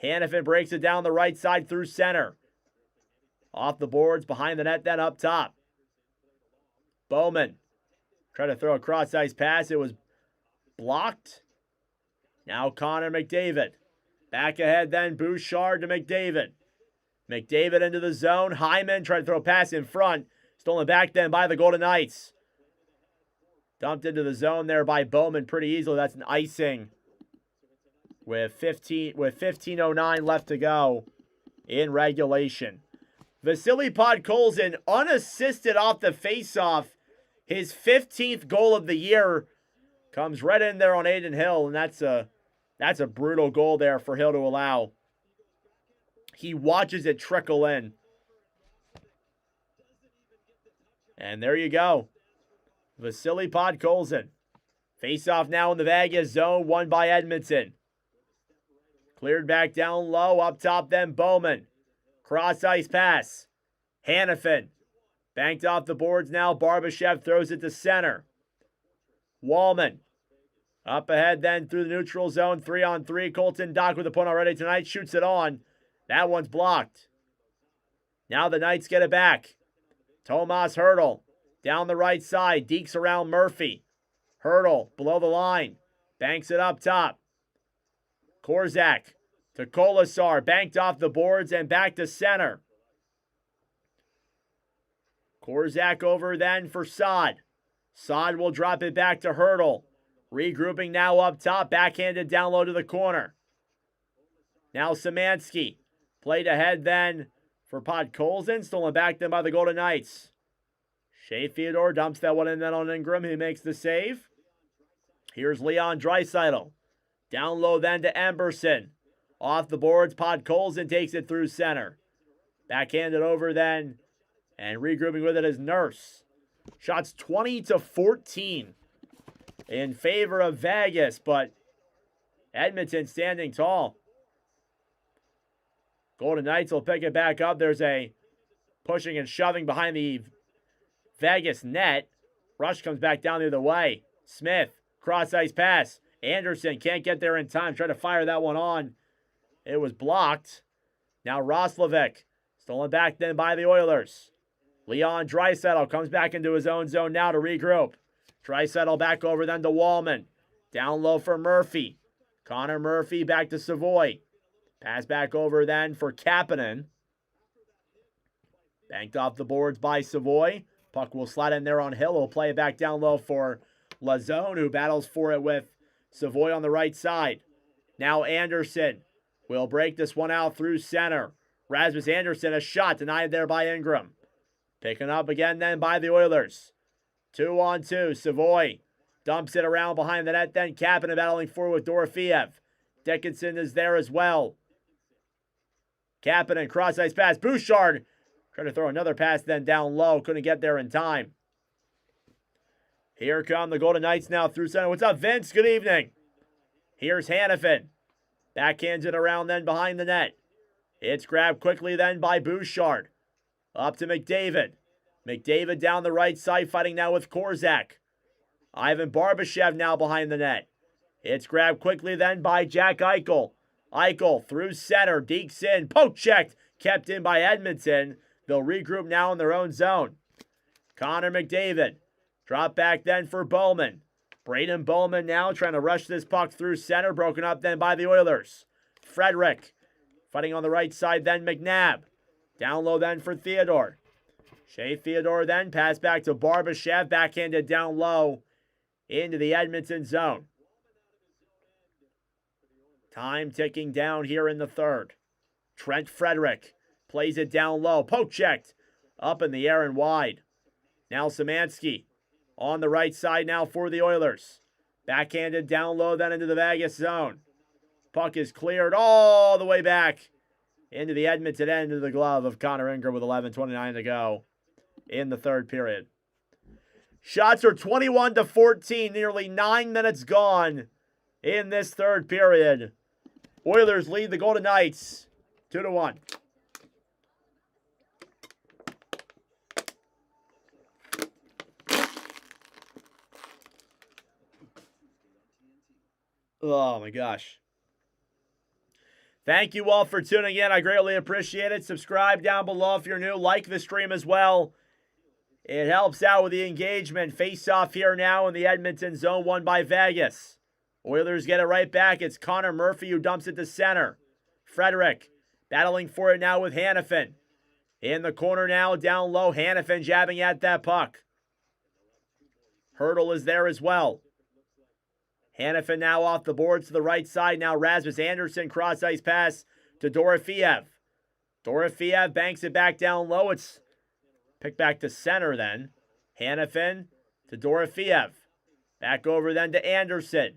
Speaker 1: Hanifin breaks it down the right side through center. Off the boards, behind the net, then up top. Bowman tried to throw a cross-ice pass. It was blocked. Now Connor McDavid. Back ahead then, Bouchard to McDavid. McDavid into the zone. Hyman tried to throw a pass in front. Stolen back then by the Golden Knights. Dumped into the zone there by Bowman pretty easily. That's an icing with 15:09 left to go in regulation. Vasily Podkolzin unassisted off the faceoff. His 15th goal of the year comes right in there on Aiden Hill, and that's a brutal goal there for Hill to allow. He watches it trickle in. And there you go. Vasily Podkolzin. Face off now in the Vegas zone, won by Edmonton. Cleared back down low, up top then Bowman. Cross ice pass. Hanifin. Banked off the boards now. Barbashev throws it to center. Wallman. Up ahead then through the neutral zone. 3-on-3. Colton Dock with a point already tonight. Shoots it on. That one's blocked. Now the Knights get it back. Tomas Hertl. Down the right side. Deeks around Murphy. Hertl below the line. Banks it up top. Korzak to Kolasar. Banked off the boards and back to center. Korzak over then for Saad. Saad will drop it back to Hertl. Regrouping now up top. Backhanded down low to the corner. Now Szymanski. Played ahead then for Podkolzin. Stolen back then by the Golden Knights. Shea Theodore dumps that one in then on Ingram. He makes the save. Here's Leon Draisaitl. Down low then to Emberson. Off the boards, Podkolzin takes it through center. Backhanded over then. And regrouping with it is Nurse. Shots 20-14 in favor of Vegas, but Edmonton standing tall. Golden Knights will pick it back up. There's a pushing and shoving behind the Vegas net. Rush comes back down the other way. Smith, cross-ice pass. Anderson can't get there in time. Try to fire that one on. It was blocked. Now Roslovic. Stolen back then by the Oilers. Leon Draisaitl comes back into his own zone now to regroup. Draisaitl back over then to Wallman. Down low for Murphy. Connor Murphy back to Savoy. Pass back over then for Kapanen. Banked off the boards by Savoy. Puck will slide in there on Hill. He'll play it back down low for Lazone, who battles for it with Savoy on the right side. Now Anderson will break this one out through center. Rasmus Anderson, a shot denied there by Ingram. Picking up again then by the Oilers. 2-on-2. Savoy dumps it around behind the net. Then Kapanen battling forward with Dorofeev. Dickinson is there as well. Kapanen, cross-ice pass. Bouchard tried to throw another pass then down low. Couldn't get there in time. Here come the Golden Knights now through center. What's up, Vince? Good evening. Here's Hannafin. Backhands it around then behind the net. It's grabbed quickly then by Bouchard. Up to McDavid. McDavid down the right side, fighting now with Korzak. Ivan Barbashev now behind the net. It's grabbed quickly then by Jack Eichel. Eichel through center, dekes in, poke checked, kept in by Edmonton. They'll regroup now in their own zone. Connor McDavid. Drop back then for Bowman. Braden Bowman now trying to rush this puck through center, broken up then by the Oilers. Frederick fighting on the right side then McNabb. Down low then for Theodore. Shea Theodore then pass back to Barbashev, backhanded down low into the Edmonton zone. Time ticking down here in the third. Trent Frederick plays it down low. Poke checked. Up in the air and wide. Now Szymanski on the right side now for the Oilers. Backhanded down low then into the Vegas zone. Puck is cleared all the way back into the Edmonton end of the glove of Connor Ingram with 11:29 to go in the third period. Shots are 21-14, nearly 9 minutes gone in this third period. Oilers lead the Golden Knights 2-1. Oh my gosh. Thank you all for tuning in. I greatly appreciate it. Subscribe down below if you're new. Like the stream as well. It helps out with the engagement. Face off here now in the Edmonton zone, won by Vegas. Oilers get it right back. It's Connor Murphy who dumps it to center. Frederick battling for it now with Hannafin. In the corner now, down low. Hannafin jabbing at that puck. Hurdle is there as well. Hannafin now off the boards to the right side. Now Rasmus Anderson, cross-ice pass to Dorofeev. Dorofeev banks it back down low. It's picked back to center then. Hannafin to Dorofeev. Back over then to Anderson.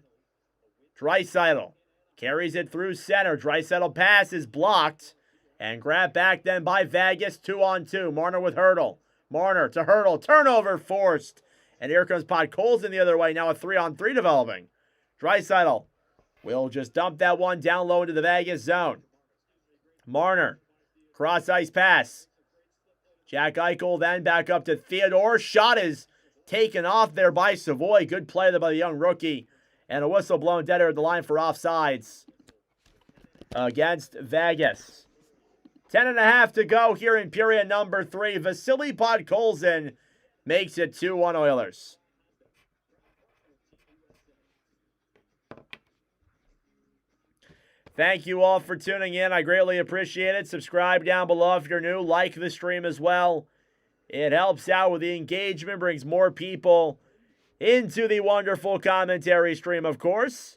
Speaker 1: Draisaitl carries it through center. Draisaitl pass is blocked. And grabbed back then by Vegas. 2-on-2. Marner with Hurdle. Marner to Hurdle. Turnover forced. And here comes Podkolzin the other way. Now a 3-on-3 developing. Draisaitl will just dump that one down low into the Vegas zone. Marner. Cross-ice pass. Jack Eichel then back up to Theodore. Shot is taken off there by Savoy. Good play there by the young rookie. And a whistle blown dead air at the line for offsides against Vegas. 10.5 to go here in period number 3. Vasily Podkolzin makes it 2-1 Oilers. Thank you all for tuning in. I greatly appreciate it. Subscribe down below if you're new. Like the stream as well. It helps out with the engagement, brings more people into the wonderful commentary stream, of course.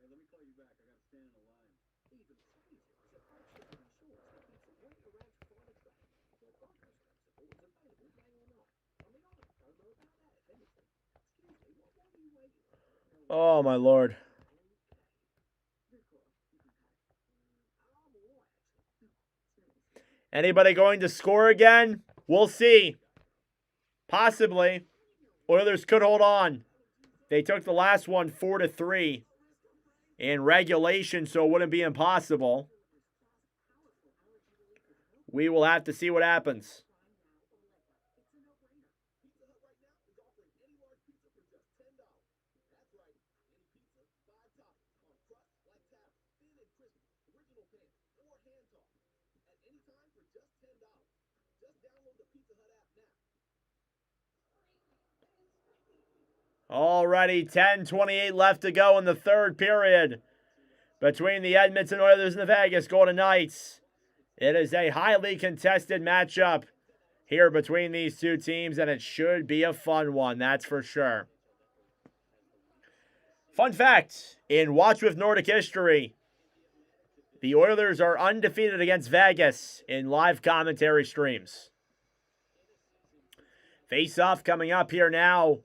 Speaker 7: Let me call you back. I got to stand in the line.
Speaker 3: Even crazier is that Mark Shepard Insurance will keep from waiting around to find a track. Their Broncos club support is available day or night. I mean, I don't know about that, if anything. Excuse me, what
Speaker 1: Oh, my Lord. Anybody going to score again? We'll see. Possibly. Oilers could hold on. They took the last one 4-3 in regulation, so it wouldn't be impossible. We will have to see what happens. Alrighty, 10:28 left to go in the third period between the Edmonton Oilers and the Vegas Golden Knights. It is a highly contested matchup here between these two teams, and it should be a fun one, that's for sure. Fun fact, in Watch with Nordic history, the Oilers are undefeated against Vegas in live commentary streams. Face-off coming up here now,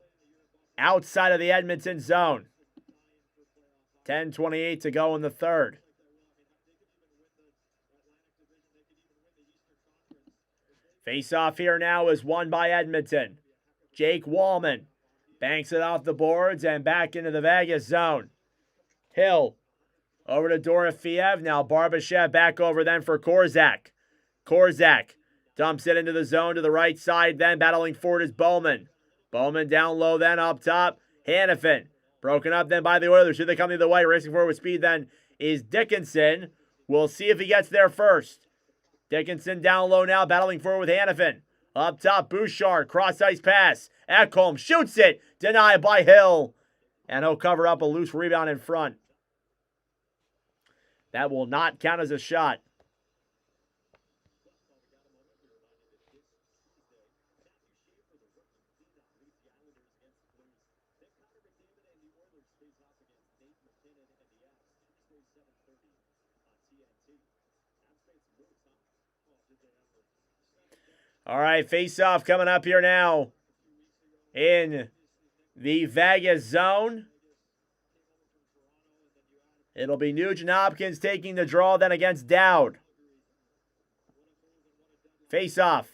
Speaker 1: outside of the Edmonton zone. 10:28 to go in the third. Face-off here now is won by Edmonton. Jake Wallman banks it off the boards and back into the Vegas zone. Hill over to Dorofeev. Now Barbashev back over then for Korzak. Korzak dumps it into the zone to the right side. Then battling forward is Bowman. Bowman down low then up top. Hannafin broken up then by the Oilers. Here they come the other way. Racing forward with speed then is Dickinson. We'll see if he gets there first. Dickinson down low now, battling forward with Hannafin. Up top, Bouchard, cross-ice pass. Ekholm shoots it, denied by Hill. And he'll cover up a loose rebound in front. That will not count as a shot. All right, face-off coming up here now in the Vegas zone. It'll be Nugent-Hopkins taking the draw then against Dowd. Face-off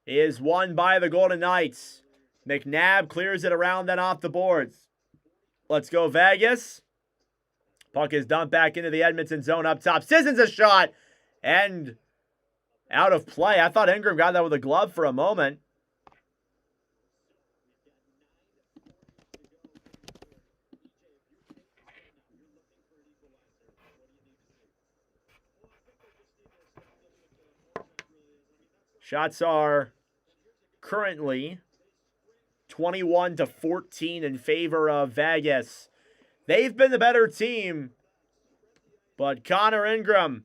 Speaker 1: is won by the Golden Knights. McNabb clears it around then off the boards. Let's go Vegas. Puck is dumped back into the Edmonton zone up top. Sisson's a shot and out of play. I thought Ingram got that with a glove for a moment. Shots are currently 21-14 in favor of Vegas. They've been the better team, but Connor Ingram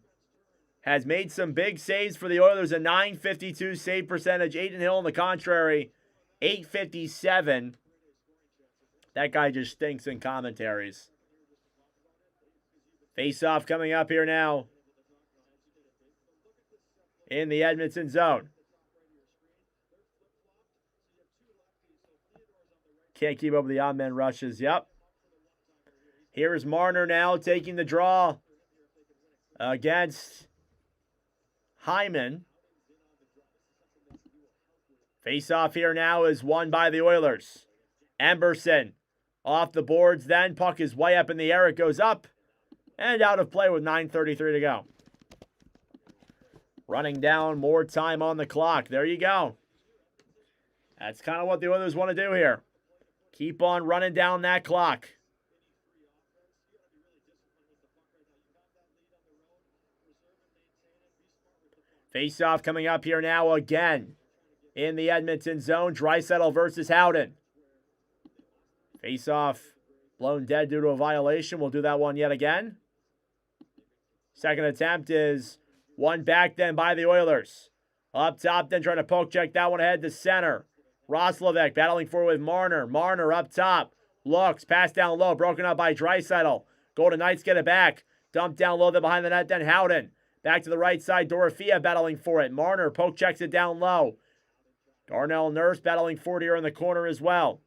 Speaker 1: has made some big saves for the Oilers. A .952 save percentage. Aiden Hill on the contrary, .857. That guy just stinks in commentaries. Face-off coming up here now in the Edmonton zone. Can't keep up with the odd man rushes. Yep. Here is Marner now taking the draw against Hyman. Face-off here now is won by the Oilers. Emberson off the boards then. Puck is way up in the air. It goes up and out of play with 9:33 to go. Running down, more time on the clock. There you go. That's kind of what the Oilers want to do here. Keep on running down that clock. Face-off coming up here now again in the Edmonton zone. Draisaitl versus Howden. Face-off blown dead due to a violation. We'll do that one yet again. Second attempt is one back then by the Oilers. Up top then trying to poke check that one ahead to center. Roslovic battling forward with Marner. Marner up top. Looks. Pass down low. Broken up by Draisaitl. Golden Knights get it back. Dumped down low then behind the net then Howden. Back to the right side. Dorofeev battling for it. Marner poke checks it down low. Darnell Nurse battling for it here in the corner as well.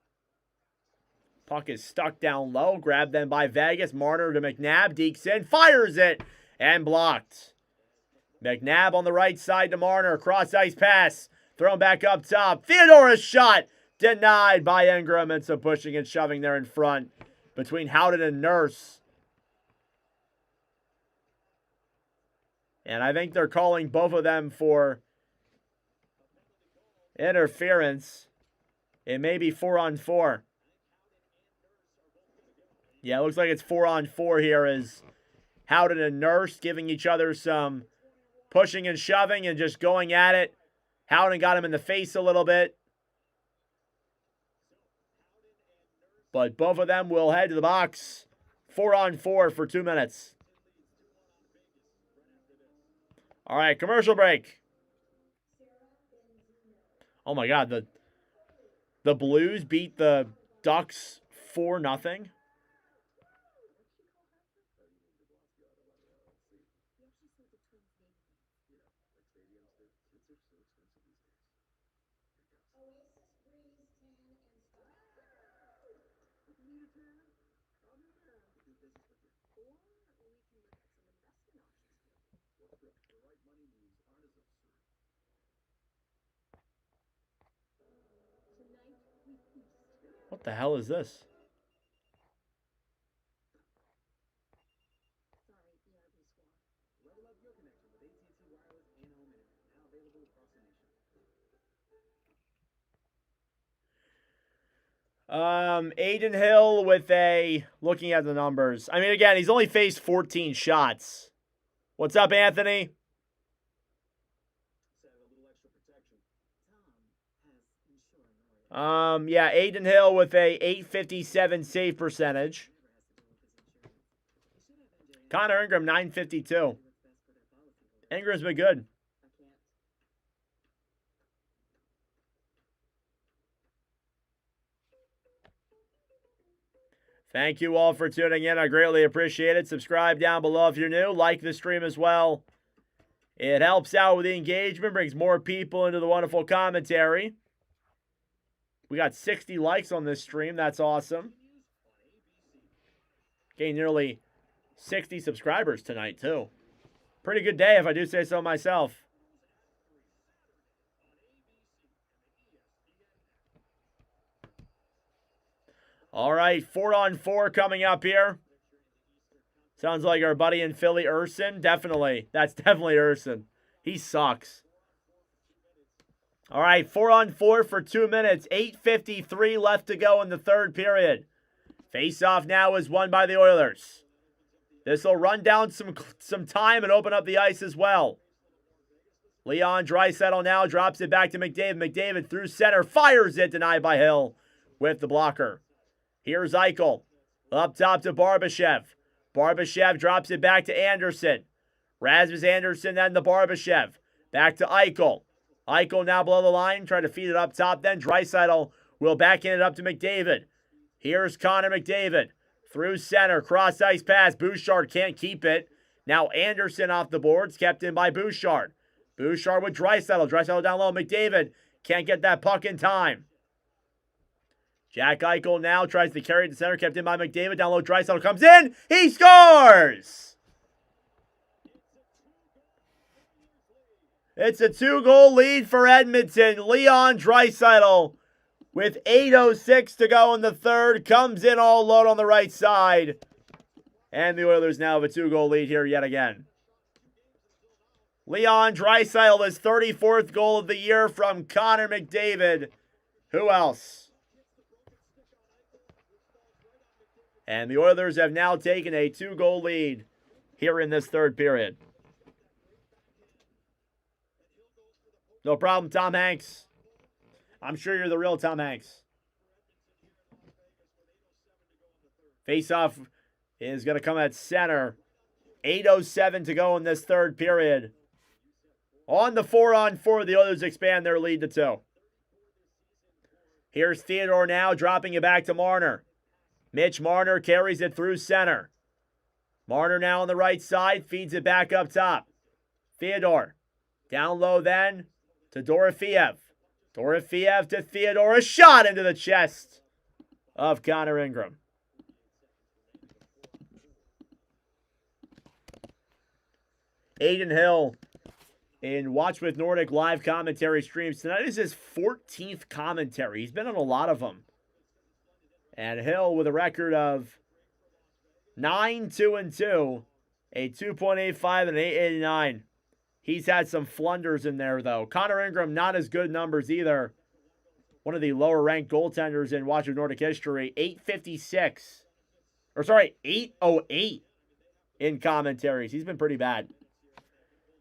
Speaker 1: Puck is stuck down low. Grabbed then by Vegas. Marner to McNabb. Dekes in. Fires it. And blocked. McNabb on the right side to Marner. Cross ice pass. Thrown back up top. Theodore's shot. Denied by Ingram. And some pushing and shoving there in front between Howden and Nurse. And I think they're calling both of them for interference. It may be 4-on-4. Yeah, it looks like it's 4-on-4 here as Howden and Nurse giving each other some pushing and shoving and just going at it. Howden got him in the face a little bit. But both of them will head to the box. 4-on-4 for 2 minutes. All right, commercial break. Oh my God, the Blues beat the Ducks 4-0. What the hell is this? Aiden Hill with looking at the numbers. I mean, again, he's only faced 14 shots. What's up, Anthony? Yeah, Aiden Hill with a .857 save percentage. Connor Ingram, .952. Ingram's been good. Thank you all for tuning in. I greatly appreciate it. Subscribe down below if you're new. Like the stream as well. It helps out with the engagement, brings more people into the wonderful commentary. We got 60 likes on this stream. That's awesome. Gained nearly 60 subscribers tonight, too. Pretty good day, if I do say so myself. All right, 4-on-4 coming up here. Sounds like our buddy in Philly, Urson. Definitely. That's definitely Urson. He sucks. All right, 4-on-4 for 2 minutes. 8:53 left to go in the third period. Face-off now is won by the Oilers. This will run down some time and open up the ice as well. Leon Draisaitl now drops it back to McDavid. McDavid through center, fires it, denied by Hill with the blocker. Here's Eichel. Up top to Barbashev. Barbashev drops it back to Anderson. Rasmus Anderson then to Barbashev. Back to Eichel. Eichel now below the line, trying to feed it up top. Then Draisaitl will backhand it up to McDavid. Here's Connor McDavid. Through center, cross ice pass. Bouchard can't keep it. Now Anderson off the boards, kept in by Bouchard. Bouchard with Draisaitl. Draisaitl down low. McDavid can't get that puck in time. Jack Eichel now tries to carry it to center, kept in by McDavid. Down low, Draisaitl comes in. He scores! It's a 2-goal lead for Edmonton. Leon Draisaitl with 8:06 to go in the third. Comes in all alone on the right side. And the Oilers now have a 2-goal lead here yet again. Leon Draisaitl, his 34th goal of the year from Connor McDavid. Who else? And the Oilers have now taken a 2-goal lead here in this third period. No problem, Tom Hanks. I'm sure you're the real Tom Hanks. Face-off is going to come at center. 8:07 to go in this third period. On the 4-on-4, the Oilers expand their lead to 2. Here's Theodore now, dropping it back to Marner. Mitch Marner carries it through center. Marner now on the right side, feeds it back up top. Theodore. Down low then to Dorofeev. Dorofeev to Theodore. A shot into the chest of Connor Ingram. Aiden Hill in Watch with Nordic live commentary streams. Tonight is his 14th commentary. He's been on a lot of them. And Hill with a record of 9-2-2, a 2.85 and an 8.89. He's had some flunders in there, though. Connor Ingram, not as good numbers either. One of the lower-ranked goaltenders in Watch with Nordic history. 856. Or, sorry, 808 in commentaries. He's been pretty bad.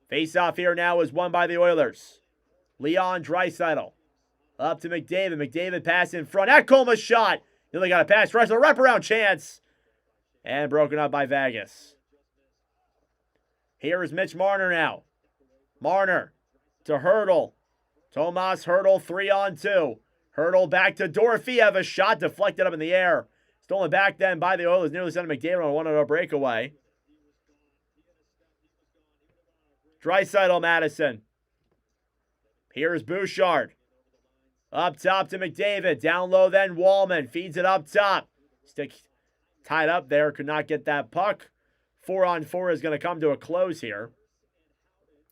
Speaker 1: Face-off here now is won by the Oilers. Leon Draisaitl up to McDavid. McDavid pass in front. Ekholm's shot. Nearly got a pass. Draisaitl wraparound chance. And broken up by Vegas. Here is Mitch Marner now. Marner to Hertl. Tomas Hertl 3-on-2. Hertl back to Dorofiev. A shot deflected up in the air. Stolen back then by the Oilers. Nearly sent McDavid on a 1-0 breakaway. Draisaitl Madison. Here's Bouchard. Up top to McDavid. Down low then Wallman. Feeds it up top. Stick tied up there. Could not get that puck. 4-on-4 is going to come to a close here.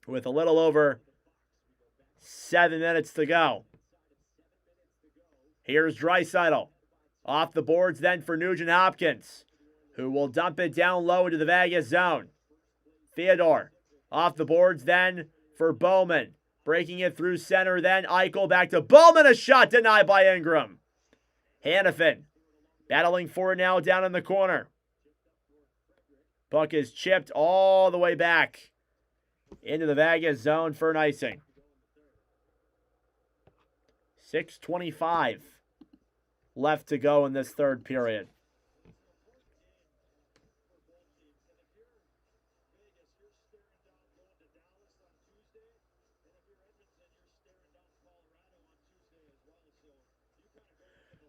Speaker 1: With a little over 7 minutes to go. Here's Draisaitl. Off the boards then for Nugent Hopkins, who will dump it down low into the Vegas zone. Theodore. Off the boards then for Bowman. Breaking it through center then. Eichel back to Bowman. A shot denied by Ingram. Hannafin battling for it now down in the corner. Puck is chipped all the way back into the Vegas zone for an icing. 6:25 left to go in this third period.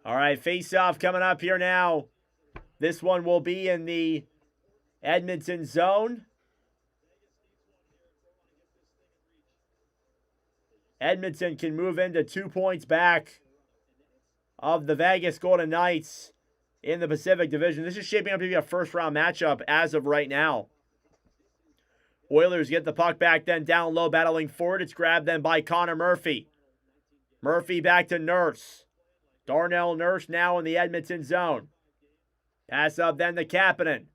Speaker 1: All right, face-off coming up here now. This one will be in the Edmonton zone. Edmonton can move into 2 points back of the Vegas Golden Knights in the Pacific Division. This is shaping up to be a first-round matchup as of right now. Oilers get the puck back then down low, battling forward. It's grabbed then by Connor Murphy. Murphy back to Nurse. Darnell Nurse now in the Edmonton zone. Pass up then to Kapanen.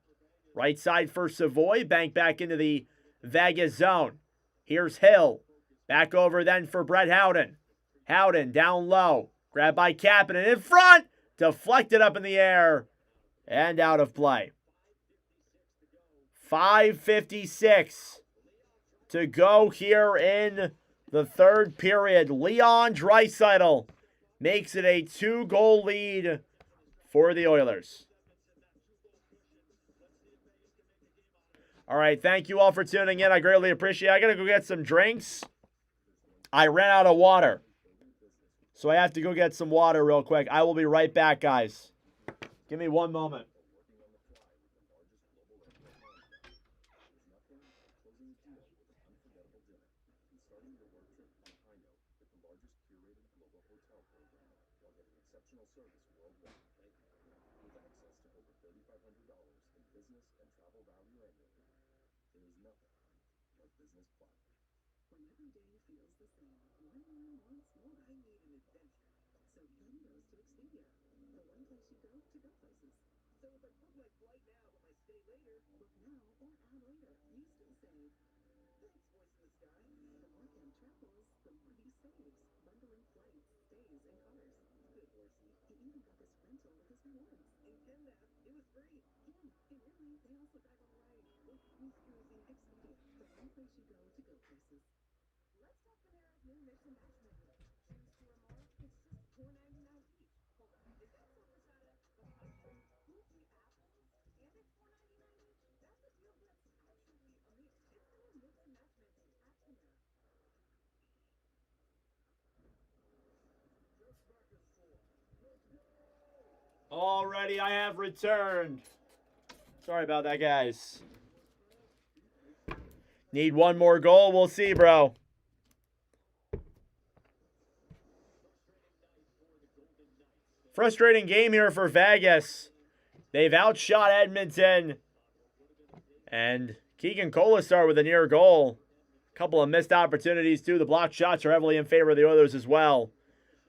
Speaker 1: Right side for Savoy. Bank back into the Vegas zone. Here's Hill. Back over then for Brett Howden. Howden down low. Grabbed by Kapanen in front. Deflected up in the air. And out of play. 5:56 to go here in the third period. Leon Draisaitl makes it a 2-goal lead for the Oilers. All right, thank you all for tuning in. I greatly appreciate it. I got to go get some drinks. I ran out of water, so I have to go get some water real quick. I will be right back, guys. Give me one moment.
Speaker 4: When every day feels the same, one man wants more. I need an adventure. So he goes to Expedia, the one place you go to go places.
Speaker 3: So if I book my flight now, but my stay later,
Speaker 4: Book now or add later. You still save.
Speaker 3: thanks, voice in the sky.
Speaker 4: The more Ken travels, the more he saves. Bundling flights, stays, and cars.
Speaker 3: Good horsey.
Speaker 4: He even got this rental with his rewards.
Speaker 3: And Ken that, it was free.
Speaker 4: Ken, hey really, they also drive all the ride.
Speaker 3: Well, who's cruising?
Speaker 4: Expedia, the one place you go to go places.
Speaker 2: Let's talk Panera's new mix and match menu. Choose 2 or more. It's just $4.99 each. Hold on. Is that sorbetata? Who's the apples? And it's $4.99 each? That's a deal that's actually a meal. It's the new mix and match menu at Panera.
Speaker 1: Alrighty, I have returned. Sorry about that, guys. Need one more goal. We'll see, bro. Frustrating game here for Vegas. They've outshot Edmonton. And Keegan Colasar with a near goal. A couple of missed opportunities, too. The blocked shots are heavily in favor of the Oilers as well.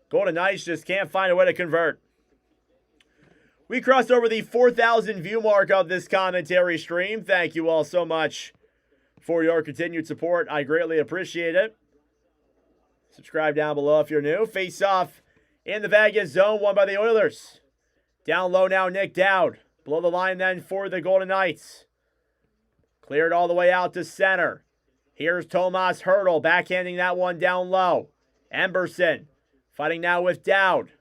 Speaker 1: Golden Knights just can't find a way to convert. We crossed over the 4,000 view mark of this commentary stream. Thank you all so much for your continued support. I greatly appreciate it. Subscribe down below if you're new. Face off in the Vegas zone, won by the Oilers. Down low now, Nick Dowd. Below the line then for the Golden Knights. Cleared all the way out to center. Here's Tomas Hertl backhanding that one down low. Emberson fighting now with Dowd.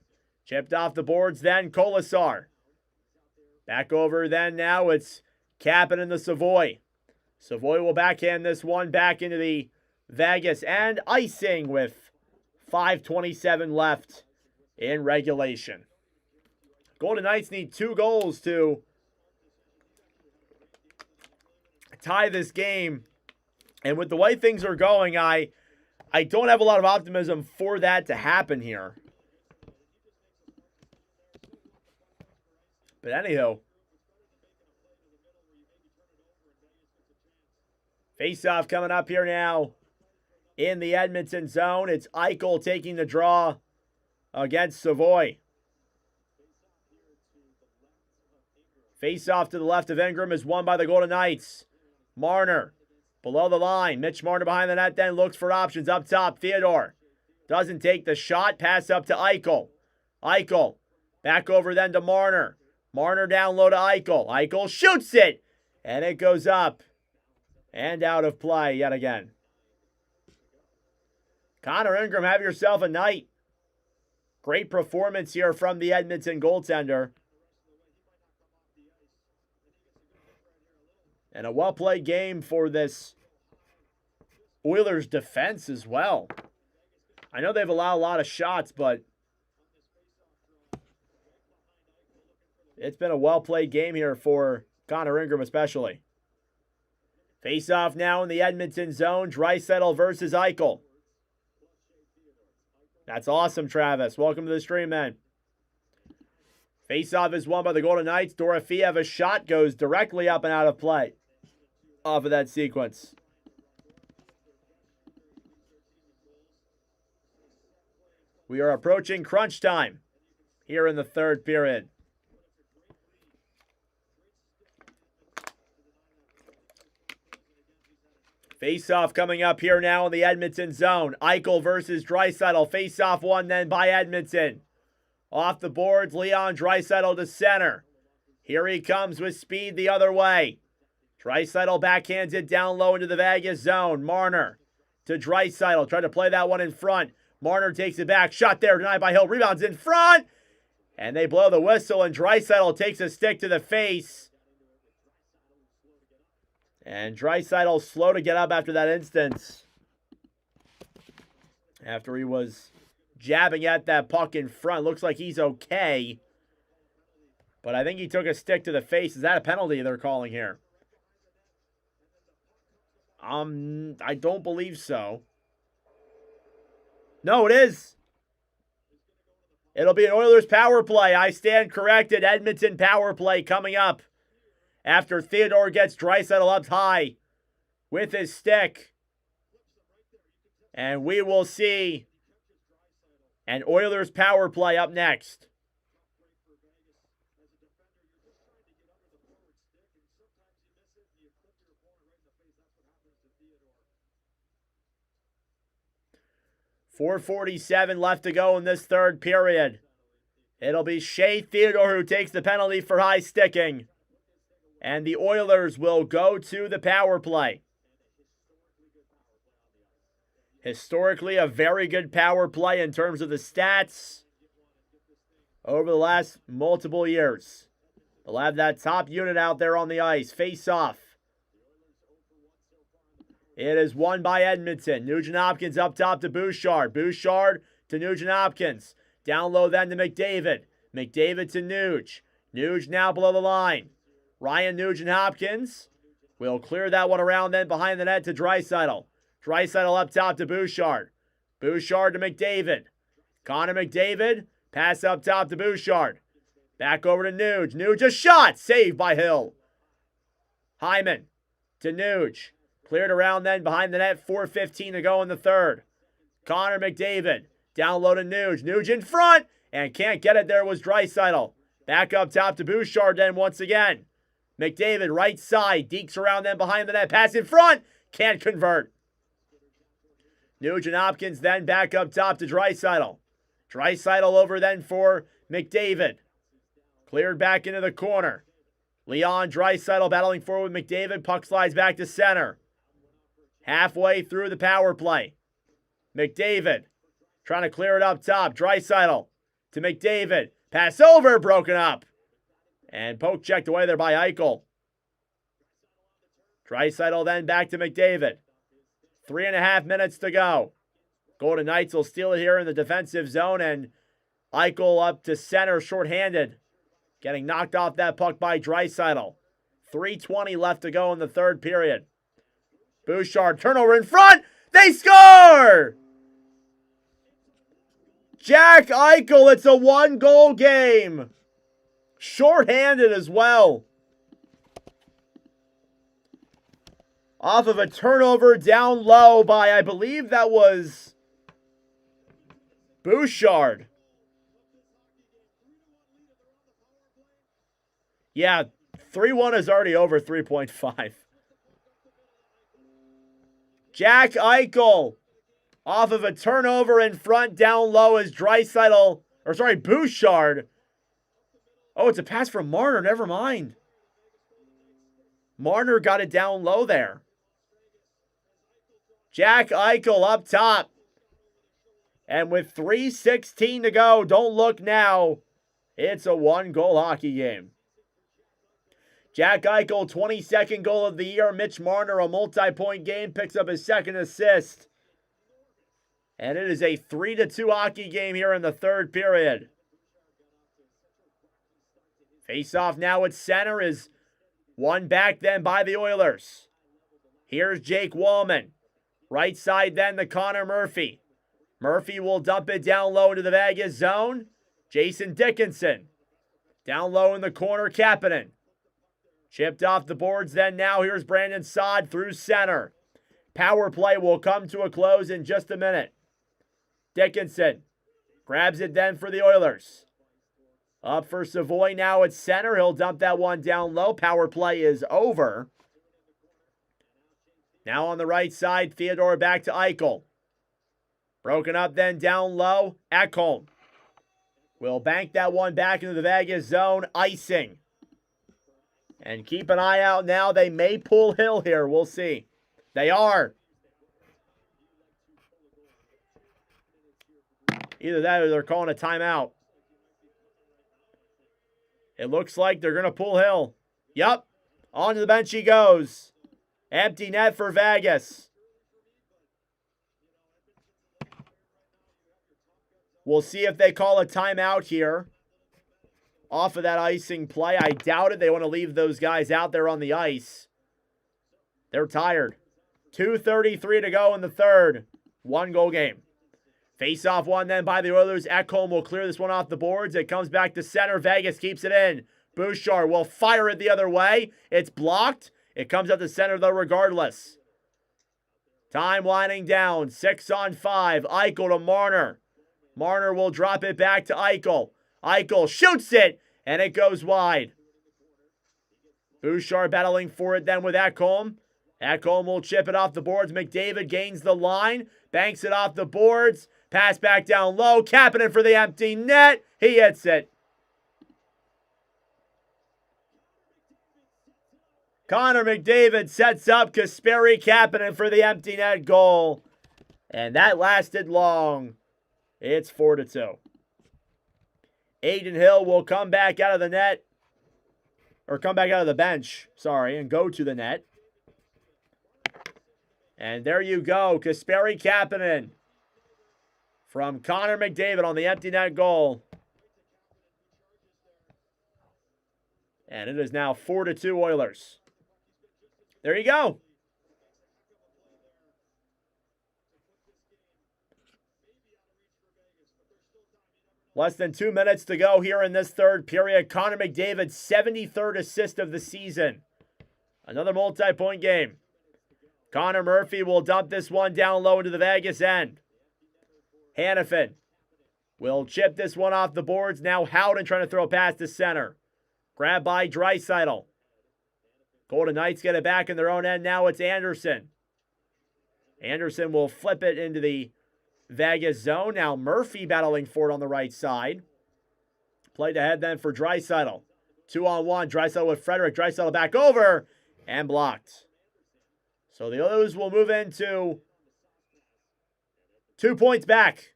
Speaker 1: Chipped off the boards then, Colasar. Back over then now, it's Kapanen and the Savoy. Savoy will backhand this one back into the Vegas and icing with 5:27 left in regulation. Golden Knights need 2 goals to tie this game. And with the way things are going, I don't have a lot of optimism for that to happen here. But anyhow, face-off coming up here now in the Edmonton zone. It's Eichel taking the draw against Savoy. Face-off to the left of Ingram is won by the Golden Knights. Marner below the line. Mitch Marner behind the net then looks for options up top. Theodore doesn't take the shot. Pass up to Eichel. Eichel back over then to Marner. Marner down low to Eichel. Eichel shoots it. And it goes up and out of play yet again. Connor Ingram, have yourself a night. Great performance here from the Edmonton goaltender. And a well-played game for this Oilers defense as well. I know they've allowed a lot of shots, but it's been a well-played game here for Connor Ingram especially. Face-off now in the Edmonton zone. Draisaitl versus Eichel. That's awesome, Travis. Welcome to the stream, man. Face-off is won by the Golden Knights. Dorofeyev, shot goes directly up and out of play off of that sequence. We are approaching crunch time here in the third period. Face-off coming up here now in the Edmonton zone. Eichel versus Draisaitl. Face-off won then by Edmonton. Off the boards, Leon Draisaitl to center. Here he comes with speed the other way. Draisaitl backhands it down low into the Vegas zone. Marner to Draisaitl. Tried to play that one in front. Marner takes it back. Shot there, denied by Hill. Rebounds in front. And they blow the whistle, and Draisaitl takes a stick to the face. And Draisaitl slow to get up after that instance. After he was jabbing at that puck in front. Looks like he's okay. But I think he took a stick to the face. Is that a penalty they're calling here? I don't believe so. No, it is. It'll be an Oilers power play. I stand corrected. Edmonton power play coming up after Theodore gets Draisaitl up high with his stick. And we will see an Oilers power play up next. 4:47 left to go in this third period. It'll be Shea Theodore who takes the penalty for high sticking. And the Oilers will go to the power play. Historically, a very good power play in terms of the stats over the last multiple years. They'll have that top unit out there on the ice. Face off. It is won by Edmonton. Nugent-Hopkins up top to Bouchard. Bouchard to Nugent-Hopkins. Down low then to McDavid. McDavid to Nuge. Nuge now below the line. Ryan Nugent-Hopkins will clear that one around then behind the net to Draisaitl. Draisaitl up top to Bouchard. Bouchard to McDavid. Connor McDavid Pass up top to Bouchard. Back over to Nuge. Nuge, a shot. Saved by Hill. Hyman to Nuge. Cleared around then behind the net. 4:15 to go in the third. Connor McDavid. Down low to Nuge. Nuge in front. And can't get it there was Draisaitl. Back up top to Bouchard then once again. McDavid right side. Dekes around then behind the net. Pass in front. Can't convert. Nuge and Hopkins then back up top to Draisaitl. Draisaitl over then for McDavid. Cleared back into the corner. Leon Draisaitl battling forward with McDavid. Puck slides back to center. Halfway through the power play. McDavid trying to clear it up top. Draisaitl to McDavid. Pass over, broken up. And poke checked away there by Eichel. Draisaitl then back to McDavid. 3.5 minutes to go. Golden Knights will steal it here in the defensive zone, and Eichel up to center shorthanded. Getting knocked off that puck by Draisaitl. 3:20 left to go in the third period. Bouchard, turnover in front. They score! Jack Eichel, it's a 1-goal game. Shorthanded as well. Off of a turnover down low by, I believe that was Bouchard. Yeah, 3-1 is already over 3.5. Jack Eichel off of a turnover in front down low as Bouchard. Oh, it's a pass from Marner. Never mind. Marner got it down low there. Jack Eichel up top. And with 3:16 to go, don't look now. It's a 1-goal hockey game. Jack Eichel, 22nd goal of the year. Mitch Marner, a multi-point game, picks up his second assist. And it is a 3-2 hockey game here in the third period. Face-off now at center is won back then by the Oilers. Here's Jake Wallman. Right side then to Connor Murphy. Murphy will dump it down low into the Vegas zone. Jason Dickinson. Down low in the corner, Kapanen. Chipped off the boards then now. Here's Brandon Saad through center. Power play will come to a close in just a minute. Dickinson grabs it then for the Oilers. Up for Savoy now at center. He'll dump that one down low. Power play is over. Now on the right side, Theodore back to Eichel. Broken up then down low. Ekholm will bank that one back into the Vegas zone. Icing. And keep an eye out now. They may pull Hill here. We'll see. They are. Either that or they're calling a timeout. It looks like they're going to pull Hill. Yup. Onto the bench he goes. Empty net for Vegas. We'll see if they call a timeout here. Off of that icing play. I doubt it. They want to leave those guys out there on the ice. They're tired. 2:33 to go in the third. 1-goal game. Face-off one then by the Oilers. Ekholm will clear this one off the boards. It comes back to center. Vegas keeps it in. Bouchard will fire it the other way. It's blocked. It comes up to center though regardless. Time winding down. 6-on-5. Eichel to Marner. Marner will drop it back to Eichel. Eichel shoots it, and it goes wide. Bouchard battling for it then with Ekholm. Ekholm will chip it off the boards. McDavid gains the line. Banks it off the boards. Pass back down low. Kapanen for the empty net. He hits it. Connor McDavid sets up Kasperi Kapanen for the empty net goal. And that lasted long. It's 4-2. Aiden Hill will come back out of the net. Or come back out of the bench, sorry, and go to the net. And there you go, Kasperi Kapanen from Connor McDavid on the empty net goal. And it is now 4-2 Oilers. There you go. Less than 2 minutes to go here in this third period. Connor McDavid's 73rd assist of the season. Another multi-point game. Connor Murphy will dump this one down low into the Vegas end. Hannafin will chip this one off the boards. Now Howden trying to throw past the center. Grabbed by Draisaitl. Golden Knights get it back in their own end. Now it's Anderson. Anderson will flip it into the Vegas zone. Now Murphy battling for it on the right side. Played ahead then for Draisaitl. 2-on-1. Draisaitl with Frederick. Draisaitl back over and blocked. So the Oilers will move into 2 points back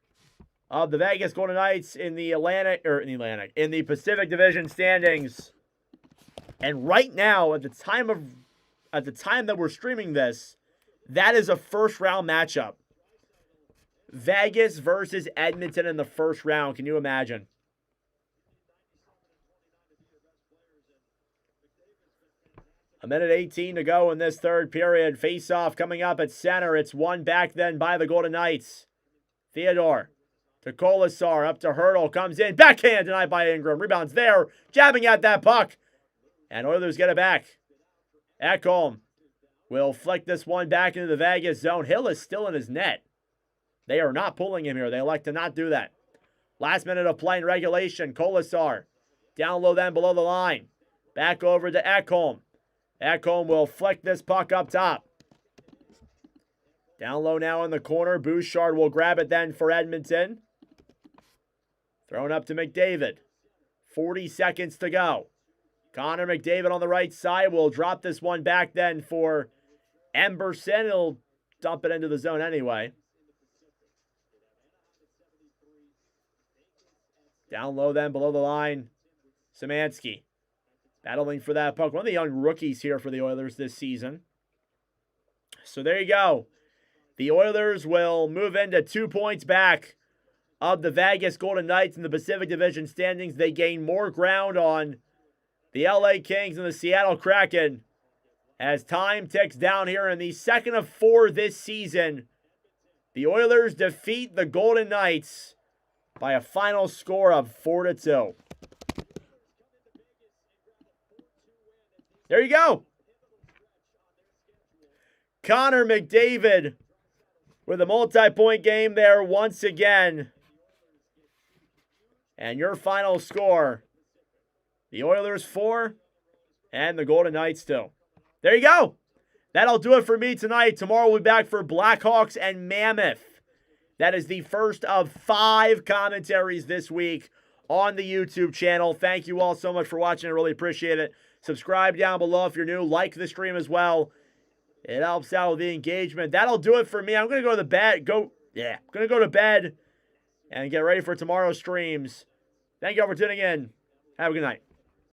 Speaker 1: of the Vegas Golden Knights in the Pacific Division standings. And right now, at the time that we're streaming this, that is a first round matchup. Vegas versus Edmonton in the first round. Can you imagine? A minute 18 to go in this third period. Face-off coming up at center. It's won back then by the Golden Knights. Theodore to Kolasar. Up to Hurdle. Comes in. Backhand denied by Ingram. Rebounds there. Jabbing at that puck. And Oilers get it back. Ekholm will flick this one back into the Vegas zone. Hill is still in his net. They are not pulling him here. They like to not do that. Last minute of play in regulation. Kolasar down low then below the line. Back over to Ekholm. Ekholm will flick this puck up top. Down low now in the corner. Bouchard will grab it then for Edmonton. Thrown up to McDavid. 40 seconds to go. Connor McDavid on the right side will drop this one back then for Emberson. He'll dump it into the zone anyway. Down low then below the line. Szymanski battling for that puck. One of the young rookies here for the Oilers this season. So there you go. The Oilers will move into 2 points back of the Vegas Golden Knights in the Pacific Division standings. They gain more ground on the LA Kings and the Seattle Kraken as time ticks down here in the second of 4 this season. The Oilers defeat the Golden Knights by a final score of 4-2. There you go. Connor McDavid with a multi-point game there once again. And your final score, the Oilers 4 and the Golden Knights 2. There you go. That'll do it for me tonight. Tomorrow we'll be back for Blackhawks and Mammoth. That is the first of 5 commentaries this week on the YouTube channel. Thank you all so much for watching. I really appreciate it. Subscribe down below if you're new. Like the stream as well. It helps out with the engagement. That'll do it for me. I'm going to go to bed. I'm going to go to bed and get ready for tomorrow's streams. Thank you all for tuning in. Have a good night.